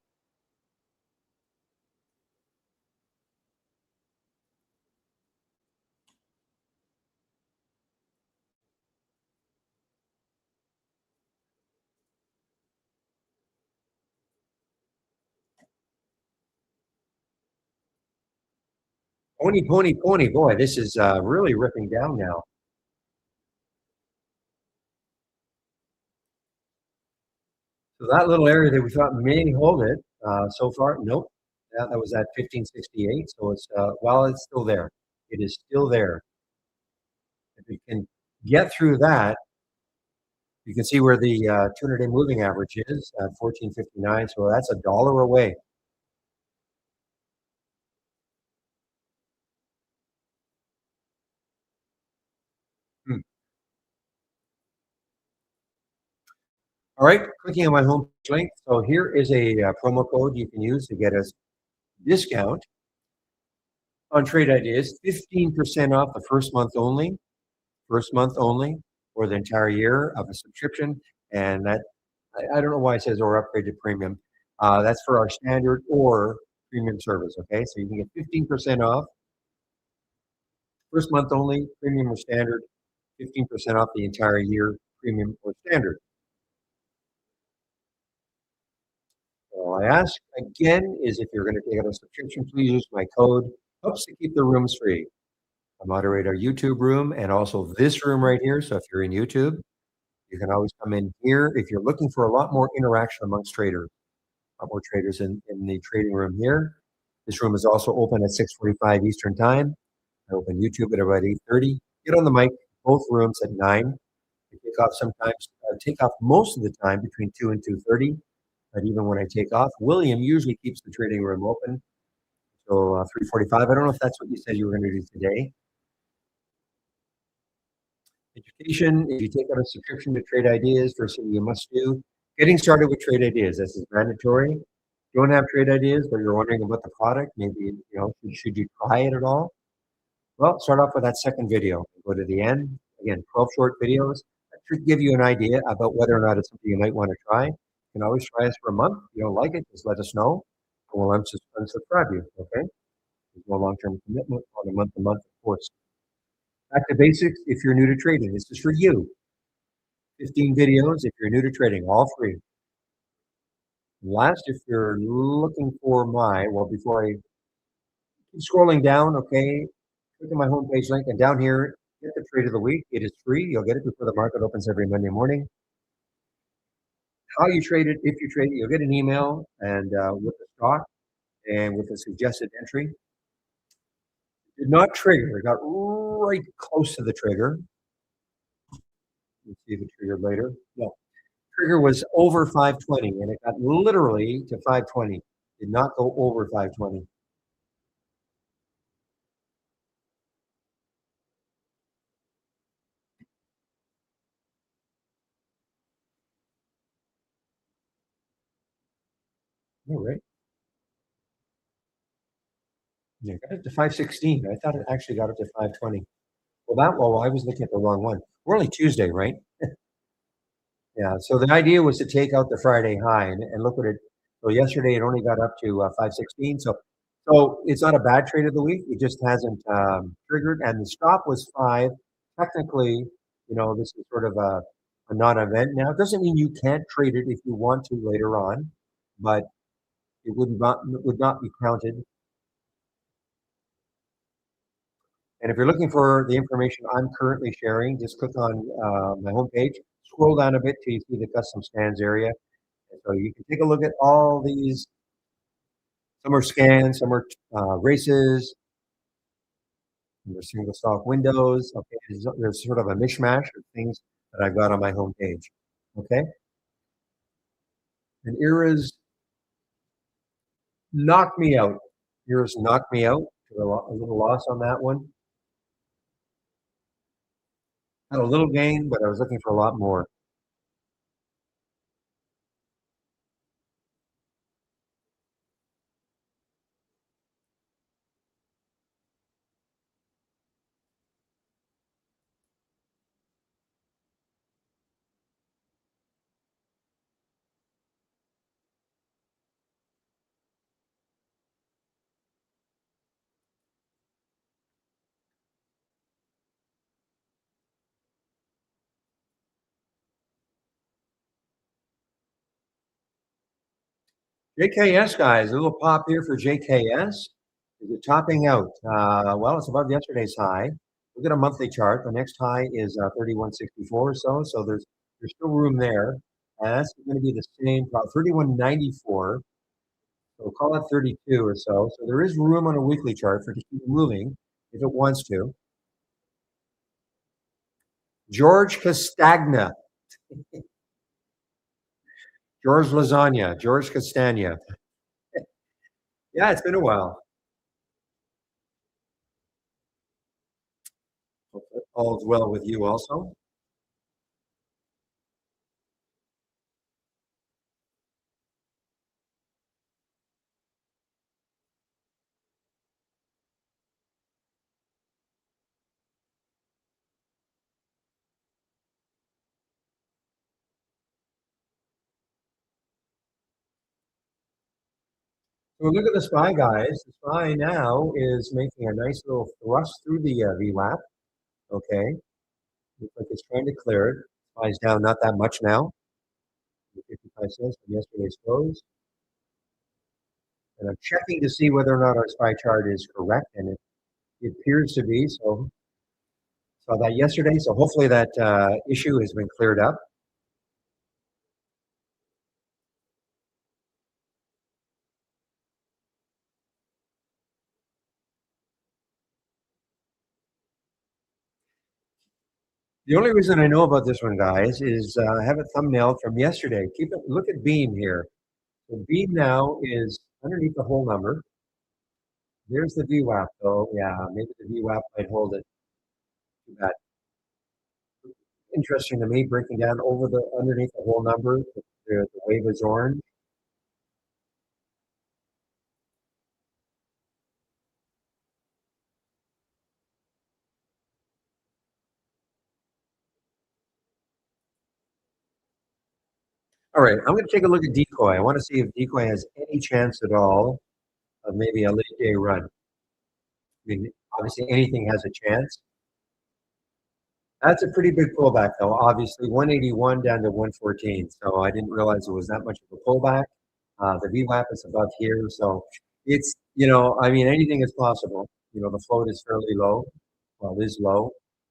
Pony, pony, pony. Boy, this is really ripping down now. So that little area that we thought may hold it so far, nope. That was at 1568. So it's well, it's still there. It is still there. If we can get through that, you can see where the 200-day moving average is at 1459. So that's $1 away. Hmm. All right, clicking on my home link. So here is a promo code you can use to get a discount on trade ideas, 15% off the first month only, or the entire year of a subscription. And that, I don't know why it says or upgrade to premium. That's for our standard or premium service. Okay, so you can get 15% off, first month only, premium or standard, 15% off the entire year, premium or standard. All I ask again is if you're going to take out a subscription, please use my code. Helps to keep the rooms free. I moderate our YouTube room and also this room right here. So if you're in YouTube, you can always come in here if you're looking for a lot more interaction amongst traders. A lot more traders in the trading room here. This room is also open at 6:45 Eastern Time. I open YouTube at about 8:30. Get on the mic, both rooms at 9. I take off sometimes, take off most of the time between 2 and 2:30. But even when I take off, William usually keeps the trading room open. So 3:45. I don't know if that's what you said you were going to do today. Education, if you take out a subscription to Trade Ideas, first thing you must do, getting started with Trade Ideas. This is mandatory. You don't have Trade Ideas, but you're wondering about the product, maybe, should you try it at all? Well, start off with that second video. Go to the end. Again, 12 short videos. That should give you an idea about whether or not it's something you might want to try. You can always try us for a month. If you don't like it, just let us know. And we'll unsubscribe you, okay? There's no long-term commitment on a month-to-month, of course. Back to basics, if you're new to trading, this is for you. 15 videos if you're new to trading, all free. Last, if you're looking for before I keep scrolling down, okay, click on my homepage link, and down here, get the trade of the week. It is free. You'll get it before the market opens every Monday morning. How you trade it, if you trade it, you'll get an email and with the stock and with a suggested entry. Did not trigger. It got right close to the trigger. We'll see the trigger later. No, trigger was over 520, and it got literally to 520. Did not go over 520. All right. Yeah, got it to 516. I thought it actually got up to 520. Well, I was looking at the wrong one. We're only Tuesday, right? Yeah. So the idea was to take out the Friday high and look at it. So yesterday it only got up to 516. So So it's not a bad trade of the week. It just hasn't triggered, and the stop was 5. Technically, this is sort of a non-event now. It doesn't mean you can't trade it if you want to later on, but it would not be counted. And if you're looking for the information I'm currently sharing, just click on my homepage, scroll down a bit till you see the custom scans area. And so you can take a look at all these. Some are scans, some are races, and there's single stock windows. Okay, there's sort of a mishmash of things that I've got on my homepage. Okay, and Era's knocked me out. Era's knocked me out. A little loss on that one. Had a little gain, but I was looking for a lot more. JKS guys, a little pop here for JKS. Is it topping out? Well, it's above yesterday's high. Look at a monthly chart. The next high is 3164 or so. So there's still room there. And that's going to be the same, about 3194. So we'll call it 32 or so. So there is room on a weekly chart for it to keep moving if it wants to. George Castagna, George Lasagna, George Castagna. Yeah, it's been a while. Hope all's well with you also. So look at the SPY, guys. The SPY now is making a nice little thrust through the VWAP. Okay, looks like it's trying to clear it. SPY's down not that much now, 55 cents from yesterday's close. And I'm checking to see whether or not our SPY chart is correct, and it appears to be. So saw that yesterday. So hopefully that issue has been cleared up. The only reason I know about this one, guys, is I have a thumbnail from yesterday. Look at Beam here. So Beam now is underneath the whole number. There's the VWAP, though. Yeah, maybe the VWAP might hold it. Too bad. Interesting to me, breaking down over the underneath the whole number. The wave is orange. All right, I'm going to take a look at Decoy. I want to see if Decoy has any chance at all of maybe a late day run. I mean, obviously anything has a chance. That's a pretty big pullback, though. Obviously, 181 down to 114. So I didn't realize it was that much of a pullback. The VWAP is above here, so it's I mean, anything is possible. The float is fairly low. Well, it is low.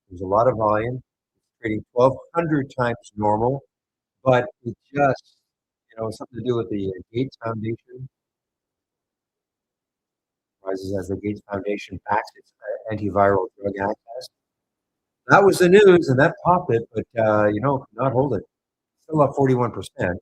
There's a lot of volume. It's trading 1,200 times normal, but it just something to do with the Gates Foundation. Rises as the Gates Foundation backs its antiviral drug access. That was the news, and that popped it, but could not hold it. Still up 41%.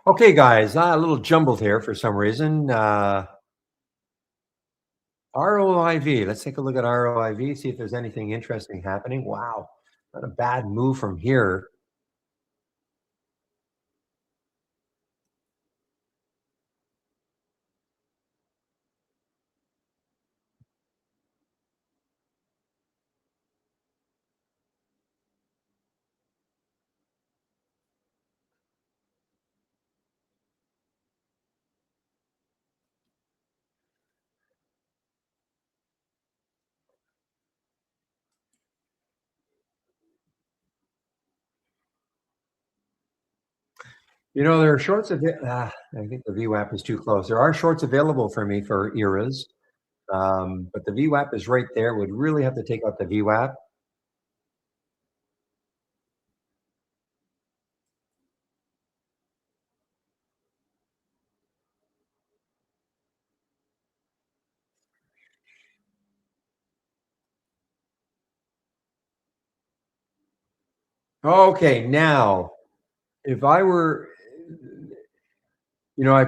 Okay, guys, a little jumbled here for some reason. ROIV. Let's take a look at ROIV, see if there's anything interesting happening. Wow, not a bad move from here. There are shorts I think the VWAP is too close. There are shorts available for me for eras, but the VWAP is right there. Would really have to take out the VWAP. Okay, now if I were, I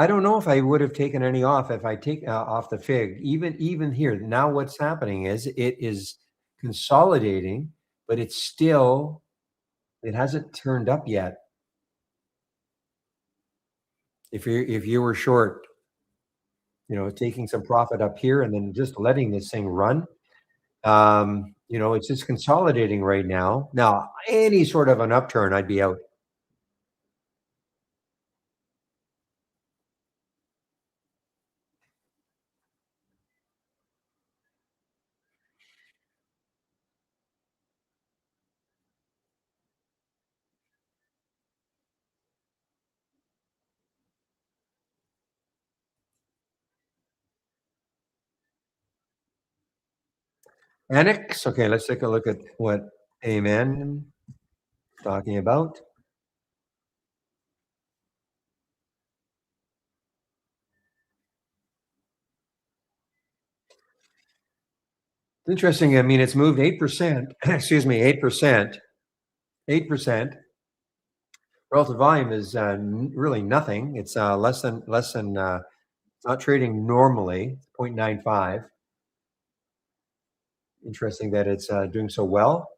don't know if I would have taken any off if I take off the fig. Even here, now what's happening is it is consolidating, but it hasn't turned up yet. If you were short, taking some profit up here and then just letting this thing run, it's just consolidating right now. Now, any sort of an upturn, I'd be out. Annex. Okay, let's take a look at what Amen is talking about. It's interesting. I mean, it's moved 8%. Excuse me, 8%. 8%. Relative volume is really nothing. It's less than. It's not trading normally. 0.95. Interesting that it's doing so well.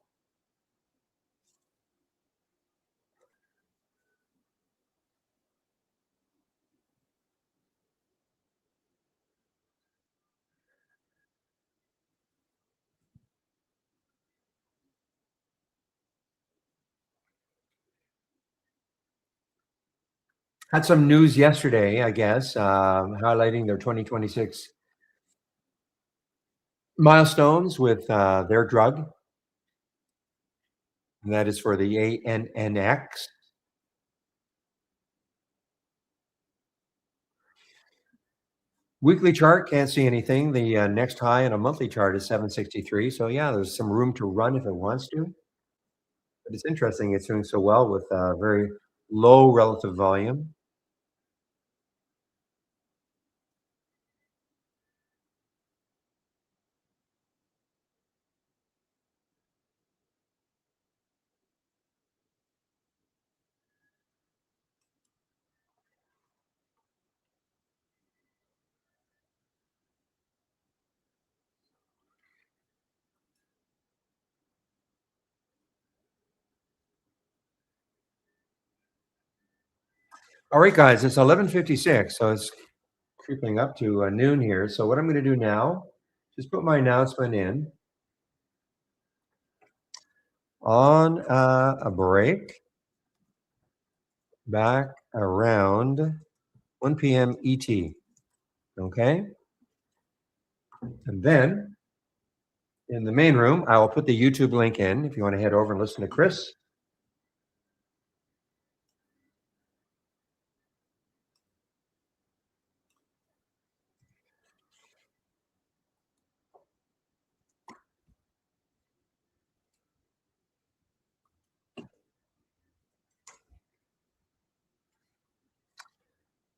Had some news yesterday, I guess, highlighting their 2026 milestones with their drug, and that is for the ANNX. Weekly chart, can't see anything. The next high on a monthly chart is 763. So yeah, there's some room to run if it wants to. But it's interesting. It's doing so well with very low relative volume. All right, guys, it's 11:56, so it's creeping up to noon here. So what I'm going to do now, just put my announcement in on a break back around 1 p.m. ET. Okay, and then in the main room, I will put the YouTube link in if you want to head over and listen to Chris.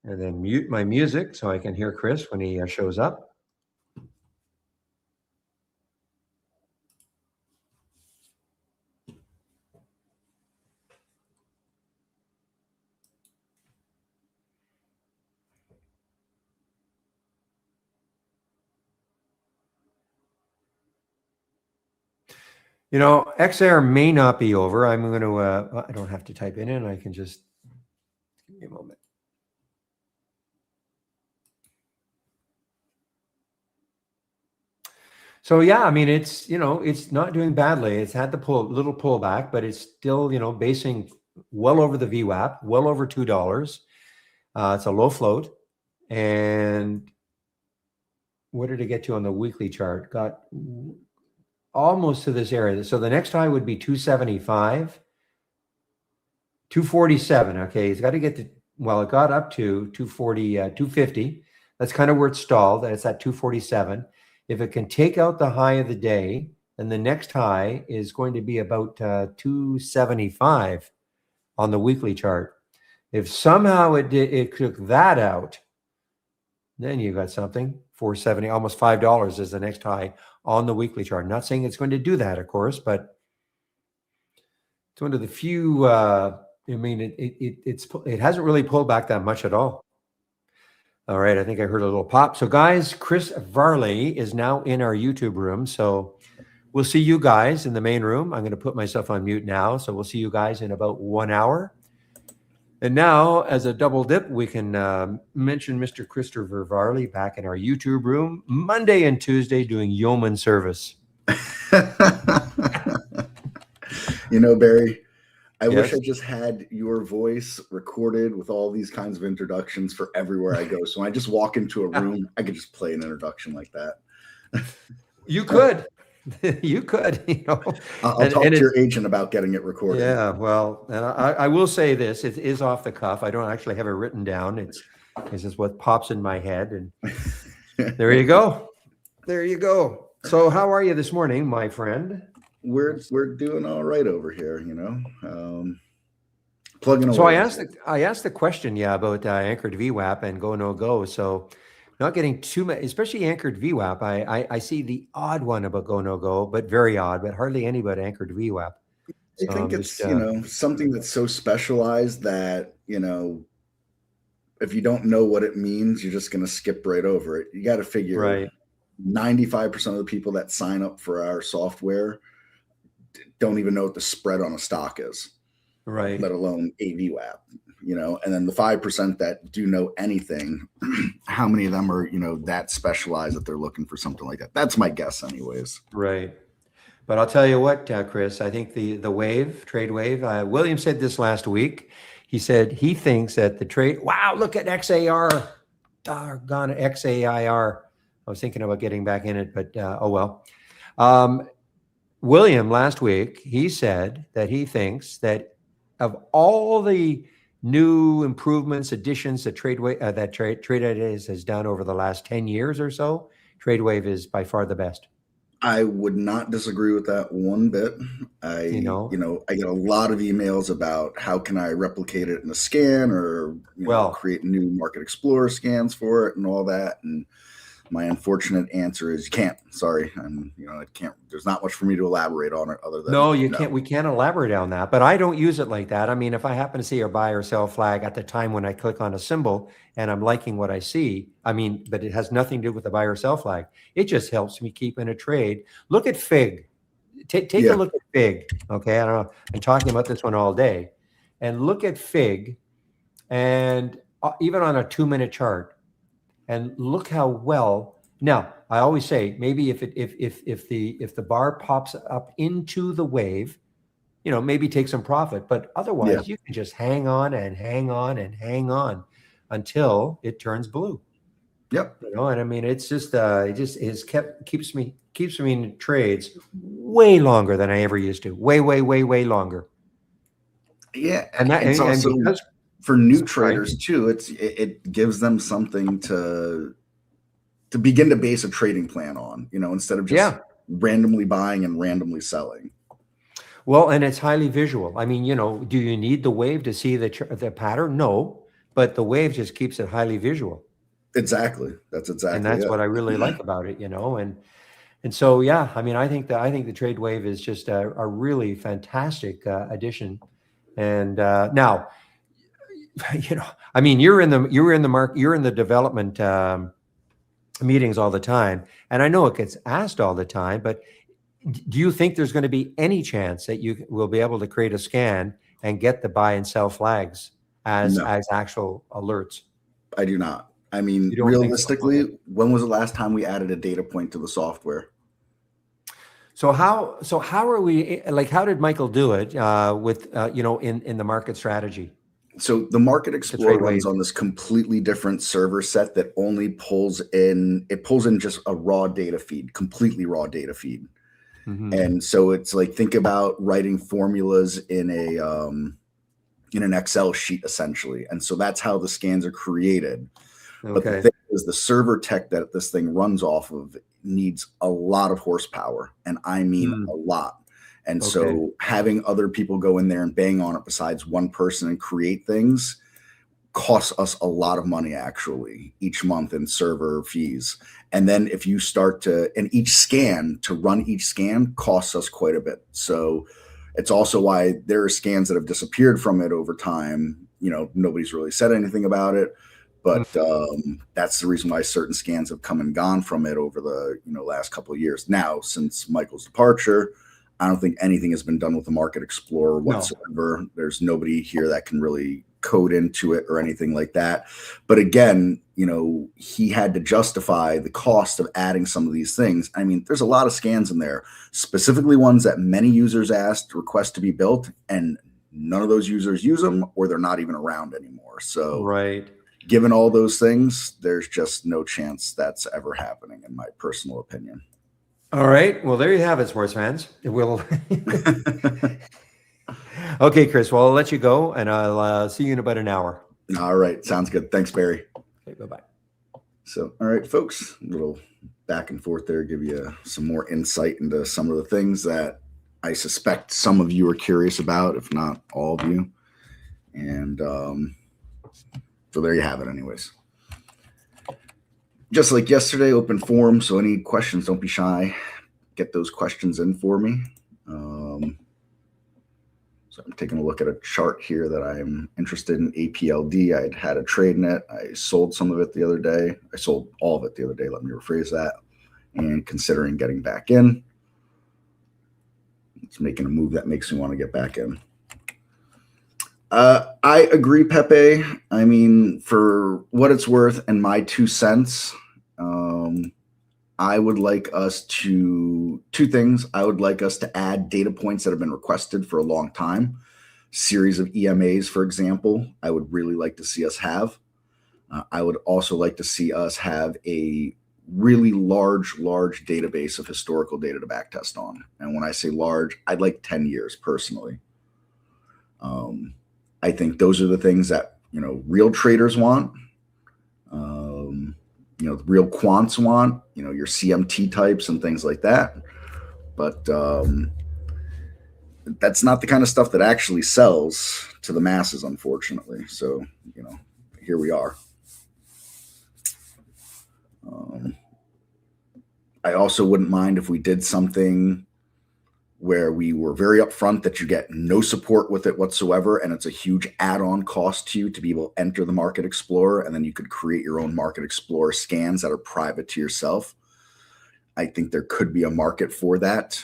And then mute my music so I can hear Chris when he shows up. You know, XR may not be over. I'm going to, I don't have to type it in. I can just, give me a moment. So yeah, I mean, it's, it's not doing badly. It's had the little pullback, but it's still, basing well over the VWAP, well over $2. It's a low float. And what did it get to on the weekly chart? Got almost to this area. So the next high would be 275, 247. Okay, it's got to get to, well, it got up to 240, 250. That's kind of where it stalled. It's at 247. If it can take out the high of the day, then the next high is going to be about 275 on the weekly chart. If somehow it took that out, then you got something. 470, almost $5 is the next high on the weekly chart. I'm not saying it's going to do that, of course, but it's one of the few. I mean, it hasn't really pulled back that much at all. All right, I think I heard a little pop. So, guys, Chris Varley is now in our YouTube room. So we'll see you guys in the main room. I'm going to put myself on mute now. So we'll see you guys in about 1 hour. And now, as a double dip, we can mention Mr. Christopher Varley back in our YouTube room Monday and Tuesday doing yeoman service. Barry, I wish I just had your voice recorded with all these kinds of introductions for everywhere I go. So when I just walk into a room, I could just play an introduction like that. You could. You could, I'll talk to your agent about getting it recorded. Yeah, well, and I will say this: it is off the cuff. I don't actually have it written down. It's just what pops in my head, and there you go. There you go. So, how are you this morning, my friend? We're doing all right over here, plugging away. So I asked the question, about anchored VWAP and go no go. So. Not getting too much, especially anchored VWAP. I see the odd one about go no go, but very odd, but hardly any about anchored VWAP. So I think it's something that's so specialized that if you don't know what it means, you're just going to skip right over it. You got to figure right. 95% of the people that sign up for our software don't even know what the spread on a stock is, right? Let alone a VWAP. And then the 5% that do know anything, how many of them are, that specialized that they're looking for something like that? That's my guess anyways. Right. But I'll tell you what, Chris, I think the trade wave, William said this last week. He said he thinks that the trade, wow, look at XAR, doggone XAIR. I was thinking about getting back in it, but oh well. William last week, he said that he thinks that of all the new improvements, additions that TradeWave has done over the last 10 years or so, TradeWave is by far the best. I would not disagree with that one bit. I get a lot of emails about how can I replicate it in a scan or create new Market Explorer scans for it and all that. And my unfortunate answer is you can't. Sorry, I can't. There's not much for me to elaborate on it other than no. Can't. We can't elaborate on that. But I don't use it like that. I mean, if I happen to see a buy or sell flag at the time when I click on a symbol and I'm liking what I see, but it has nothing to do with the buy or sell flag. It just helps me keep in a trade. Look at FIG. Take a look at FIG. Okay, I don't know. I'm talking about this one all day, and look at FIG, and even on a 2-minute chart. And look how well. Now, I always say maybe if the bar pops up into the wave, maybe take some profit. But otherwise, you can just hang on and hang on and hang on until it turns blue. Yep. And I mean, it's just keeps me in trades way longer than I ever used to. Way longer. Yeah, and because for new traders too, it gives them something to begin to base a trading plan on, instead of just randomly buying and randomly selling. Well, and it's highly visual. I mean, do you need the wave to see the pattern? No, but the wave just keeps it highly visual. Exactly. That's what I really like about it, and so I mean, I think the trade wave is just a really fantastic addition. And now, I mean, you're in the development meetings all the time, and I know it gets asked all the time, but Do you think there's going to be any chance that you will be able to create a scan and get the buy and sell flags as No, actual alerts? I do not. I mean, You don't think so? realistically, Okay. when was the last time we added a data point to the software? So how are we, like, how did Michael do it with in the market strategy So the Market to trade Explorer runs waves? on this completely different server set that only pulls in just a raw data feed, completely raw data feed. Mm-hmm. And so it's like, think about writing formulas in an Excel sheet essentially. And so that's how the scans are created. But the Okay. thing is, the server tech that this thing runs off of needs a lot of horsepower, and I mean Mm. a lot. And Okay. so having other people go in there and bang on it besides one person and create things costs us a lot of money actually each month in server fees. And then if you start to, and to run each scan costs us quite a bit. So it's also why there are scans that have disappeared from it over time. Nobody's really said anything about it, Mm. but that's the reason why certain scans have come and gone from it over the last couple of years. Now, since Michael's departure, I don't think anything has been done with the Market Explorer whatsoever. No. There's nobody here that can really code into it or anything like that. But again, he had to justify the cost of adding some of these things. I mean, there's a lot of scans in there, specifically ones that many users asked, request to be built, and none of those users use them, or they're not even around anymore. So Right. Given all those things, there's just no chance that's ever happening, in my personal opinion. All right. Well, there you have it, sports fans. We'll Okay, Chris. Well, I'll let you go, and I'll see you in about an hour. All right. Sounds good. Thanks, Barry. Okay, bye-bye. So, all right, folks, a little back and forth there, give you some more insight into some of the things that I suspect some of you are curious about, if not all of you. And so there you have it, anyways. Just like yesterday, open forum. So any questions, don't be shy. Get those questions in for me. So I'm taking a look at a chart here that I'm interested in. APLD, I'd had a trade in it. I sold some of it the other day. I sold all of it the other day. Let me rephrase that. And considering getting back in. It's making a move that makes me want to get back in. I agree, Pepe. I mean, for what it's worth and my 2 cents, I would like us to, 2 things. I would like us to add data points that have been requested for a long time. Series of EMAs, for example, I would really like to see us have. I would also like to see us have a really large database of historical data to backtest on. And when I say large, I'd like 10 years personally. I think those are the things that, real traders want. The real quants want, your CMT types and things like that. But that's not the kind of stuff that actually sells to the masses, unfortunately. So, here we are. I also wouldn't mind if we did something where we were very upfront that you get no support with it whatsoever, and it's a huge add-on cost to you to be able to enter the Market Explorer, and then you could create your own Market Explorer scans that are private to yourself. I think there could be a market for that,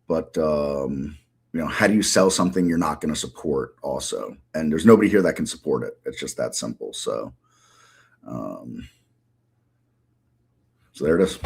but how do you sell something you're not going to support also? And there's nobody here that can support it. It's just that simple. So there it is.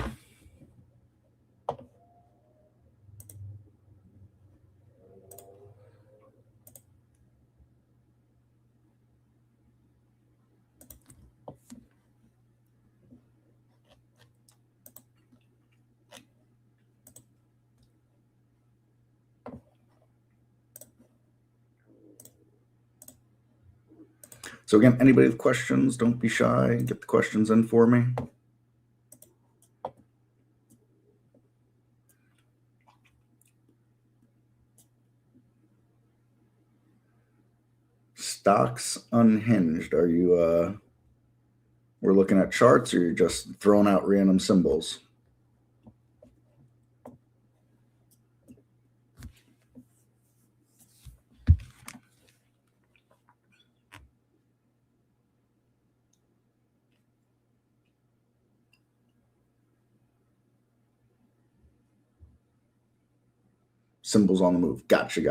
So again, anybody with questions, don't be shy. Get the questions in for me. Stocks unhinged. Are you we're looking at charts, or you're just throwing out random symbols? symbols on the move. Gotcha.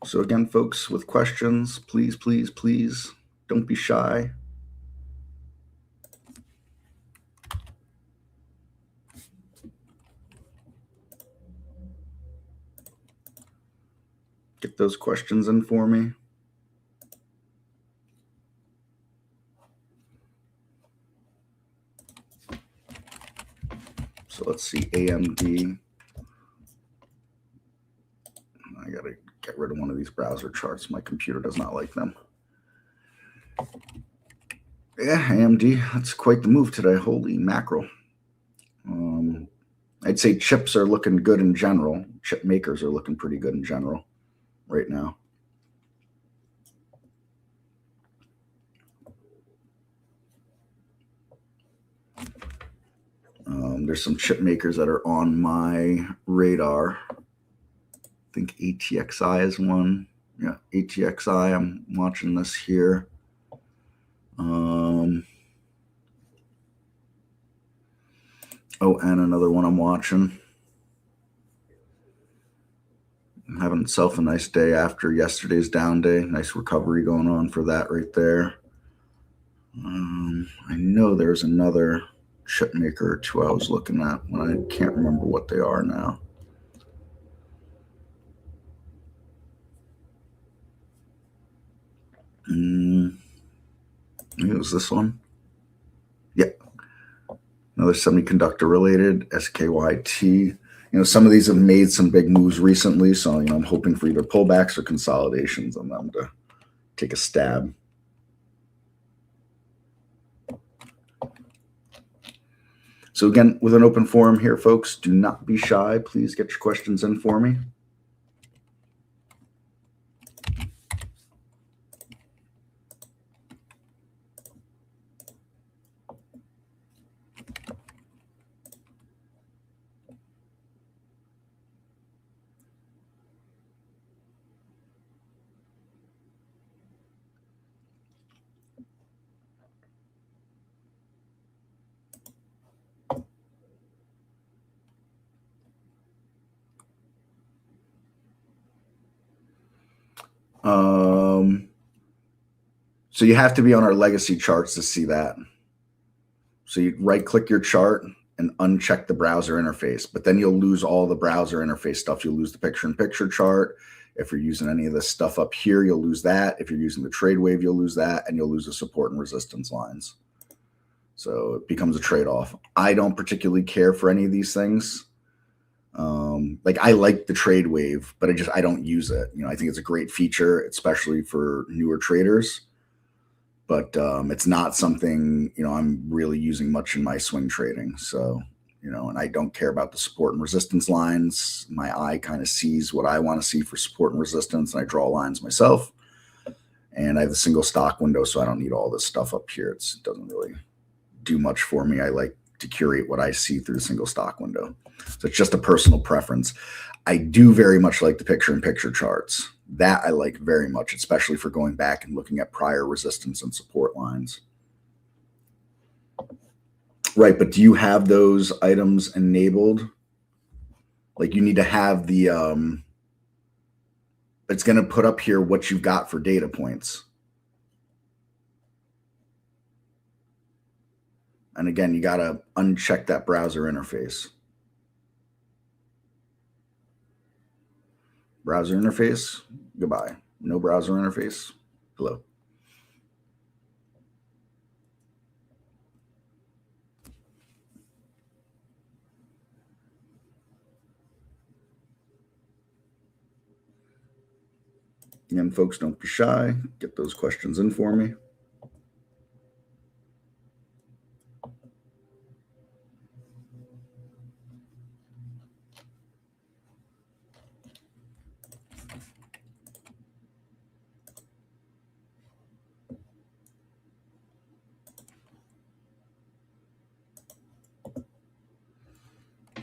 So again, folks, with questions, please don't be shy. Get those questions in for me. So let's see, AMD. I gotta get rid of one of these browser charts. My computer does not like them. Yeah, AMD, that's quite the move today. Holy mackerel. I'd say chips are looking good in general. Chip makers are looking pretty good in general right now. There's some chip makers that are on my radar. I think ATXI is one. Yeah, ATXI, I'm watching this here. And another one I'm watching. I'm having myself a nice day after yesterday's down day. Nice recovery going on for that right there. I know there's another chip maker or two I was looking at, but I can't remember what they are now. Maybe it was this one. Yeah. Another semiconductor related, SKYT. Some of these have made some big moves recently, so I'm hoping for either pullbacks or consolidations on them to take a stab. So again, with an open forum here, folks, do not be shy. Please get your questions in for me. So you have to be on our legacy charts to see that. So you right-click your chart and uncheck the browser interface, but then you'll lose all the browser interface stuff. You'll lose the picture-in-picture chart. If you're using any of this stuff up here, you'll lose that. If you're using the trade wave, you'll lose that, and you'll lose the support and resistance lines. So it becomes a trade-off. I don't particularly care for any of these things. I like the trade wave, but I don't use it. I think it's a great feature, especially for newer traders. But it's not something, I'm really using much in my swing trading. So, and I don't care about the support and resistance lines. My eye kind of sees what I want to see for support and resistance, and I draw lines myself. And I have a single stock window, so I don't need all this stuff up here. It doesn't really do much for me. I like to curate what I see through the single stock window. So it's just a personal preference. I do very much like the picture-in-picture charts. That I like very much, especially for going back and looking at prior resistance and support lines. Right, but do you have those items enabled? You need to have the, it's going to put up here what you've got for data points. And again, you got to uncheck that browser interface. Browser interface, goodbye. No browser interface, hello. Again, folks, don't be shy. Get those questions in for me.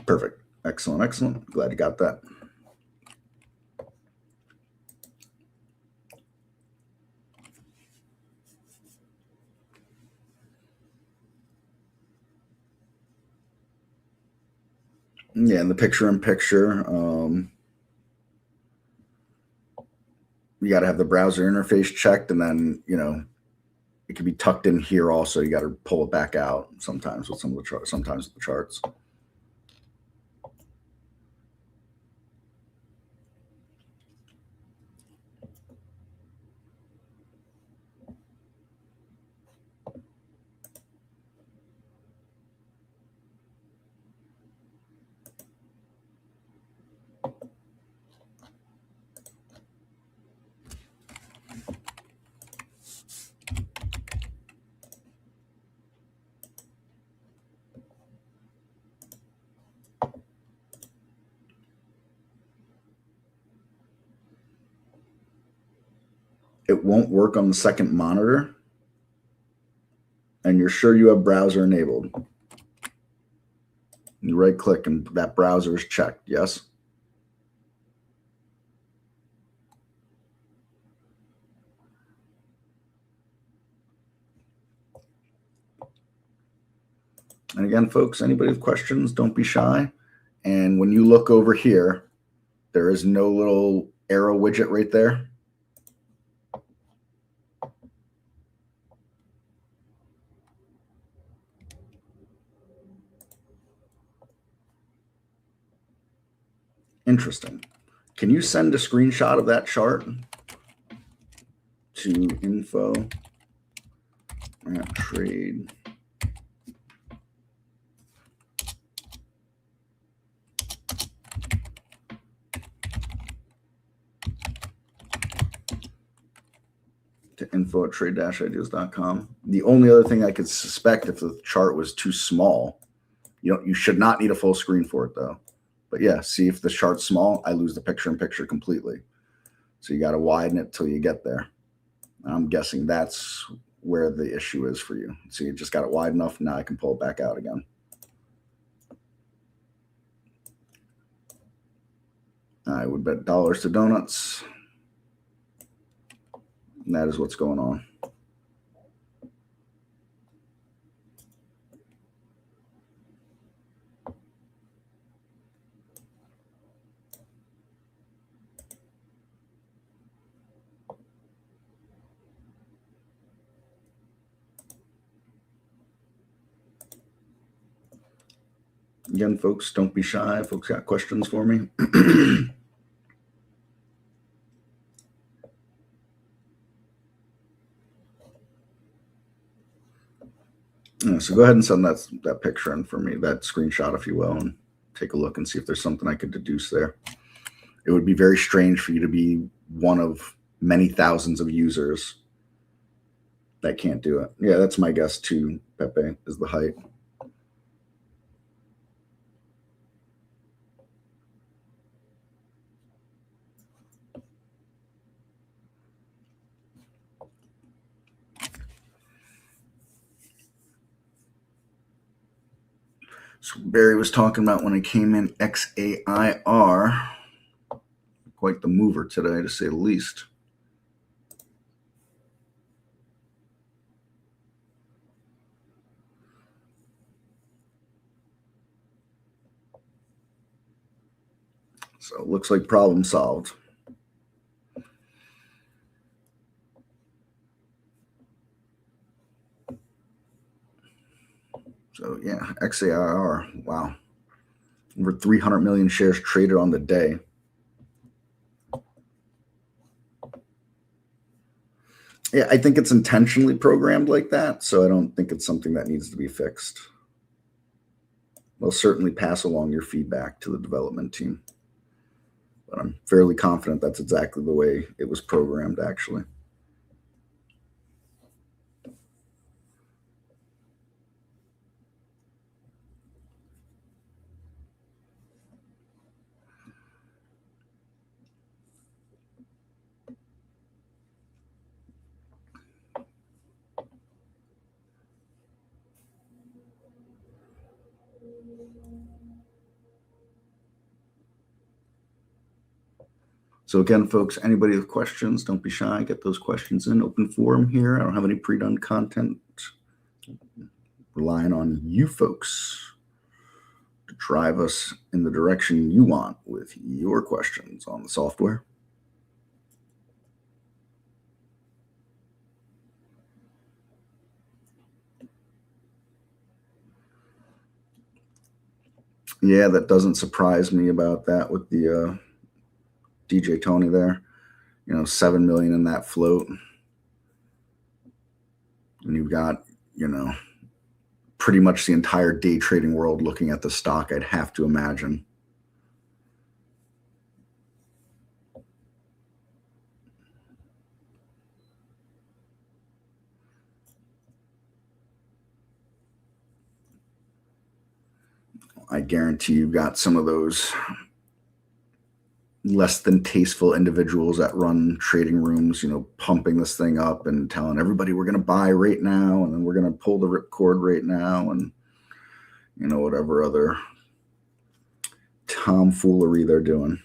Perfect. Excellent. Glad you got that. Yeah, and the picture-in-picture. You got to have the browser interface checked, and then it can be tucked in here. Also, you got to pull it back out sometimes with some of the charts. Sometimes with the charts. It won't work on the second monitor, and you're sure you have browser enabled. You right click and that browser is checked. Yes. And again, folks, anybody with questions, don't be shy. And when you look over here, there is no little arrow widget right there. Interesting. Can you send a screenshot of that chart to info at trade? To info at trade-ideas.com. The only other thing I could suspect if the chart was too small, you should not need a full screen for it though. But yeah, see if the chart's small, I lose the picture-in-picture completely. So you got to widen it till you get there. I'm guessing that's where the issue is for you. So you just got it wide enough. Now I can pull it back out again. I would bet dollars to donuts. And that is what's going on. Again, folks, don't be shy. Folks got questions for me. So go ahead and send that picture in for me, that screenshot, if you will, and take a look and see if there's something I could deduce there. It would be very strange for you to be one of many thousands of users that can't do it. Yeah, that's my guess too, Pepe, is the height. So Barry was talking about when I came in, XAIR, quite the mover today, to say the least. So it looks like problem solved. So yeah, XAIR, wow. Over 300 million shares traded on the day. Yeah, I think it's intentionally programmed like that, so I don't think it's something that needs to be fixed. We'll certainly pass along your feedback to the development team. But I'm fairly confident that's exactly the way it was programmed, actually. So again, folks, anybody with questions, don't be shy. Get those questions in. Open forum here. I don't have any pre-done content. Relying on you folks. to drive us in the direction you want with your questions on the software. Yeah, that doesn't surprise me about that with the DJ Tony there. 7 million in that float. And you've got, pretty much the entire day trading world looking at the stock, I'd have to imagine. I guarantee you've got some of those less than tasteful individuals that run trading rooms, pumping this thing up and telling everybody we're going to buy right now, and then we're going to pull the ripcord right now, and whatever other tomfoolery they're doing.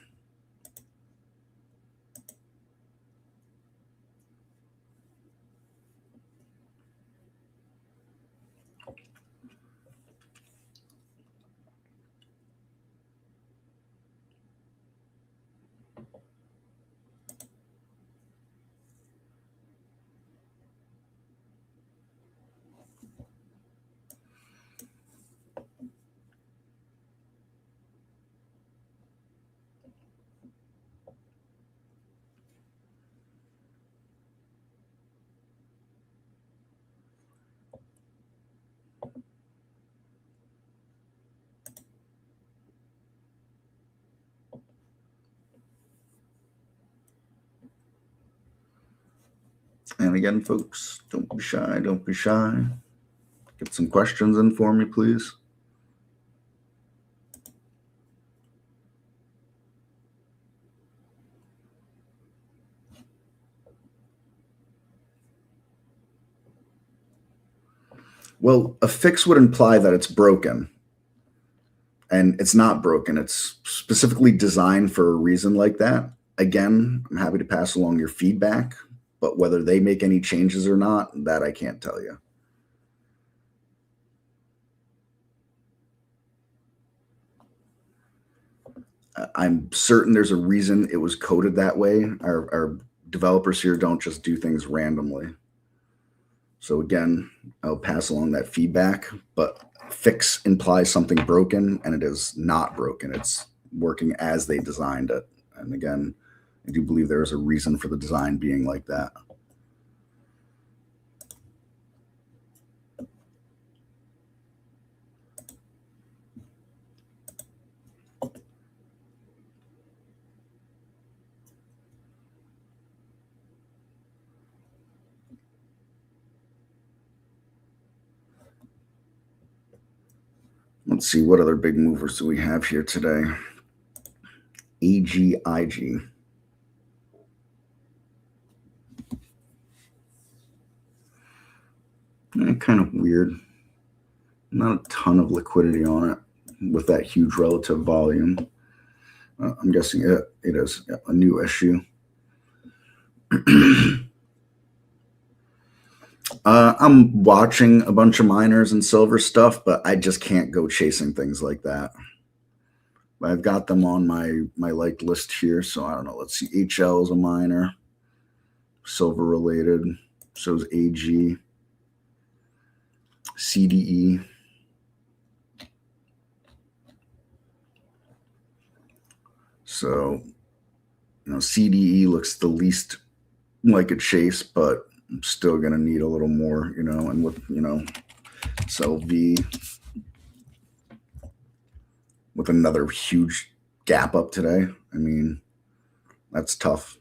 And again, folks, don't be shy. Don't be shy. Get some questions in for me, please. Well, a fix would imply that it's broken. And it's not broken. It's specifically designed for a reason like that. Again, I'm happy to pass along your feedback, but whether they make any changes or not, that I can't tell you. I'm certain there's a reason it was coded that way. Our developers here don't just do things randomly. So again, I'll pass along that feedback, but fix implies something broken, and it is not broken. It's working as they designed it. And again, I do believe there is a reason for the design being like that. Let's see, what other big movers do we have here today? AGIG. Kind of weird. Not a ton of liquidity on it with that huge relative volume. I'm guessing it is a new issue. I'm watching a bunch of miners and silver stuff, but I just can't go chasing things like that. I've got them on my liked list here, so I don't know. Let's see. HL is a miner, silver related. So is AG, CDE. So, CDE looks the least like a chase, but I'm still going to need a little more, and with, SLV with another huge gap up today. I mean, that's tough.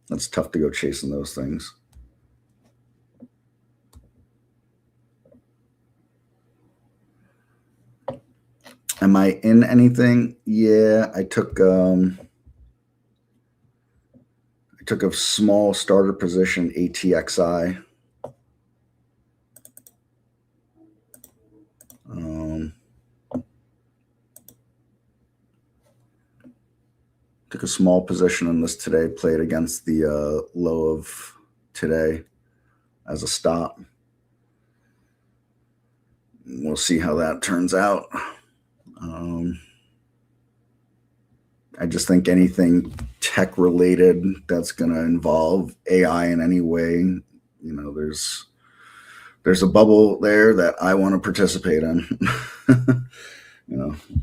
That's tough to go chasing those things. Am I in anything? Yeah, I took a small starter position, ATXI. Took a small position in this today, played against the low of today as a stop. We'll see how that turns out. I just think anything tech related that's going to involve AI in any way, there's a bubble there that I want to participate in.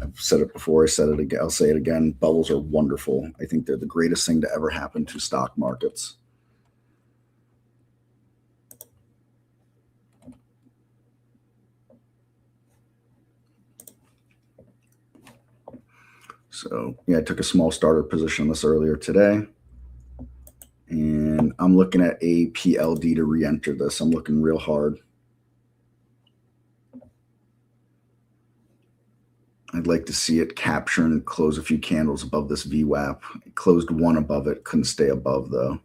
I've said it before. I said it again. I'll say it again. Bubbles are wonderful. I think they're the greatest thing to ever happen to stock markets. So yeah, I took a small starter position on this earlier today. And I'm looking at a PLD to re-enter this. I'm looking real hard. I'd like to see it capture and close a few candles above this VWAP. It closed one above it, couldn't stay above though.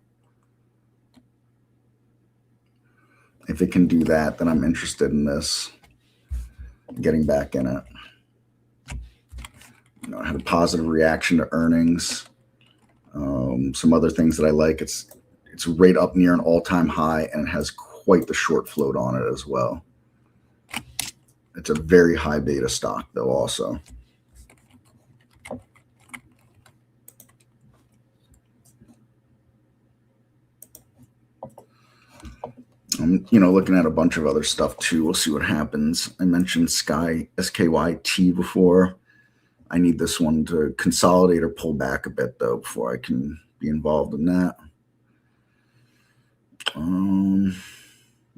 If it can do that, then I'm interested in this, getting back in it. I had a positive reaction to earnings. Some other things that I like, it's right up near an all-time high, and it has quite the short float on it as well. It's a very high beta stock, though, also. I'm, looking at a bunch of other stuff, too. We'll see what happens. I mentioned SKYT before. I need this one to consolidate or pull back a bit, though, before I can be involved in that.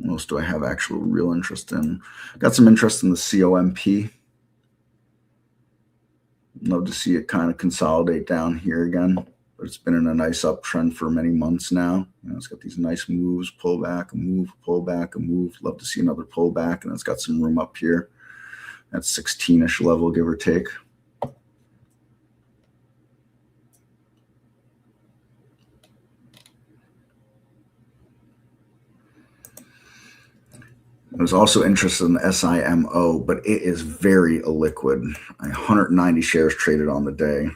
What else do I have actual real interest in? Got some interest in the COMP. Love to see it kind of consolidate down here again. But it's been in a nice uptrend for many months now. It's got these nice moves, pull back, a move, pull back, a move. Love to see another pullback, and it's got some room up here. That 16-ish level, give or take. I was also interested in the SIMO, but it is very illiquid. 190 shares traded on the day.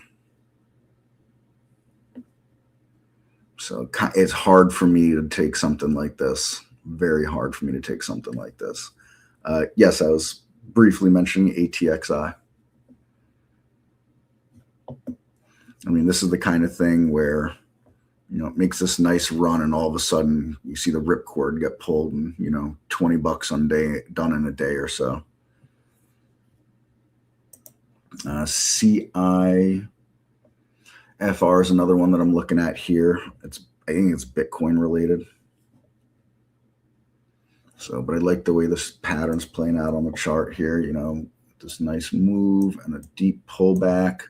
So it's hard for me to take something like this. Very hard for me to take something like this. Yes, I was briefly mentioning ATXI. I mean, this is the kind of thing where, it makes this nice run, and all of a sudden you see the ripcord get pulled, and, $20 on day, done in a day or so. CIFR is another one that I'm looking at here. I think it's Bitcoin related. So, but I like the way this pattern's playing out on the chart here. This nice move and a deep pullback.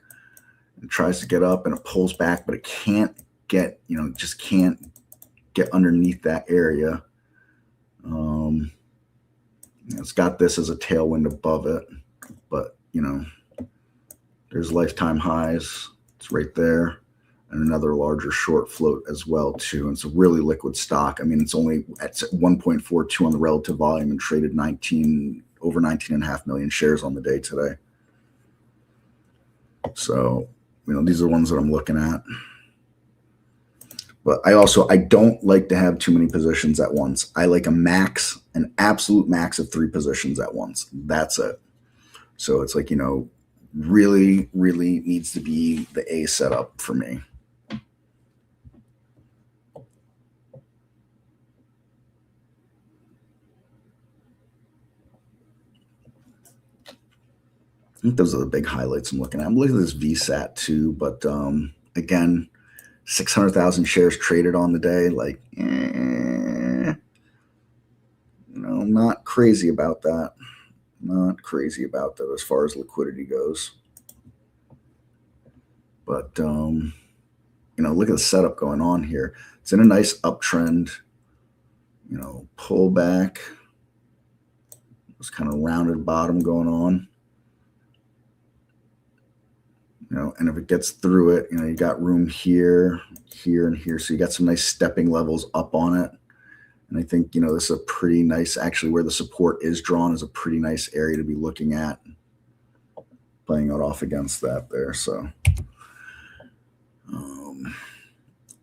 It tries to get up and it pulls back, but it can't get, just can't get underneath that area. It's got this as a tailwind above it, but there's lifetime highs. It's right there, and another larger short float as well too. And it's a really liquid stock. I mean, it's only at 1.42 on the relative volume and traded over 19.5 million shares on the day today. So, these are the ones that I'm looking at. But I don't like to have too many positions at once. I like an absolute max of 3 positions at once. That's it. So it's like, really, really needs to be the A setup for me. I think those are the big highlights I'm looking at. I'm looking at this VSAT too, but again, 600,000 shares traded on the day. Like, not crazy about that. Not crazy about that as far as liquidity goes. But, look at the setup going on here. It's in a nice uptrend, pull back. This kind of rounded bottom going on. And if it gets through it, you got room here, here, and here. So you got some nice stepping levels up on it. And I think, this is a pretty nice, actually where the support is drawn is a pretty nice area to be looking at. Playing it off against that there. So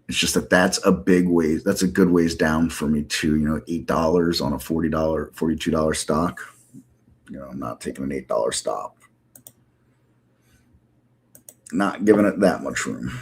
it's just that's a big ways. That's a good ways down for me too. $8 on a $42 stock. I'm not taking an $8 stop. Not giving it that much room.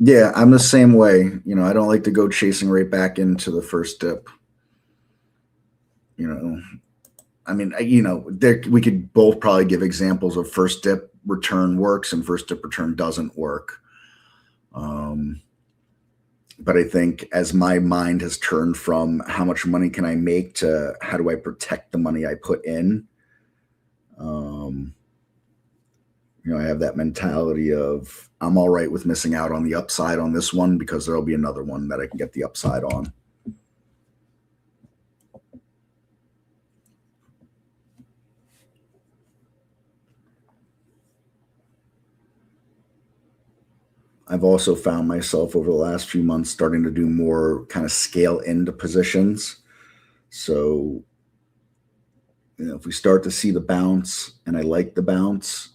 Yeah, I'm the same way. I don't like to go chasing right back into the first dip. I mean, we could both probably give examples of first dip return works and first dip return doesn't work. But I think as my mind has turned from how much money can I make to how do I protect the money I put in, I have that mentality of I'm all right with missing out on the upside on this one because there'll be another one that I can get the upside on. I've also found myself over the last few months starting to do more kind of scale into positions. So, if we start to see the bounce and I like the bounce,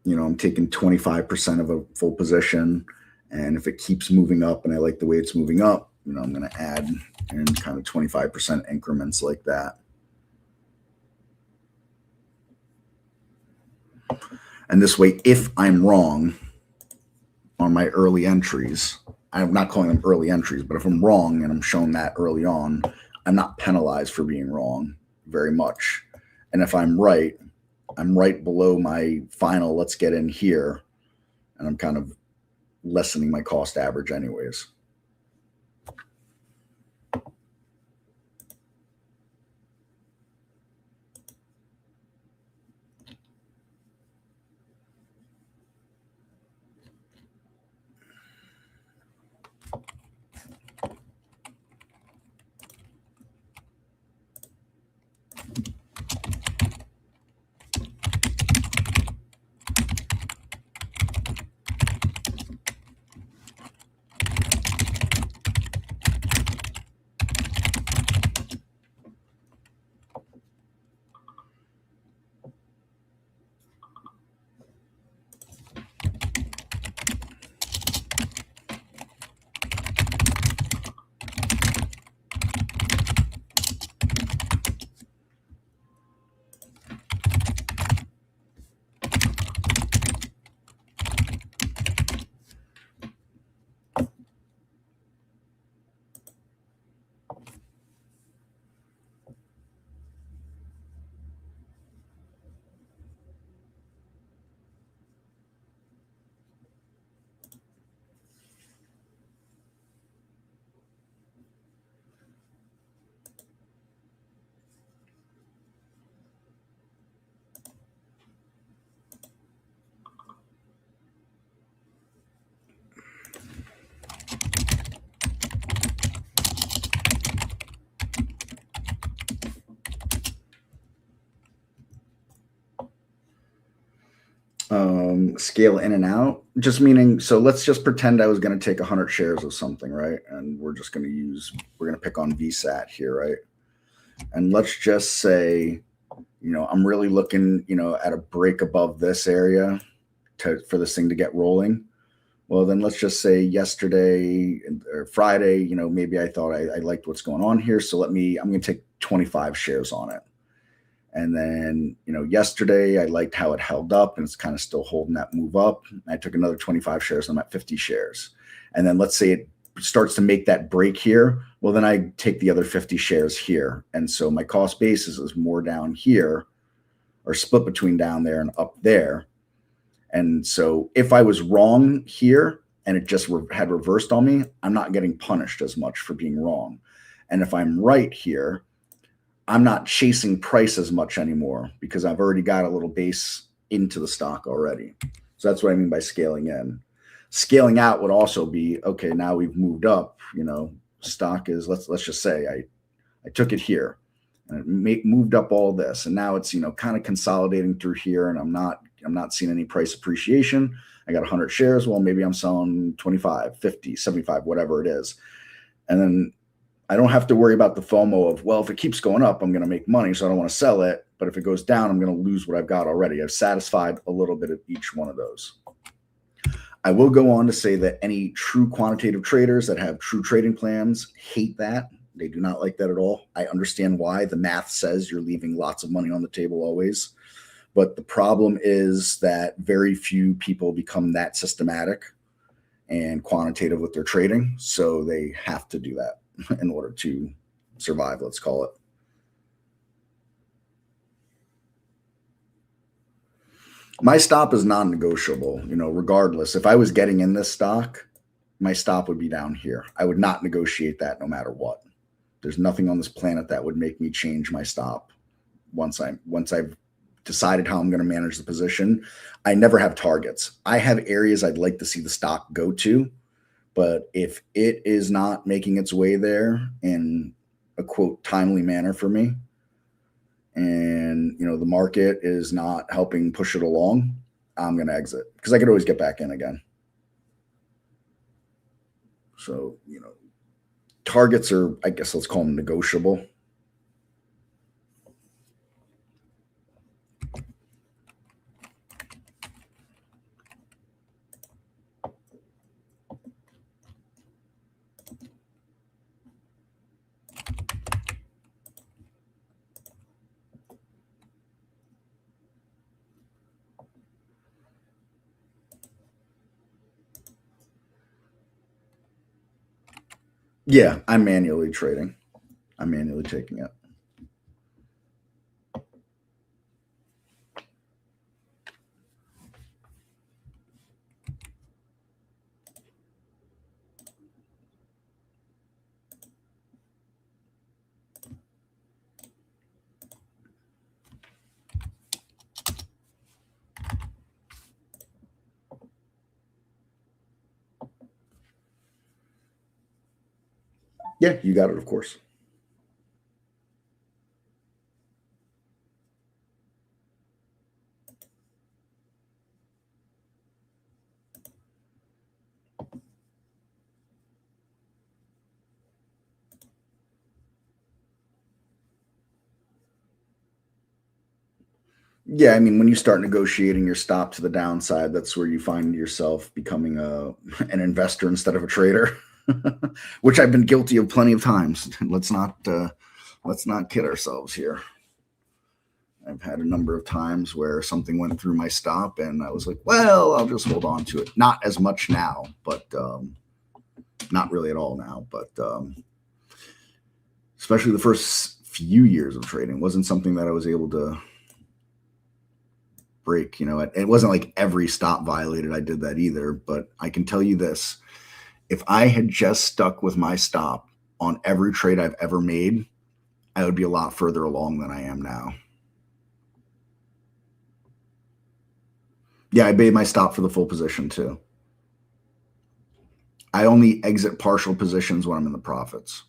I'm taking 25% of a full position. And if it keeps moving up and I like the way it's moving up, I'm going to add in kind of 25% increments like that. And this way, if I'm wrong on my early entries, I'm not calling them early entries, but if I'm wrong and I'm shown that early on, I'm not penalized for being wrong very much. And if I'm right below my final, let's get in here, and I'm kind of lessening my cost average anyways. Scale in and out, just meaning, so let's just pretend I was going to take 100 shares of something, right? And we're going to pick on VSAT here, right? And let's just say, I'm really looking, at a break above this area for this thing to get rolling. Well, then let's just say yesterday or Friday, maybe I thought I liked what's going on here. So I'm going to take 25 shares on it. And then, yesterday I liked how it held up and it's kind of still holding that move up. I took another 25 shares. I'm at 50 shares. And then let's say it starts to make that break here, well, then I take the other 50 shares here. And so my cost basis is more down here, or split between down there and up there. And so if I was wrong here and it just had reversed on me, I'm not getting punished as much for being wrong. And if I'm right here, I'm not chasing price as much anymore because I've already got a little base into the stock already. So that's what I mean by scaling in. Scaling out would also be, okay, now we've moved up, stock is, let's just say I took it here and it moved up all this. And now it's, kind of consolidating through here, and I'm not seeing any price appreciation. I got 100 shares. Well, maybe I'm selling 25, 50, 75, whatever it is. And then I don't have to worry about the FOMO of, well, if it keeps going up, I'm going to make money, so I don't want to sell it. But if it goes down, I'm going to lose what I've got already. I've satisfied a little bit of each one of those. I will go on to say that any true quantitative traders that have true trading plans hate that. They do not like that at all. I understand why. The math says you're leaving lots of money on the table always. But the problem is that very few people become that systematic and quantitative with their trading. So they have to do that in order to survive, let's call it. My stop is non-negotiable, regardless. If I was getting in this stock, my stop would be down here. I would not negotiate that no matter what. There's nothing on this planet that would make me change my stop once I've decided how I'm going to manage the position. I never have targets. I have areas I'd like to see the stock go to, but if it is not making its way there in a quote timely manner for me, and the market is not helping push it along, I'm going to exit because I could always get back in again. So, targets are, I guess let's call them negotiable. Yeah, I'm manually trading. I'm manually taking it. Yeah, you got it, of course. Yeah, I mean, when you start negotiating your stop to the downside, that's where you find yourself becoming an investor instead of a trader, which I've been guilty of plenty of times. Let's not kid ourselves here. I've had a number of times where something went through my stop, and I was like, "Well, I'll just hold on to it." Not as much now, but not really at all now. But especially the first few years of trading wasn't something that I was able to break. It wasn't like every stop violated I did that either, but I can tell you this: if I had just stuck with my stop on every trade I've ever made, I would be a lot further along than I am now. Yeah, I made my stop for the full position too. I only exit partial positions when I'm in the profits.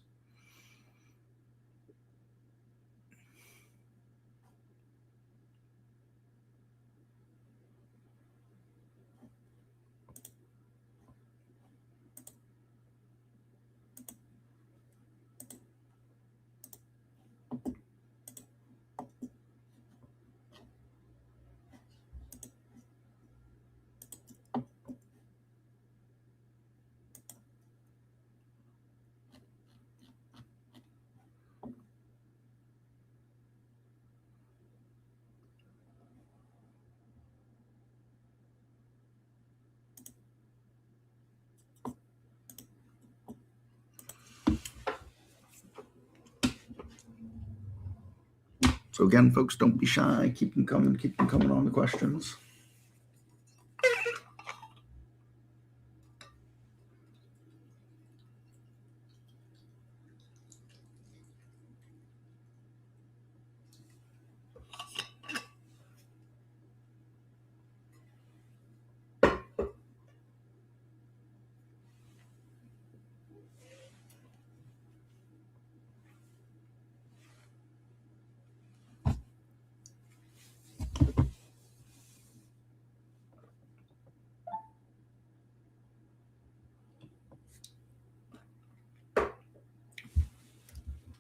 So again, folks, don't be shy. Keep them coming on the questions.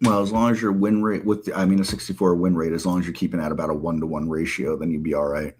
Well, as long as your win rate a 64 win rate, as long as you're keeping at about a 1-to-1 ratio, then you'd be all right.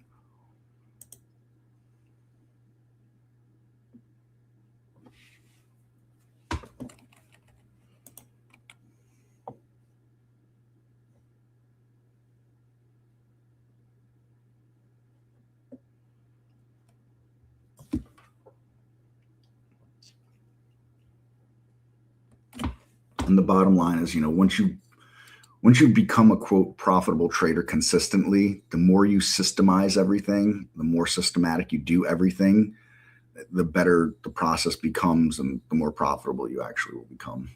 And the bottom line is, once you become a quote profitable trader consistently, the more you systemize everything, the more systematic you do everything, the better the process becomes and the more profitable you actually will become.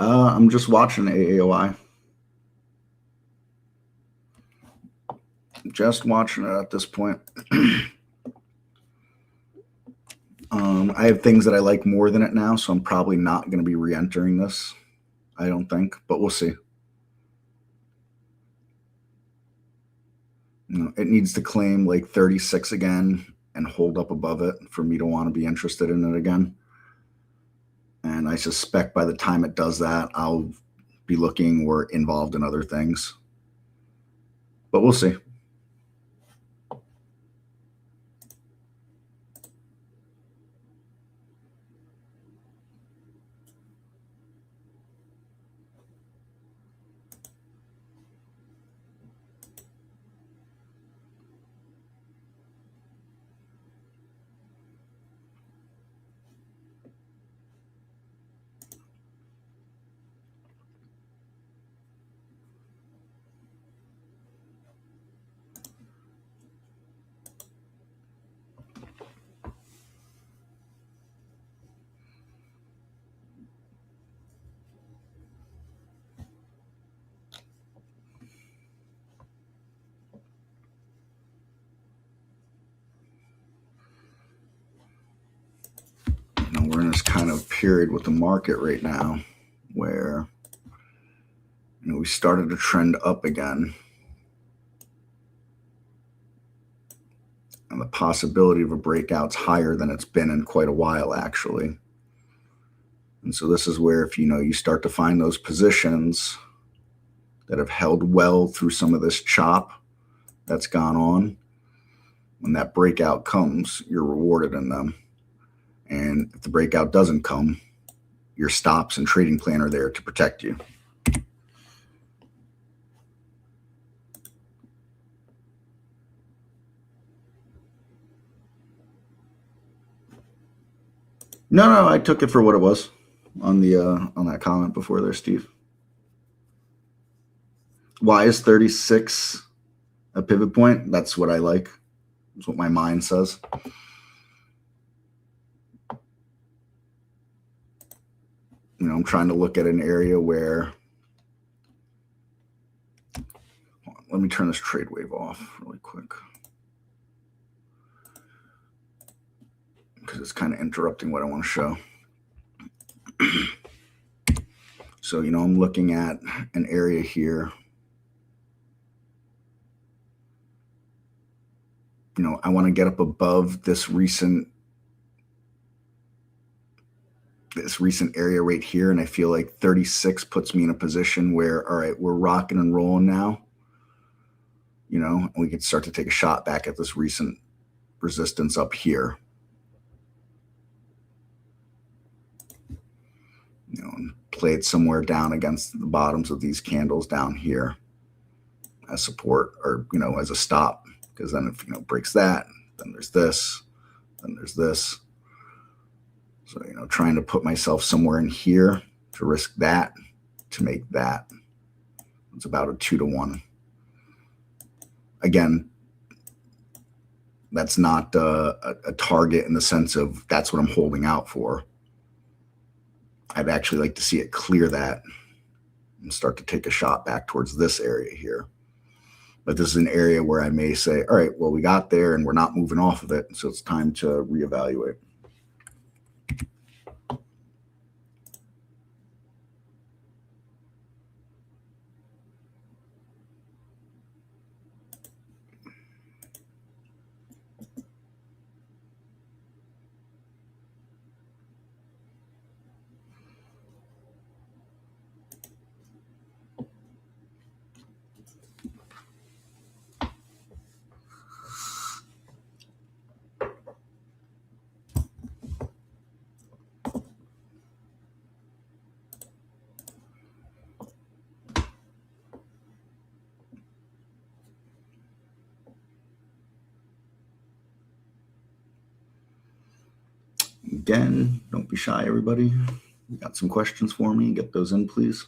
I'm just watching AAOI. Just watching it at this point. I have things that I like more than it now, so I'm probably not going to be re-entering this. I don't think, but we'll see. It needs to claim like 36 again and hold up above it for me to want to be interested in it again. And I suspect by the time it does that, I'll be looking or involved in other things. But we'll see. We're in this kind of period with the market right now where we started to trend up again. And the possibility of a breakout's higher than it's been in quite a while, actually. And so this is where if you start to find those positions that have held well through some of this chop that's gone on, when that breakout comes, you're rewarded in them. And if the breakout doesn't come, your stops and trading plan are there to protect you. No, I took it for what it was on that comment before there, Steve. Why is 36 a pivot point? That's what I like. That's what my mind says. I'm trying to look at an area where, let me turn this trade wave off really quick because it's kind of interrupting what I want to show. So, I'm looking at an area here I want to get up above this recent area right here, and I feel like 36 puts me in a position where, all right, we're rocking and rolling now. And we could start to take a shot back at this recent resistance up here. And play it somewhere down against the bottoms of these candles down here as support, or as a stop, because then if it breaks that, then there's this, then there's this. So trying to put myself somewhere in here to risk that to make that. It's about a 2-to-1. Again, that's not a target in the sense of that's what I'm holding out for. I'd actually like to see it clear that and start to take a shot back towards this area here. But this is an area where I may say, all right, well, we got there and we're not moving off of it, so it's time to reevaluate. Again, don't be shy, everybody. You got some questions for me? Get those in, please.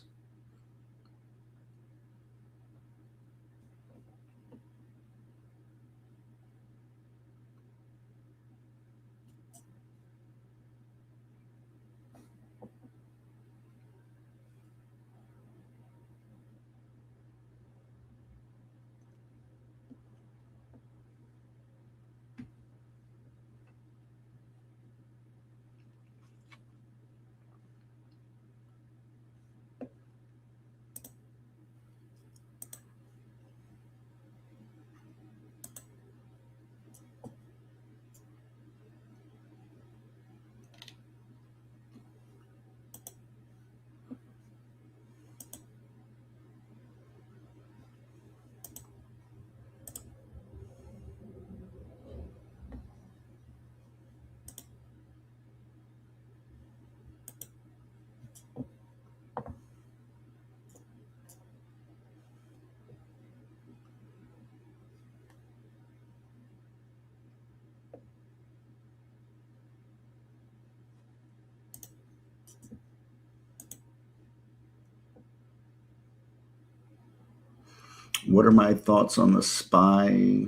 What are my thoughts on the SPY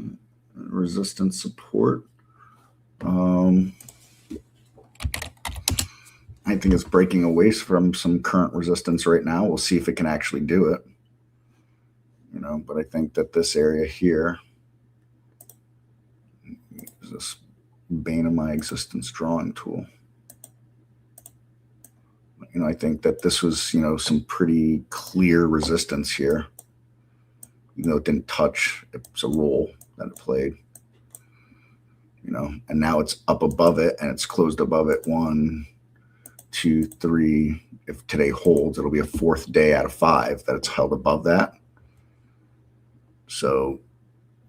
resistance support? I think it's breaking away from some current resistance right now. We'll see if it can actually do it. But I think that this area here is this bane of my existence drawing tool. I think that this was, some pretty clear resistance here. Even though it didn't touch, it's a role that it played. And now it's up above it and it's closed above it. 1, 2, 3. If today holds, it'll be a 4th day out of 5 that it's held above that. So,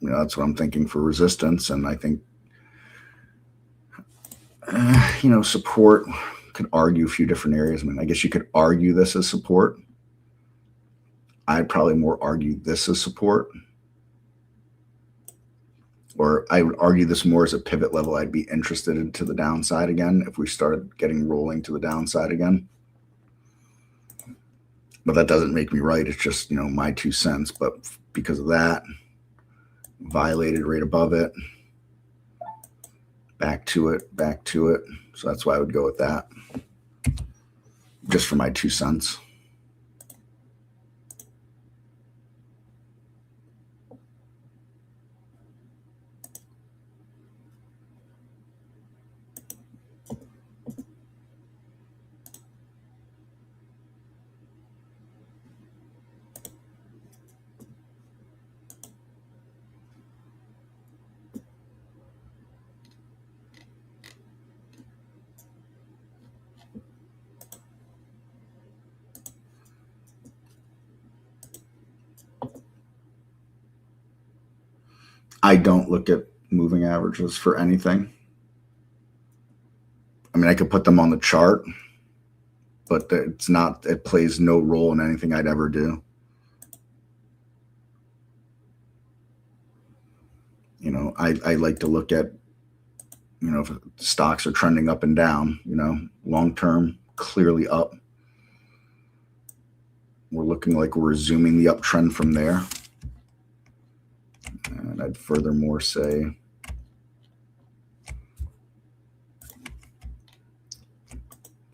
that's what I'm thinking for resistance. And I think, support, could argue a few different areas. I guess you could argue this as support. I'd probably more argue this as support. Or I would argue this more as a pivot level. I'd be interested into the downside again if we started getting rolling to the downside again. But that doesn't make me right. It's just, my 2 cents. But because of that, violated right above it, back to it, back to it. So that's why I would go with that. Just for my 2 cents. I don't look at moving averages for anything. I mean, I could put them on the chart, but it plays no role in anything I'd ever do. You know, I like to look at, you know, if stocks are trending up and down, you know, long term, clearly up. We're looking like we're resuming the uptrend from there. And I'd furthermore say,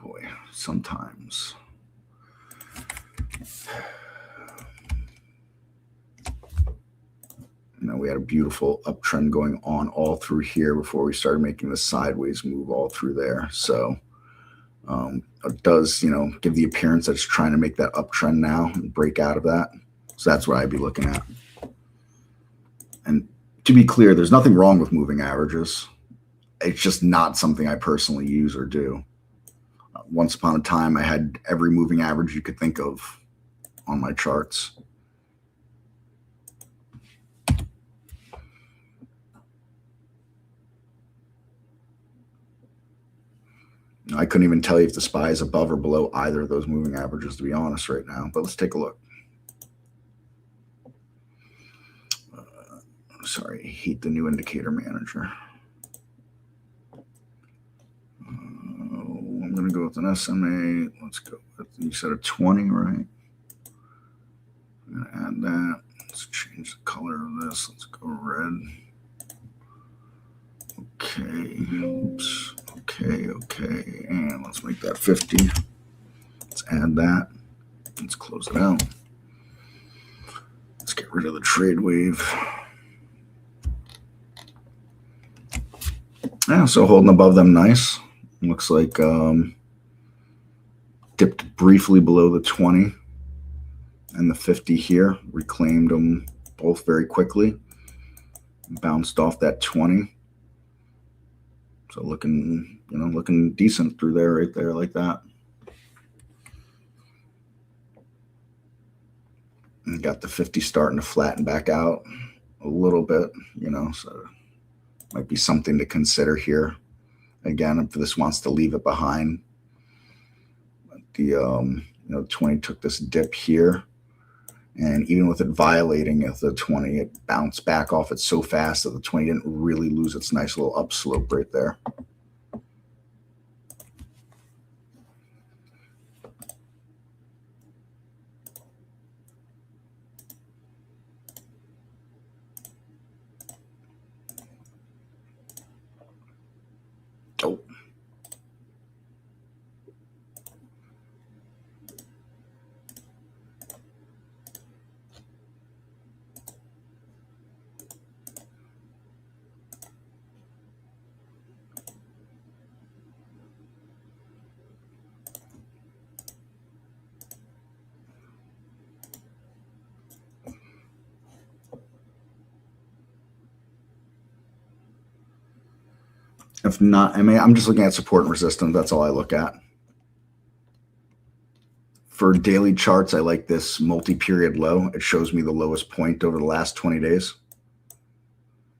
boy, sometimes. You know, we had a beautiful uptrend going on all through here before we started making the sideways move all through there. So it does, you know, give the appearance that it's trying to make that uptrend now and break out of that. So that's what I'd be looking at. And to be clear, there's nothing wrong with moving averages. It's just not something I personally use or do. Once upon a time, I had every moving average you could think of on my charts. I couldn't even tell you if the SPY is above or below either of those moving averages, to be honest, right now. But let's take a look. Sorry, I hate the new indicator manager. I'm going to go with an SMA. Let's go with, you said a 20, right? I'm going to add that. Let's change the color of this. Let's go red. Okay. Oops. Okay. And let's make that 50. Let's add that. Let's close it out. Let's get rid of the trade wave. Yeah, so holding above them nice. Looks like dipped briefly below the 20 and the 50 here. Reclaimed them both very quickly. Bounced off that 20. So looking, you know, looking decent through there, right there, like that. And got the 50 starting to flatten back out a little bit, you know, so might be something to consider here. Again, if this wants to leave it behind. The you know, 20 took this dip here, and even with it violating the 20, it bounced back off it so fast that the 20 didn't really lose its nice little upslope right there. Oh. If not, I mean, I'm just looking at support and resistance. That's all I look at. For daily charts, I like this multi-period low. It shows me the lowest point over the last 20 days.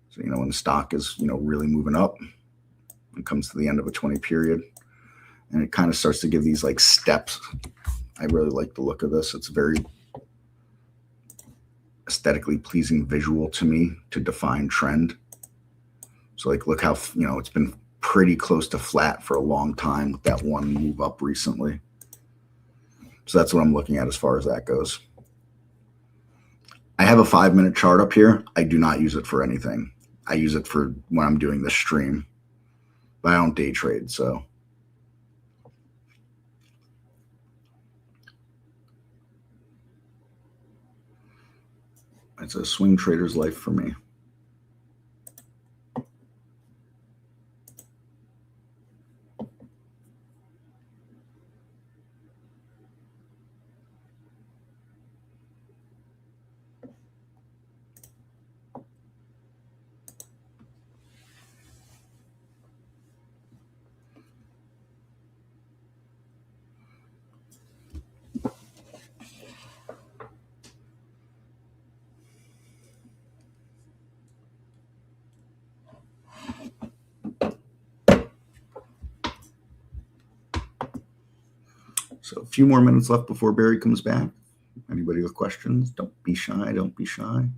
So, you know, when the stock is, you know, really moving up, it comes to the end of a 20 period, and it kind of starts to give these like steps. I really like the look of this. It's very aesthetically pleasing visual to me to define trend. So like, look how, you know, it's been pretty close to flat for a long time with that one move up recently. So that's what I'm looking at as far as that goes. I have a 5-minute chart up here. I do not use it for anything. I use it for when I'm doing this stream, but I don't day trade. So it's a swing trader's life for me. So a few more minutes left before Barry comes back. Anybody with questions? Don't be shy. Don't be shy.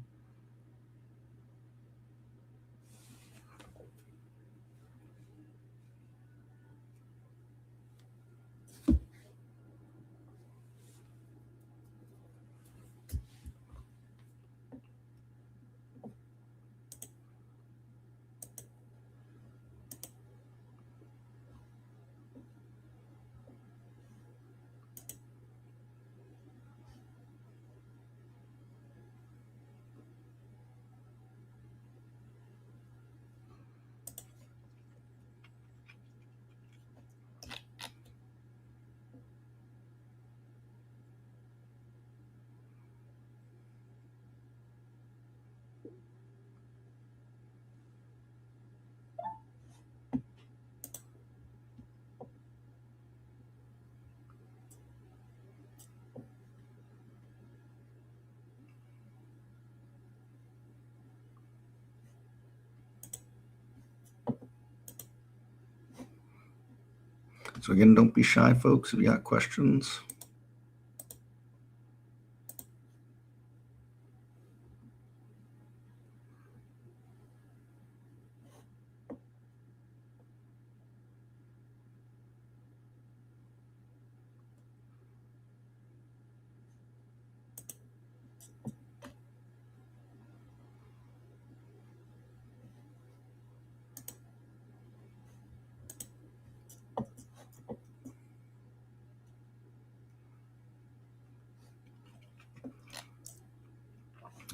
So again, don't be shy, folks, if you got questions.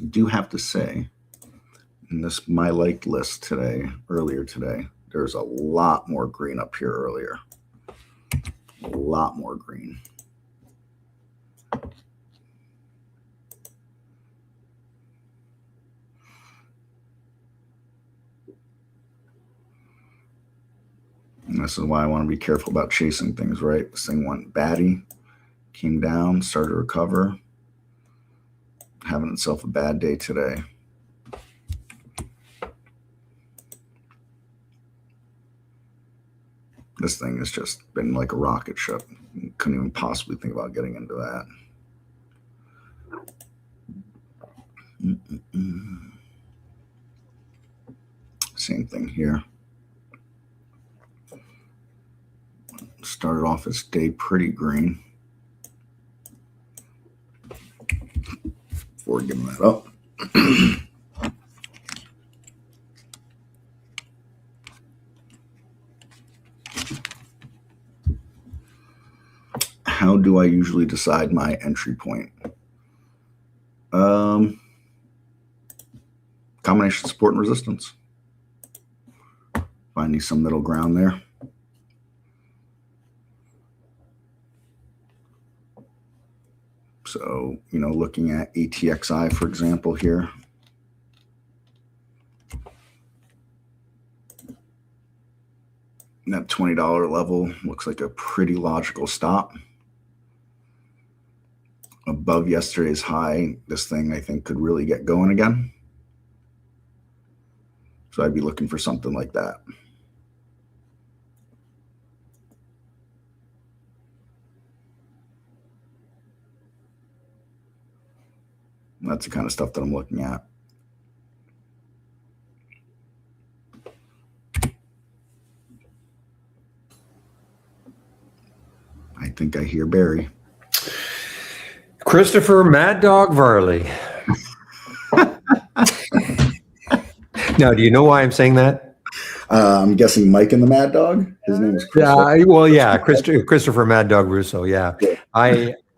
I do have to say, in this my liked list earlier today, there's a lot more green up here earlier. A lot more green. And this is why I want to be careful about chasing things, right? This thing went batty, came down, started to recover. Having itself a bad day today. This thing has just been like a rocket ship. Couldn't even possibly think about getting into that. Same thing here. Started off its day pretty green. Before giving that up. How do I usually decide my entry point? Combination support and resistance. Finding some middle ground there. So, looking at ATXI, for example, here. That $20 level looks like a pretty logical stop. Above yesterday's high, this thing, I think, could really get going again. So I'd be looking for something like that. That's the kind of stuff that I'm looking at. I think I hear Barry. Christopher Mad Dog Varley. Now, do you know why I'm saying that? I'm guessing Mike and the Mad Dog. His name is Christopher. Christopher Mad Dog Russo. Yeah.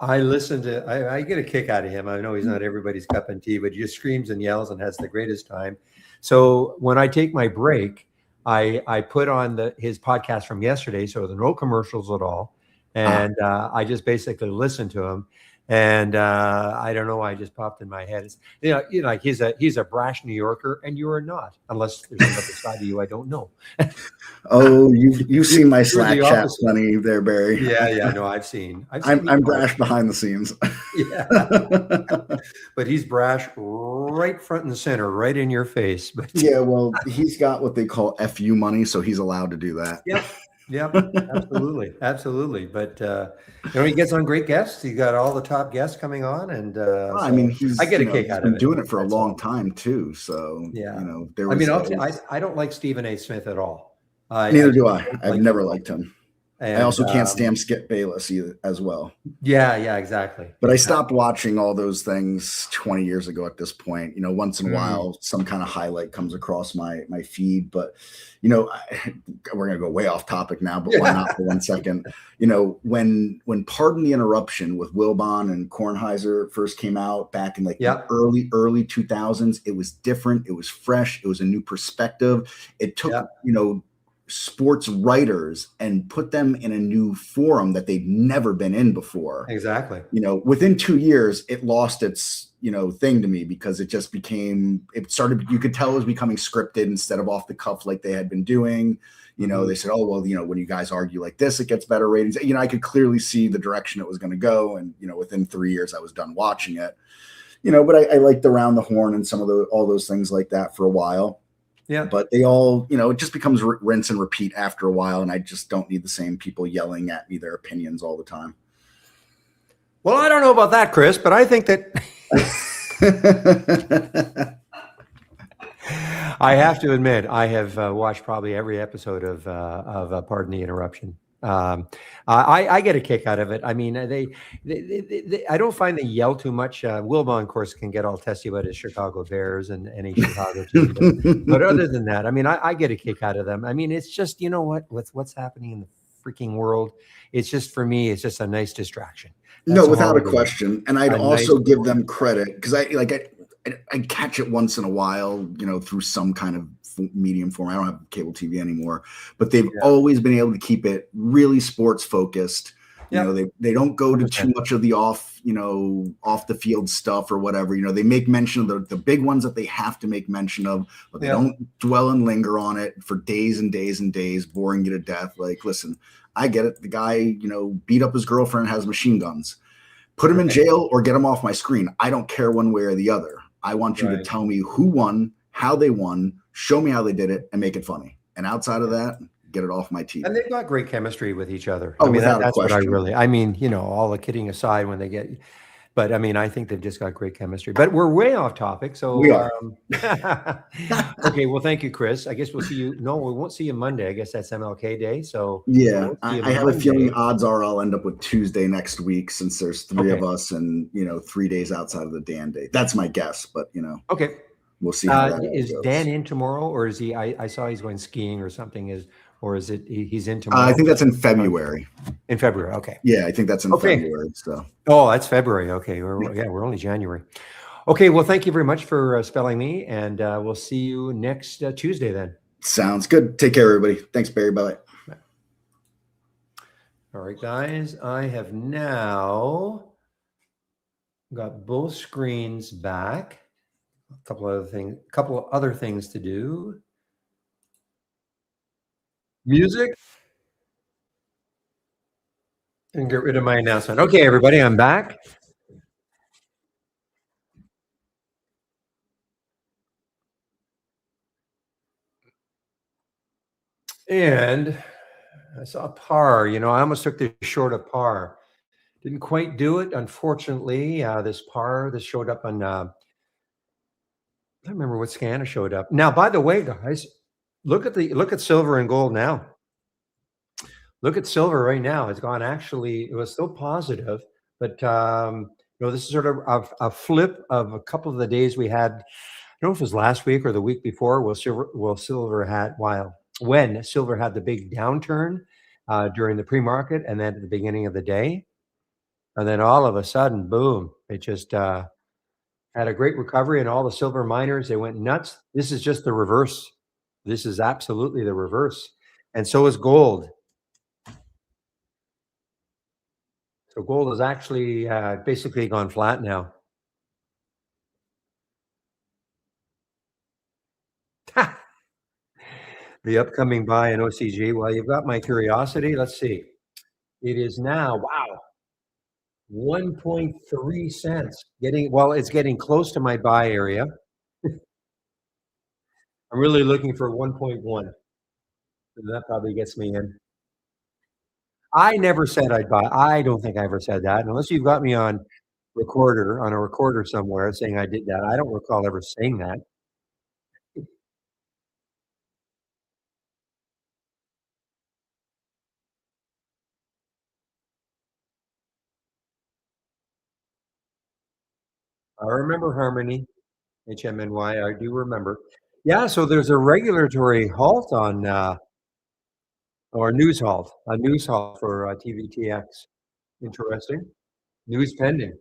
I listen to, I get a kick out of him. I know he's not everybody's cup of tea, but he just screams and yells and has the greatest time. So when I take my break, I put on his podcast from yesterday. So there are no commercials at all. And I just basically listen to him. And I don't know why it just popped in my head. It's, like he's a brash New Yorker, and you are not, unless there's another side of you I don't know. Oh, you've seen my Slack chat plenty there, Barry. Yeah, no, I've seen I'm brash behind the scenes. Yeah, but he's brash right front and center, right in your face. But yeah, well, he's got what they call FU money, so he's allowed to do that. Yep. Yep, absolutely, absolutely. But he gets on great guests. He got all the top guests coming on, and Well, I so mean, I get a kick he's out of been it. doing it for a That's long all. time too. So, Yeah, there I mean, was always. I don't like Stephen A. Smith at all. I Neither just do I. don't I've like him never at all. liked him. I And also can't stand Skip Bayless either, as well. yeah, exactly, But I exactly. stopped watching all those things 20 years ago at this point. Once in a while, some kind of highlight comes across my feed. But, we're going to go way off topic now, but why not for 1 second? When Pardon the Interruption with Wilbon and Kornheiser first came out back in like the early 2000s, it was different. It was fresh. It was a new perspective. It took, sports writers and put them in a new forum that they'd never been in before. Exactly. Within 2 years, it lost its, thing to me, because it just you could tell it was becoming scripted instead of off the cuff like they had been doing. They said, oh, well, when you guys argue like this, it gets better ratings. I could clearly see the direction it was going to go. And, within 3 years, I was done watching it, but I liked Around the Horn and all those things like that for a while. Yeah. But they all, it just becomes rinse and repeat after a while. And I just don't need the same people yelling at me their opinions all the time. Well, I don't know about that, Chris, but I think that I have to admit, I have watched probably every episode of Pardon the Interruption. I get a kick out of it. I mean, they I don't find they yell too much. Wilbon, of course, can get all testy about his Chicago Bears and any Chicago team, but other than that, I mean, I get a kick out of them. I mean, it's just what's happening in the freaking world. It's just, for me, it's just a nice distraction. No, without a question. And I'd also give them credit, because I catch it once in a while, through some kind of medium form. I don't have cable TV anymore, but they've always been able to keep it really sports focused. They don't go to too much of the off the field stuff or whatever. They make mention of the big ones that they have to make mention of, but they don't dwell and linger on it for days and days and days, boring you to death. Like, listen, I get it. The guy, beat up his girlfriend, has machine guns. Put him in jail or get him off my screen. I don't care one way or the other. I want you to tell me who won, how they won, show me how they did it, and make it funny. And outside of that, get it off my TV. And they've got great chemistry with each other. Oh, I mean, without that's a question. what all the kidding aside, when they get, but I mean, I think they've just got great chemistry. But we're way off topic. So we are. Okay, well, thank you, Chris. I guess we'll see you. No, we won't see you Monday. I guess that's MLK Day. So yeah, I have a feeling odds are I'll end up with Tuesday next week, since there's three of us and 3 days outside of the Dan Day. That's my guess, but okay, we'll see. How that is goes. Dan in tomorrow, or is he? I saw he's going skiing or something. Or is it he's in tomorrow? I think that's in February. In February, okay. Yeah, I think that's in February. So. Oh, that's February. Okay, we're only January. Okay, well, thank you very much for spelling me, and we'll see you next Tuesday then. Sounds good. Take care, everybody. Thanks, Barry. Bye. All right, guys, I have now got both screens back. A couple of other things to do. Music. And get rid of my announcement. Okay, everybody, I'm back. And I saw par. I almost took this short of par. Didn't quite do it, unfortunately. This showed up on, I don't remember what scanner showed up. Now, by the way, guys, look at silver and gold now. Look at silver right now. It's gone, actually, it was still positive, but this is sort of a flip of a couple of the days we had. I don't know if it was last week or the week before. When silver had the big downturn during the pre-market, and then at the beginning of the day, and then all of a sudden, boom! It just had a great recovery, and all the silver miners, they went nuts. This is just the reverse. This is absolutely the reverse, and so is gold. So gold has actually basically gone flat now. The upcoming buy in OCG. Well, you've got my curiosity. Let's see. It is now, wow, 1.3 cents. It's getting close to my buy area. I'm really looking for 1.1. And that probably gets me in. I never said I'd buy. I don't think I ever said that, unless you've got me on a recorder somewhere saying I did that. I don't recall ever saying that. I remember Harmony, HMNY. I do remember. Yeah, so there's a regulatory halt on, or a news halt for TVTX. Interesting. News pending.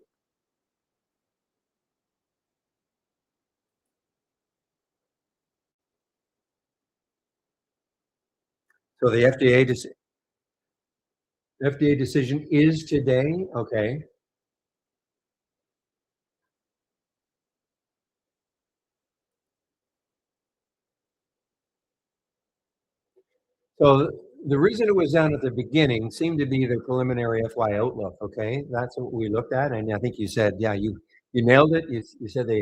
So the FDA decision is today. Okay. So the reason it was down at the beginning seemed to be the preliminary FY outlook. Okay, that's what we looked at, and I think you said, yeah, you nailed it. You said I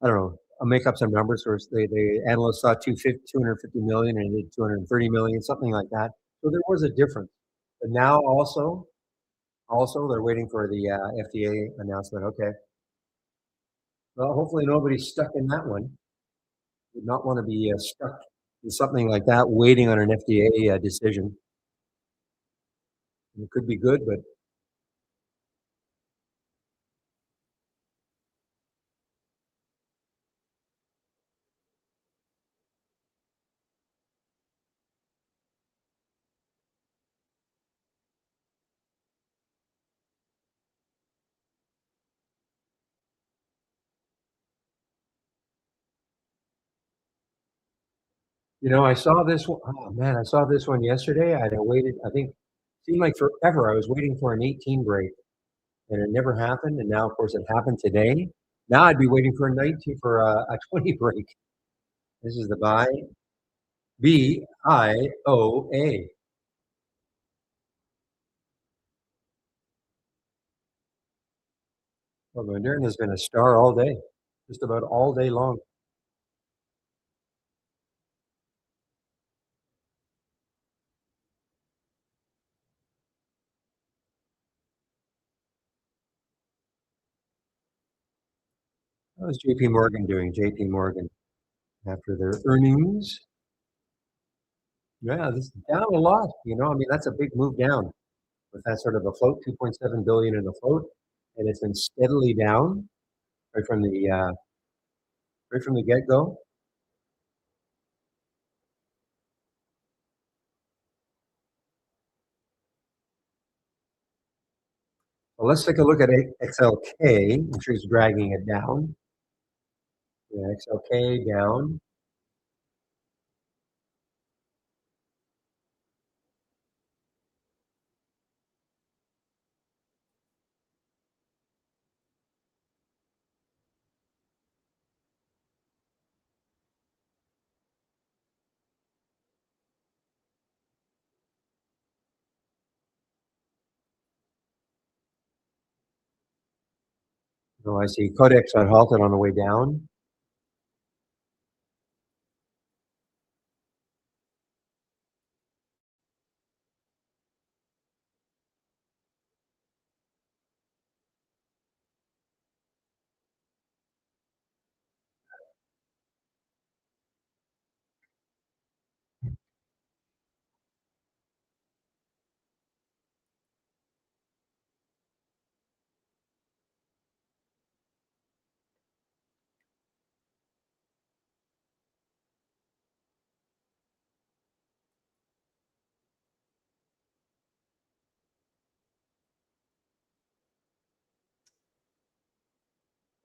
don't know. I'll make up some numbers. Or the analysts thought 250 million and it did 230 million, something like that. So there was a difference. But now also they're waiting for the FDA announcement. Okay. Well, hopefully nobody's stuck in that one. Would not want to be stuck in something like that, waiting on an FDA decision. It could be good, but I saw this one. Oh man, I saw this one yesterday. I waited. I think seemed like forever. I was waiting for an 18 break, and it never happened. And now, of course, it happened today. Now I'd be waiting for a 19 for a 20 break. This is the BIOA. Well, Moderna has been a star all day, just about all day long. How is JP Morgan doing? JP Morgan after their earnings. Yeah, this is down a lot. I mean, that's a big move down with that sort of a float, 2.7 billion in the float, and it's been steadily down right from the get go. Well, let's take a look at XLK, which is dragging it down. Yeah, XLK down. Oh, I see. Codex got halted on the way down.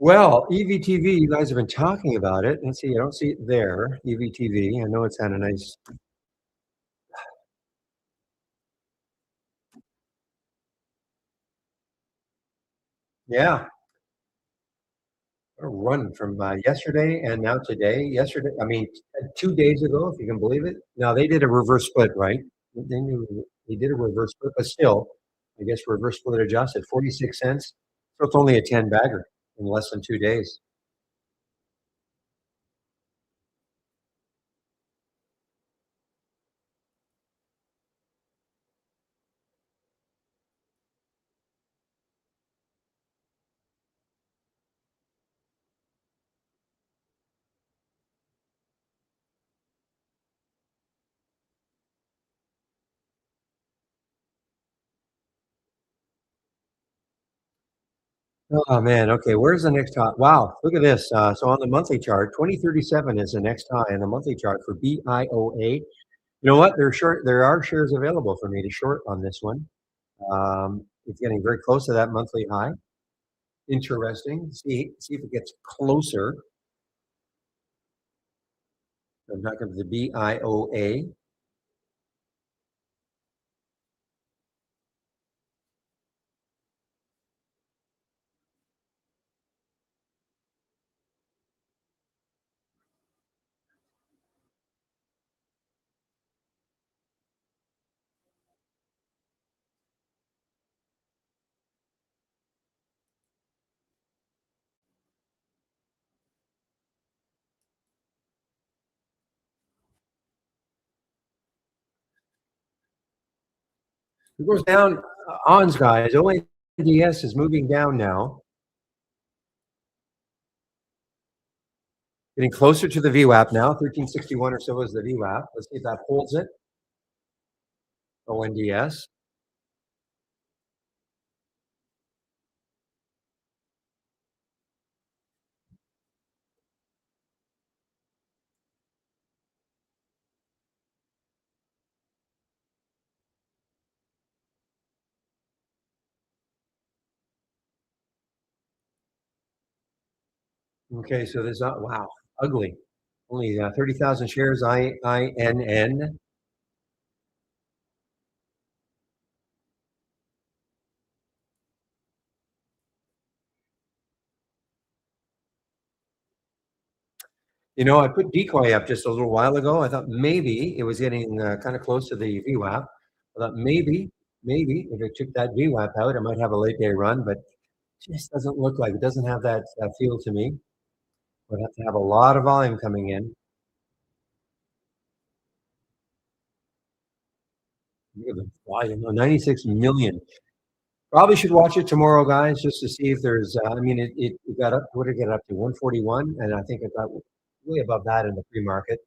Well, EVTV, you guys have been talking about it. Let's see, I don't see it there. EVTV. I know it's had a nice, yeah, a run from yesterday and now today. Yesterday, I mean, 2 days ago, if you can believe it. Now they did a reverse split, right? They did a reverse split, but still, I guess reverse split adjusted 46 cents. So it's only a 10 bagger in less than 2 days. Oh man, okay, where's the next high? Wow, look at this. So on the monthly chart, 2037 is the next high on the monthly chart for BIOA. You know what? There are shares available for me to short on this one. It's getting very close to that monthly high. Interesting. See if it gets closer. I'm talking to the BIOA. It goes down. ONS guys. ONDS is moving down now. Getting closer to the VWAP now. 1361 or so is the VWAP. Let's see if that holds it. ONDS. Okay, so there's not, wow, ugly. Only 30,000 shares, IINN. You know, I put decoy up just a little while ago. I thought maybe it was getting kind of close to the VWAP. I thought maybe if it took that VWAP out, I might have a late day run, but it just doesn't look like it. Doesn't have that feel to me. Would have to have a lot of volume coming in. Look at the volume, 96 million. Probably should watch it tomorrow, guys, just to see if there's. I mean, it got up. What did it get up to? 141, and I think it got way above that in the pre-market.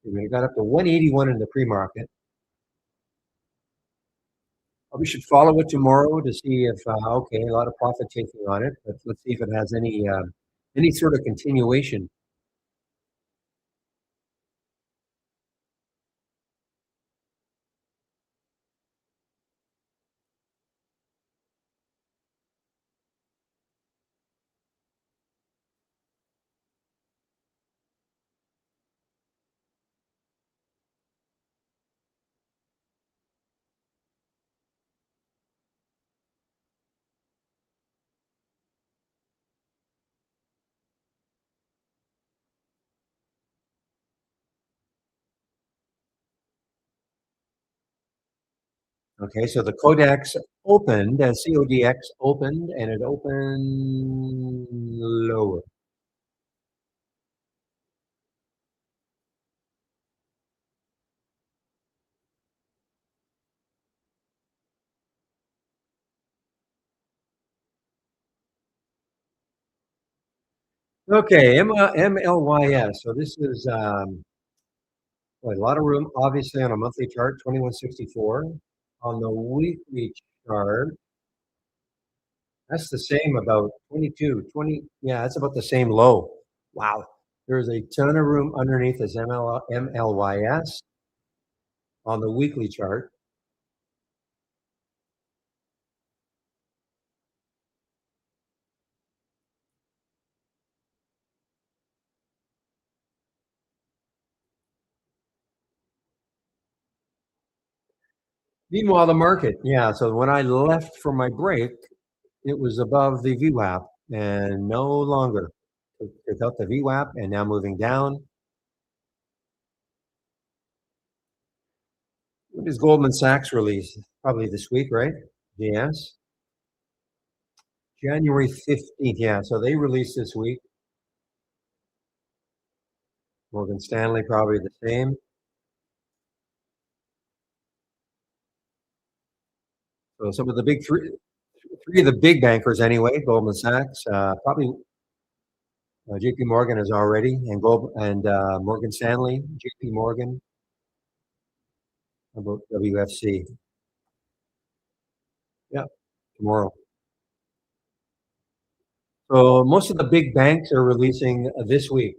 I mean, it got up to 181 in the pre-market. We should follow it tomorrow to see if okay, a lot of profit taking on it, but let's see if it has any sort of continuation. Okay, so the Codex opened, CODX opened, and it opened lower. Okay, MLYS. So this is boy, a lot of room, obviously, on a monthly chart, 2164. On the weekly chart, that's the same about 22, 20. Yeah, that's about the same low. Wow. There's a ton of room underneath this MLYS on the weekly chart. Meanwhile, the market, yeah. So when I left for my break, it was above the VWAP and no longer. Took out the VWAP and now moving down. When does Goldman Sachs release? Probably this week, right? Yes. January 15th. Yeah. So they released this week. Morgan Stanley probably the same. So some of the big three of the big bankers anyway, Goldman Sachs, probably JP Morgan is already, and Morgan Stanley, JP Morgan, about WFC. Yeah, tomorrow. So most of the big banks are releasing this week.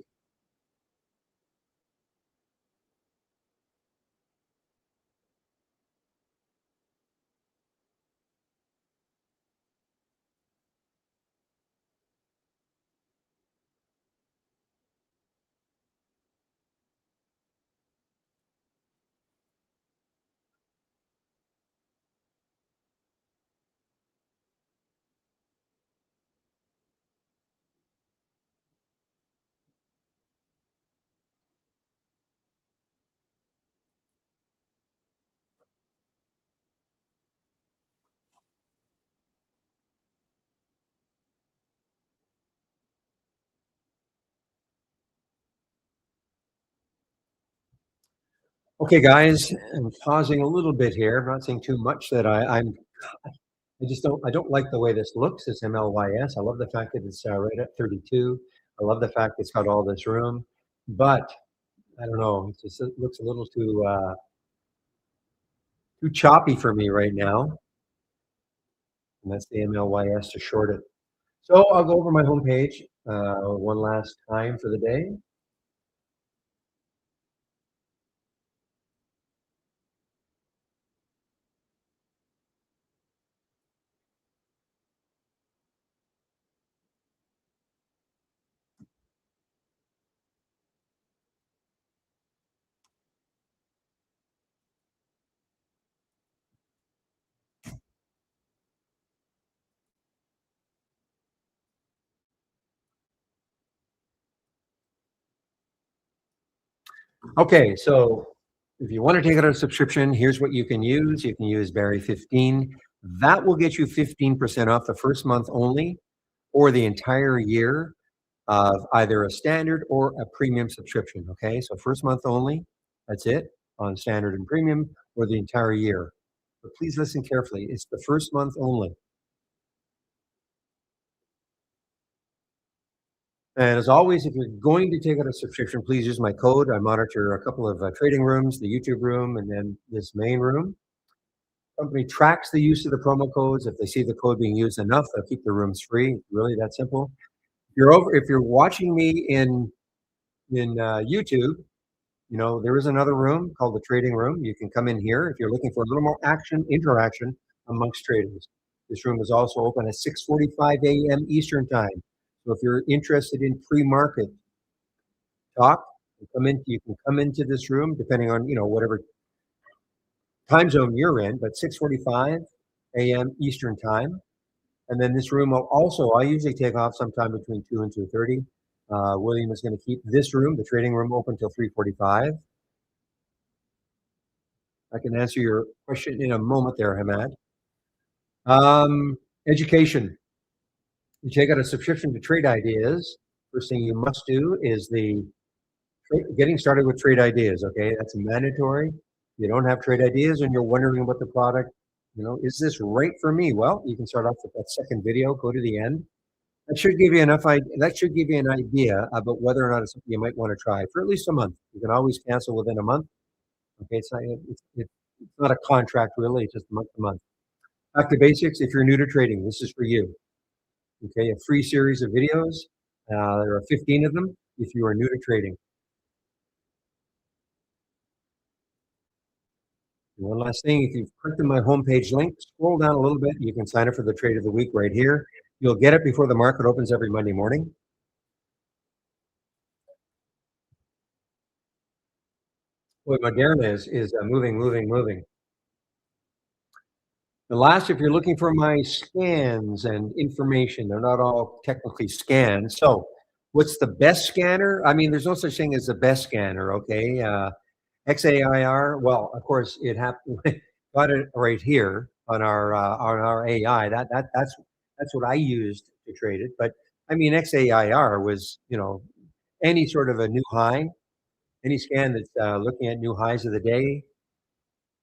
Okay, guys, I'm pausing a little bit here. I'm not saying too much that I just don't like the way this looks. It's MLYS. I love the fact that it's right at 32. I love the fact it's got all this room, but I don't know. It looks a little too choppy for me right now, and that's the MLYS to short it. So I'll go over my homepage one last time for the day. Okay, so if you want to take out a subscription, here's what you can use. You can use Barry 15. That will get you 15% off the first month only, or the entire year of either a standard or a premium subscription. Okay, so first month only, that's it on standard and premium, or the entire year. But please listen carefully. It's the first month only. And as always, if you're going to take out a subscription, please use my code. I monitor a couple of trading rooms, the YouTube room, and then this main room. Company tracks the use of the promo codes. If they see the code being used enough, they'll keep the rooms free. Really that simple. If you're watching me in YouTube, you know there is another room called the trading room. You can come in here if you're looking for a little more interaction amongst traders. This room is also open at 6:45 a.m. Eastern time. So if you're interested in pre-market talk, you can come into this room depending on whatever time zone you're in, but 6:45 a.m. Eastern time. And then this room will also, I usually take off sometime between 2 and 2:30. William is going to keep this room, the trading room, open till 3:45. I can answer your question in a moment there, Hamad. Education. You take out a subscription to Trade Ideas. First thing you must do is getting started with Trade Ideas. Okay, that's mandatory. You don't have Trade Ideas and you're wondering about the product. Is this right for me? Well, you can start off with that second video. Go to the end. That should give you enough. That should give you an idea about whether or not it's something you might want to try for at least a month. You can always cancel within a month. Okay, it's not a contract really. It's just month to month. Back to basics. If you're new to trading, this is for you. Okay, a free series of videos. There are 15 of them. If you are new to trading. One last thing, if you've clicked on my homepage link, scroll down a little bit. You can sign up for the trade of the week right here. You'll get it before the market opens every Monday morning. Boy, Moderna is moving. The last, if you're looking for my scans and information, they're not all technically scanned. So what's the best scanner? I mean, there's no such thing as the best scanner, okay? XAIR, well, of course, it happened. Got it right here on our AI. That's what I used to trade it. But I mean, XAIR was any sort of a new high, any scan that's looking at new highs of the day.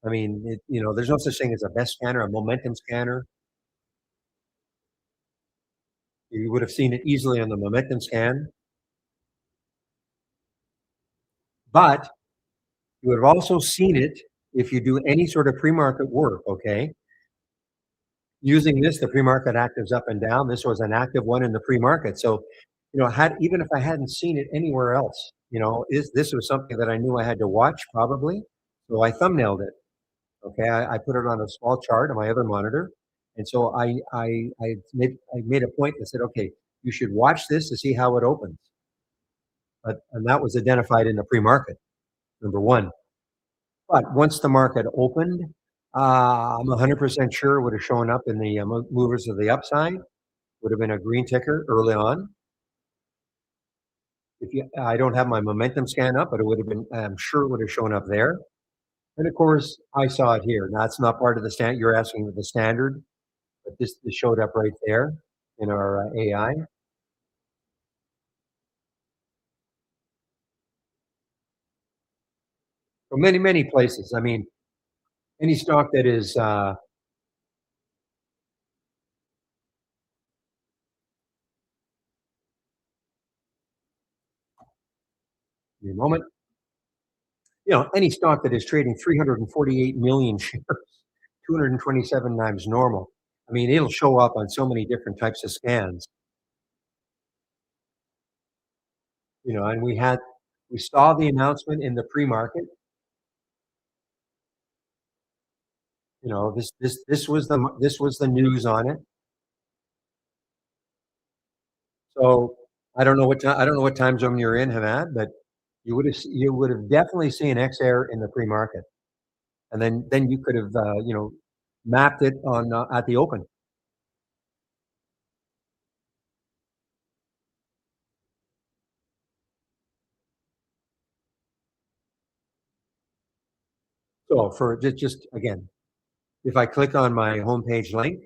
I mean, there's no such thing as a best scanner, a momentum scanner. You would have seen it easily on the momentum scan, but you would have also seen it if you do any sort of pre-market work. Okay, using this, the pre-market actives up and down. This was an active one in the pre-market. So, had even if I hadn't seen it anywhere else, this was something that I knew I had to watch probably. So I thumbnailed it. Okay, I put it on a small chart on my other monitor, and so I made a point that said, okay, you should watch this to see how it opens. And that was identified in the pre-market, number one. But once the market opened, I'm 100% sure it would have shown up in the movers of the upside. Would have been a green ticker early on. I don't have my momentum scan up, but it would have been. I'm sure it would have shown up there. And of course, I saw it here. Now, it's not part of the stand. You're asking for the standard, but this showed up right there in our AI. From many places. I mean, any stock that is. Give me a moment. Any stock that is trading 348 million shares, 227 times normal. I mean, it'll show up on so many different types of scans. And we saw the announcement in the pre-market. This was the news on it. So I don't know what time zone you're in, Hamad, but you would have definitely seen Xair in the pre-market, and then you could have mapped it on at the open. So for just again, if I click on my homepage link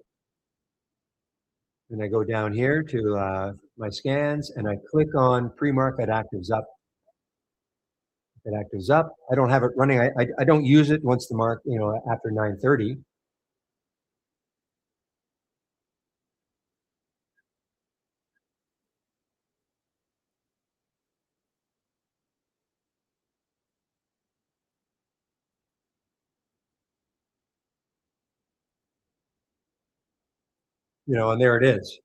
and I go down here to my scans and I click on pre-market actives up, it actives up. I don't have it running. I don't use it once the mark after 9:30. And there it is.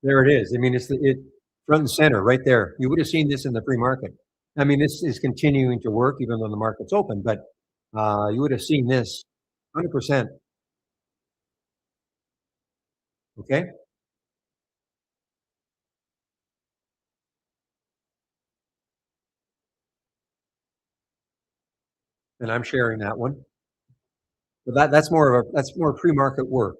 There it is. I mean, it front and center right there. You would have seen this in the pre-market. I mean, this is continuing to work even though the market's open, but you would have seen this 100%. Okay, and I'm sharing that one. But that's more pre-market work.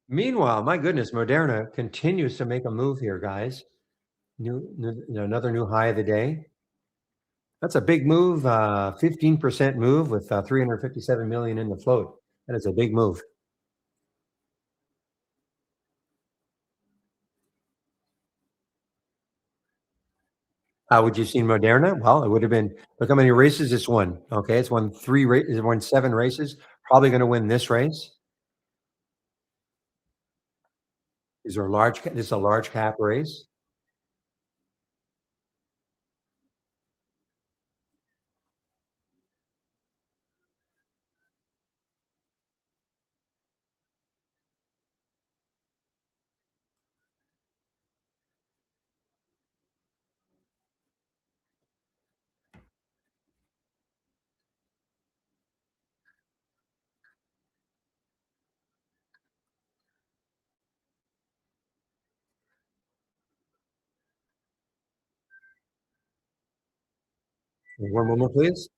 Meanwhile, my goodness, Moderna continues to make a move here, guys. Another new high of the day. That's a big move, 15% move with 357 million in the float. That is a big move. How would you seen Moderna? Well, it would have been. Look how many races it's won. Okay, it's won It's won 7 races. Probably going to win this race. This is a large cap race. One moment, please.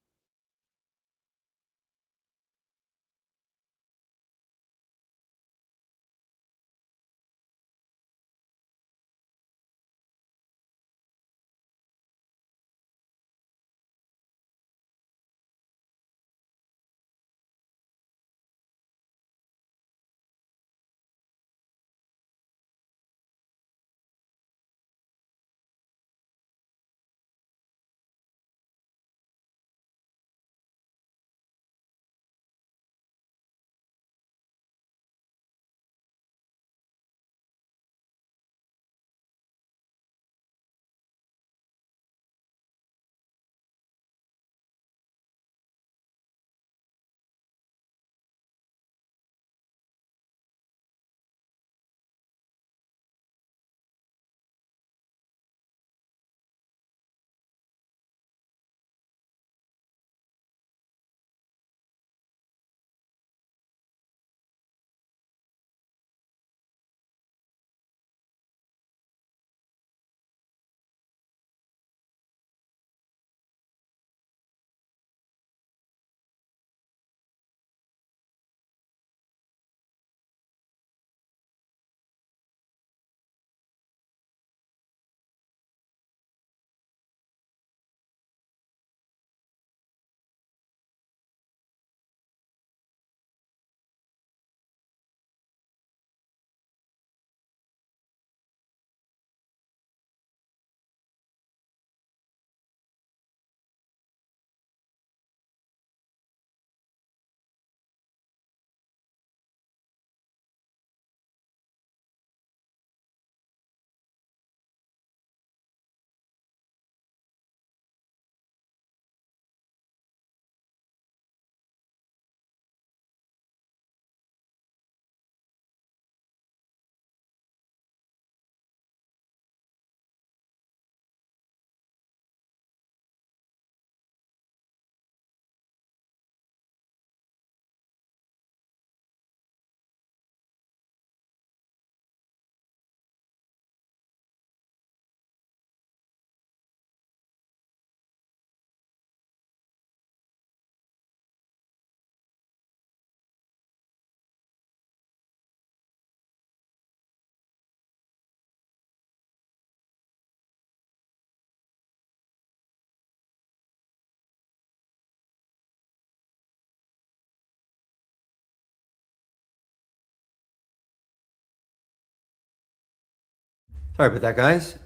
Sorry about that, guys.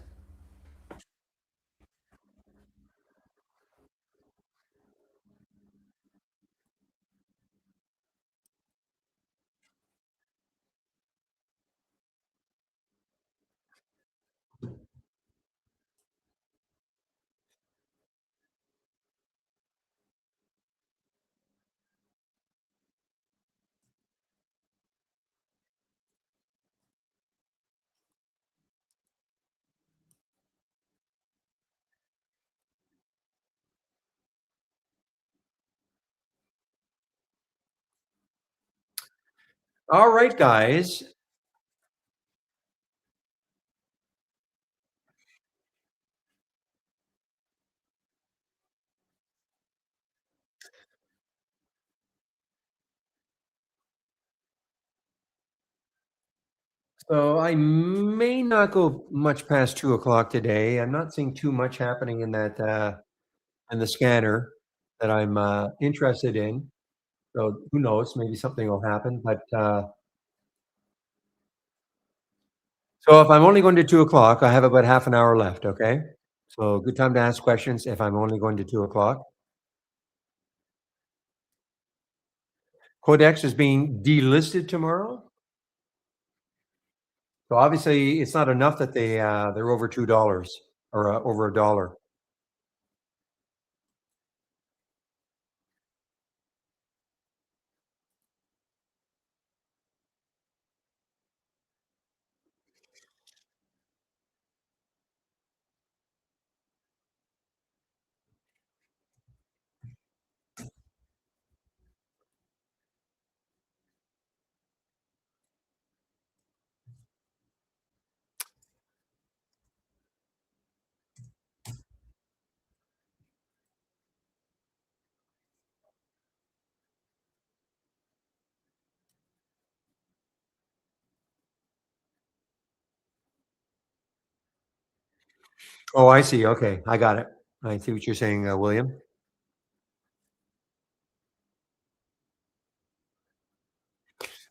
All right, guys. So I may not go much past 2 o'clock today. I'm not seeing too much happening in that in the scanner that I'm interested in. So who knows? Maybe something will happen. But so if I'm only going to 2 o'clock, I have about half an hour left. Okay. So good time to ask questions if I'm only going to 2 o'clock. Codex is being delisted tomorrow. So obviously it's not enough that they're over $2 or over $1. Oh, I see. Okay, I got it. I see what you're saying, William.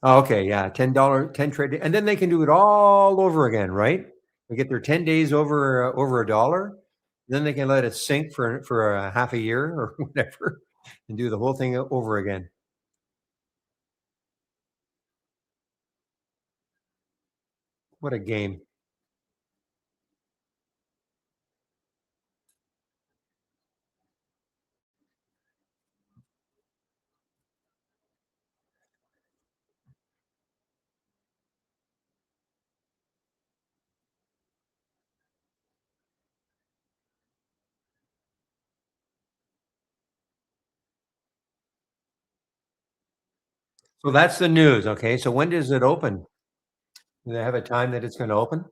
Oh, okay, yeah, $10, 10 trade, and then they can do it all over again, right? They get their 10 days over $1, then they can let it sink for a half a year or whatever, and do the whole thing over again. What a game! So that's the news. Okay, so when does it open? Do they have a time that it's going to open?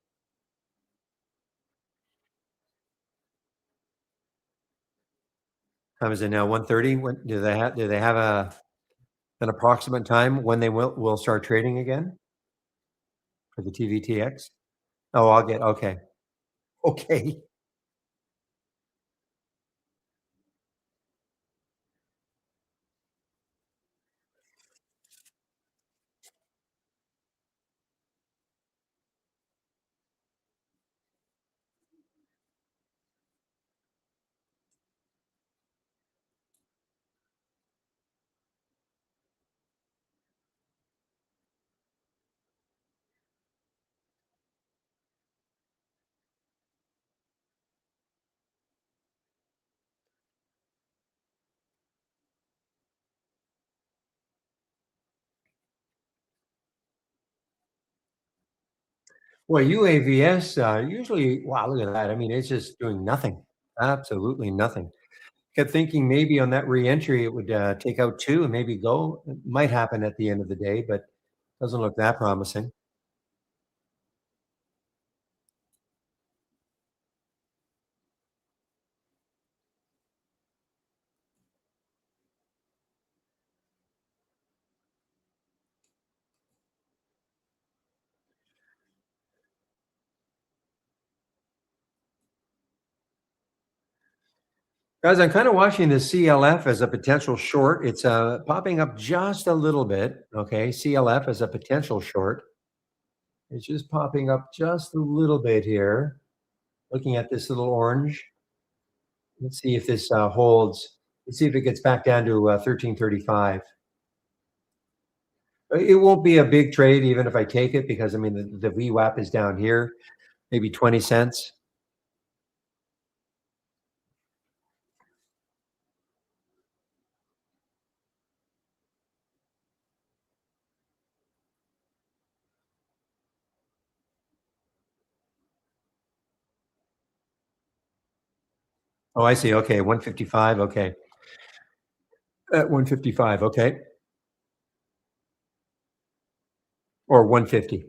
Time is it now? 1:30. When do they have an approximate time when they will start trading again for the TVTX? Oh, I'll get okay. Okay. Well, UAVS, usually wow, look at that. I mean, it's just doing nothing. Absolutely nothing. Kept thinking maybe on that reentry it would, take out 2 and maybe go. It might happen at the end of the day, but doesn't look that promising. Guys, I'm kinda watching the CLF as a potential short. It's, popping up just a little bit, okay? CLF as a potential short. It's just popping up just a little bit here. Looking at this little orange. Let's see if this holds. Let's see if it gets back down to 1335. It won't be a big trade even if I take it because I mean the VWAP is down here, maybe 20 cents. Oh, I see. Okay, 155. Okay. At 155. Okay. Or 150.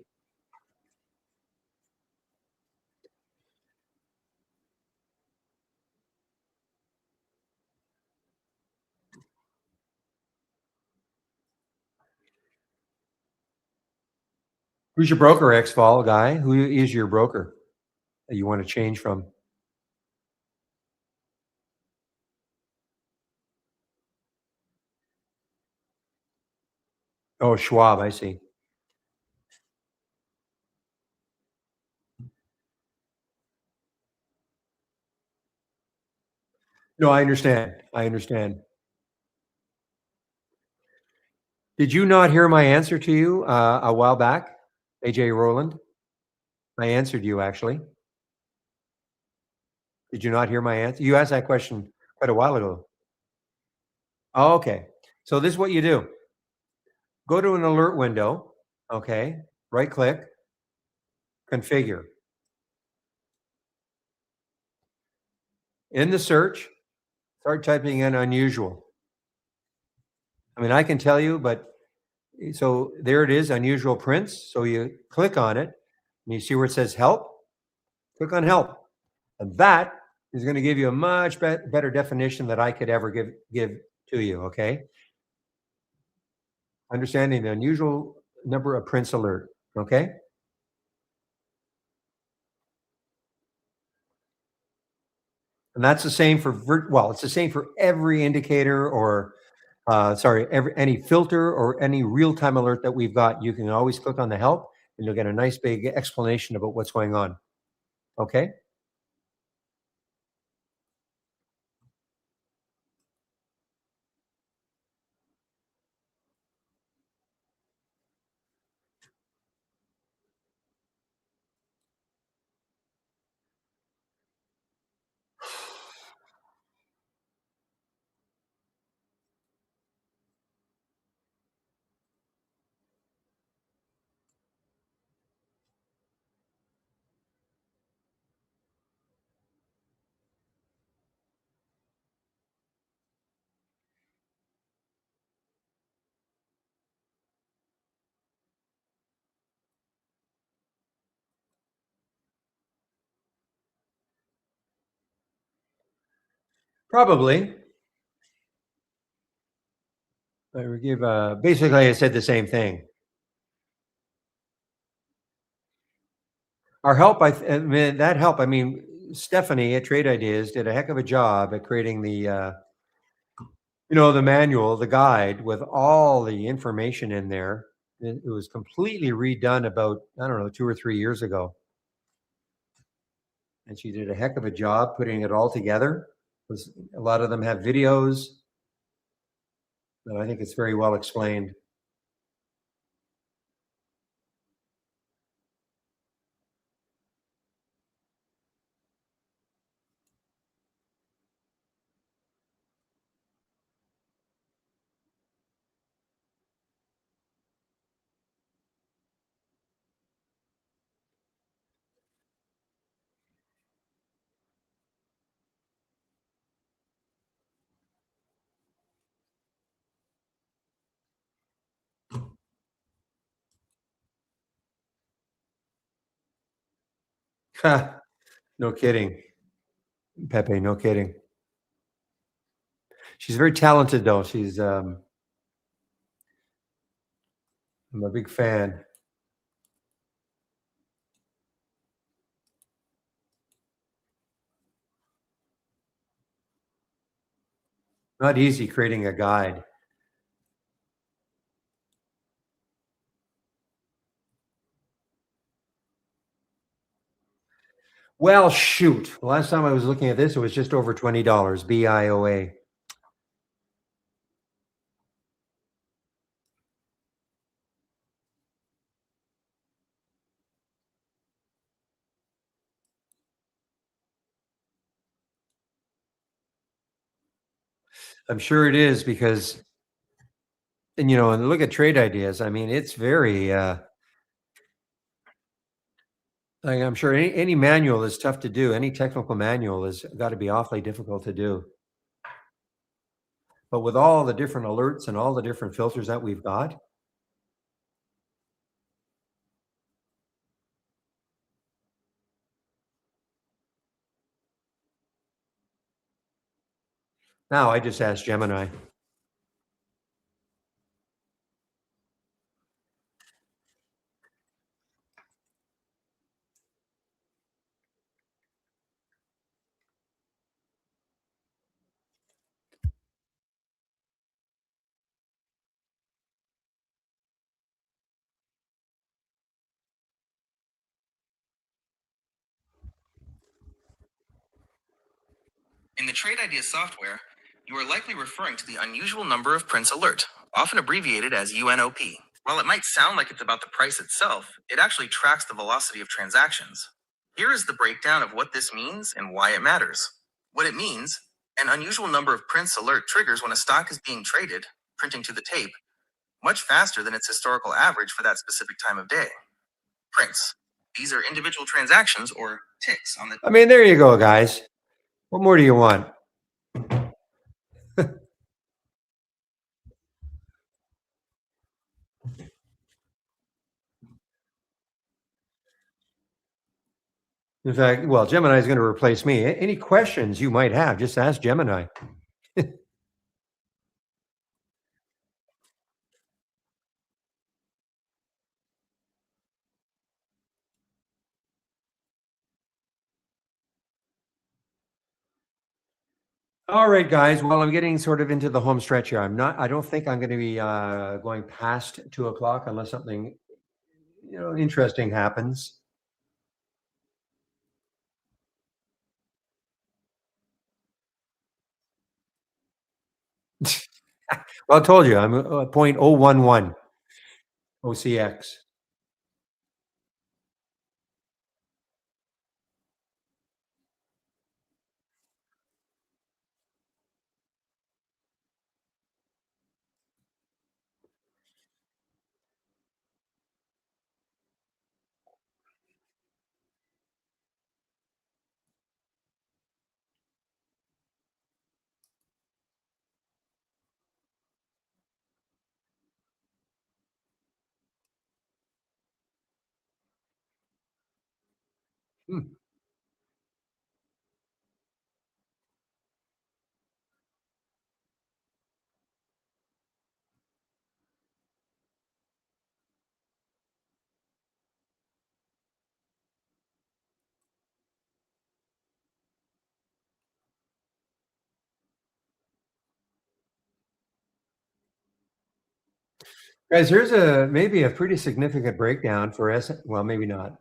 Who's your broker, X-Vol guy? Who is your broker that you want to change from? Oh, Schwab. I see. No, I understand. I understand. Did you not hear my answer to you a while back, AJ Roland? I answered you actually. Did you not hear my answer? You asked that question quite a while ago. Oh, okay. So this is what you do. Go to an alert window, okay? Right click, configure. In the search, start typing in unusual. I mean, I can tell you, but so there it is, unusual prints. So you click on it and you see where it says help. Click on help. And that is going to give you a much better definition that I could ever give to you, okay? Understanding the unusual number of prints alert, okay? And that's the same for, well, it's the same for every indicator or, sorry, any filter or any real-time alert that we've got. You can always click on the help and you'll get a nice big explanation about what's going on, okay? Probably. I would give, basically I said the same thing. Our help, I mean, that help, I mean, Stephanie at Trade Ideas did a heck of a job at creating the, the manual, the guide with all the information in there. It was completely redone about, I don't know, 2 or 3 years ago. And she did a heck of a job putting it all together. A lot of them have videos. And I think it's very well explained. No kidding. Pepe, no kidding. She's very talented though. I'm a big fan. Not easy creating a guide. Well, shoot. Last time I was looking at this, it was just over $20, BIOA. I'm sure it is because, and and look at trade ideas. I mean, it's very, like I'm sure any manual is tough to do. Any technical manual has got to be awfully difficult to do. But with all the different alerts and all the different filters that we've got, now I just asked Gemini. In the Trade Ideas software, you are likely referring to the unusual number of prints alert, often abbreviated as UNOP. While it might sound like it's about the price itself, it actually tracks the velocity of transactions. Here is the breakdown of what this means and why it matters. What it means: an unusual number of prints alert triggers when a stock is being traded, printing to the tape, much faster than its historical average for that specific time of day. Prints. These are individual transactions or ticks on the. I mean, there you go, guys. What more do you want? In fact, well, Gemini is going to replace me. Any questions you might have, just ask Gemini. All right, guys. Well, I'm getting sort of into the home stretch here. I don't think I'm going to be going past 2 o'clock unless something, interesting happens. Well, I told you I'm 0.011 OCX. Hmm. Guys, here's maybe a pretty significant breakdown for S. Well, maybe not.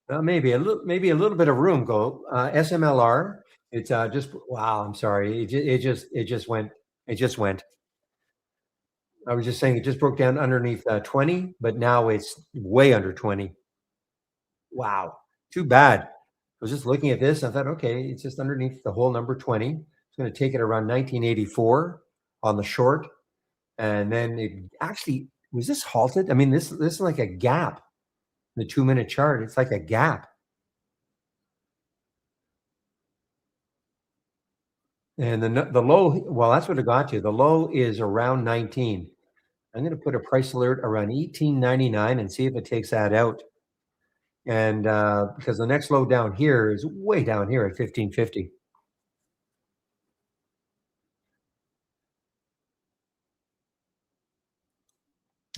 Maybe a little bit of room. Go SMLR. It's just wow. I'm sorry. It just went. It just went. I was just saying it just broke down underneath 20, but now it's way under 20. Wow. Too bad. I was just looking at this. I thought, okay, it's just underneath the whole number 20. It's going to take it around 1984 on the short. And then it actually was this halted. I mean, this is like a gap. The 2-minute chart. It's like a gap. And the low, well, that's what it got to. The low is around 19. I'm going to put a price alert around 18.99 and see if it takes that out. And because the next low down here is way down here at 15.50.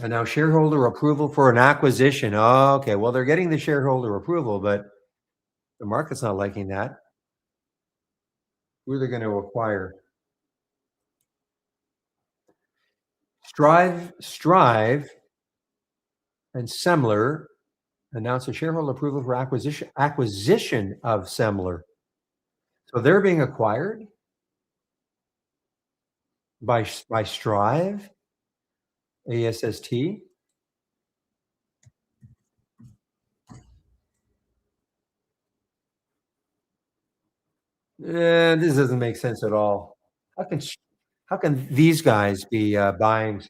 And now shareholder approval for an acquisition. Oh, okay, well, they're getting the shareholder approval, but the market's not liking that. Who are they going to acquire? Strive, and Semler announced a shareholder approval for acquisition of Semler. So they're being acquired by Strive, ASST. This doesn't make sense at all. How can these guys be buying?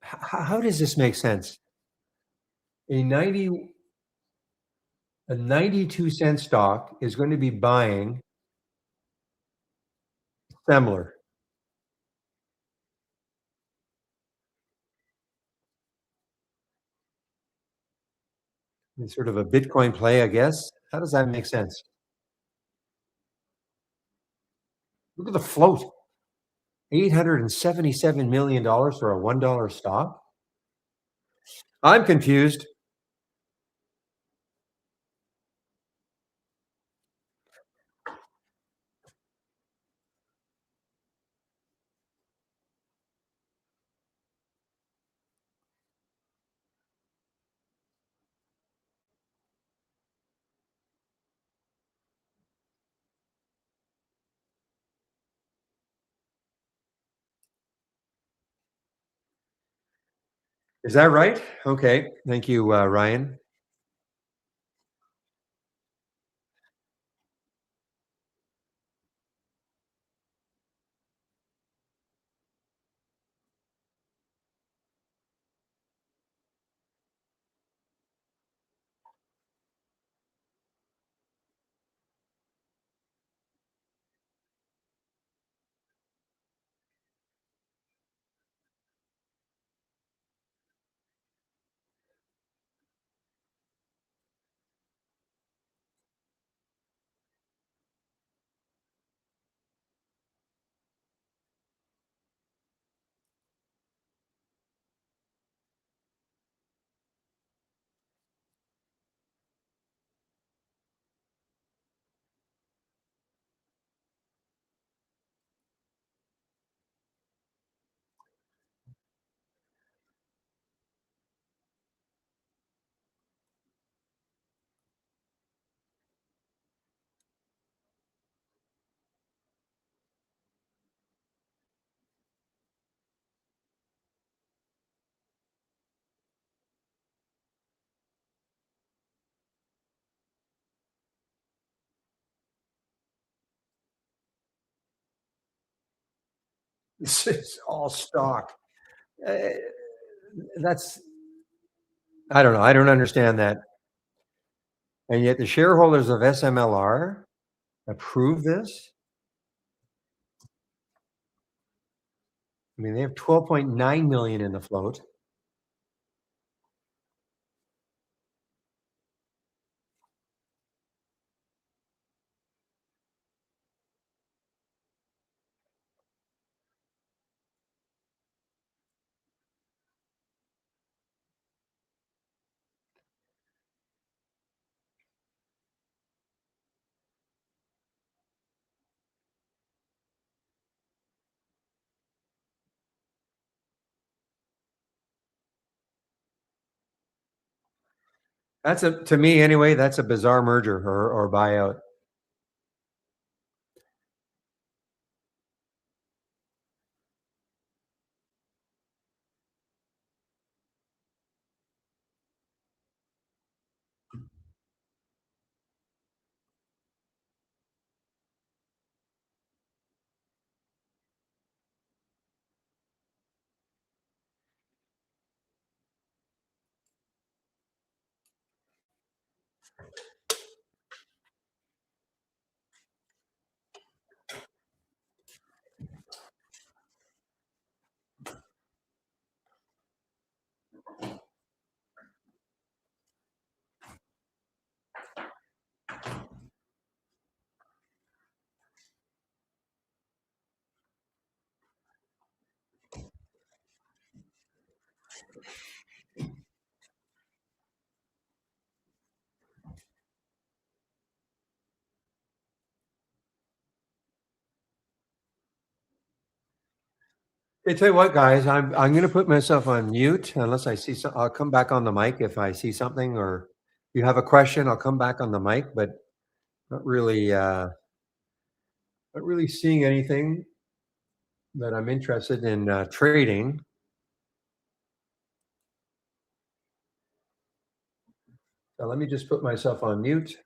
How does this make sense? A 92-cent stock is going to be buying Semler. It's sort of a Bitcoin play, I guess. How does that make sense? Look at the float. $877 million for a $1 stock. I'm confused. Is that right? Okay. Thank you, Ryan. This is all stock. That's, I don't know. I don't understand that. And yet the shareholders of SMLR approve this. I mean, they have 12.9 million in the float. That's to me anyway, that's a bizarre merger or buyout. Hey, tell you what, guys, I'm going to put myself on mute unless I see some. I'll come back on the mic if I see something, or you have a question. I'll come back on the mic, but not really, not really seeing anything that I'm interested in trading. So let me just put myself on mute.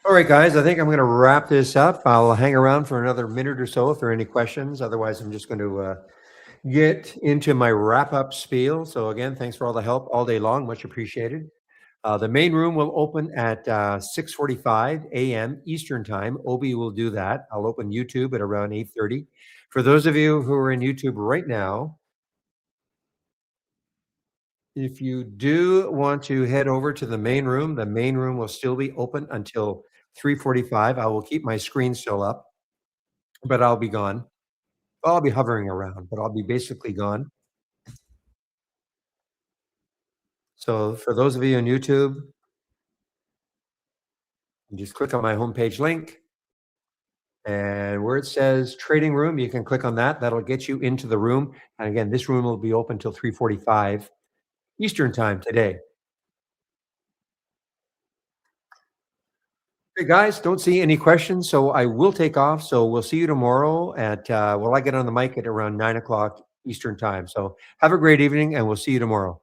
All right, guys, I think I'm going to wrap this up. I'll hang around for another minute or so if there are any questions. Otherwise, I'm just going to get into my wrap-up spiel. So again, thanks for all the help all day long. Much appreciated. The main room will open at 6:45 a.m. Eastern Time. Obi will do that. I'll open YouTube at around 8:30. For those of you who are in YouTube right now, if you do want to head over to the main room will still be open until 3:45. I will keep my screen still up, but I'll be gone. I'll be hovering around, but I'll be basically gone. So for those of you on YouTube, you just click on my homepage link. And where it says trading room, you can click on that. That'll get you into the room. And again, this room will be open till 3:45 Eastern Time today. Hey guys, don't see any questions, so I will take off. So we'll see you tomorrow at, I get on the mic at around 9 o'clock Eastern Time. So have a great evening, and we'll see you tomorrow.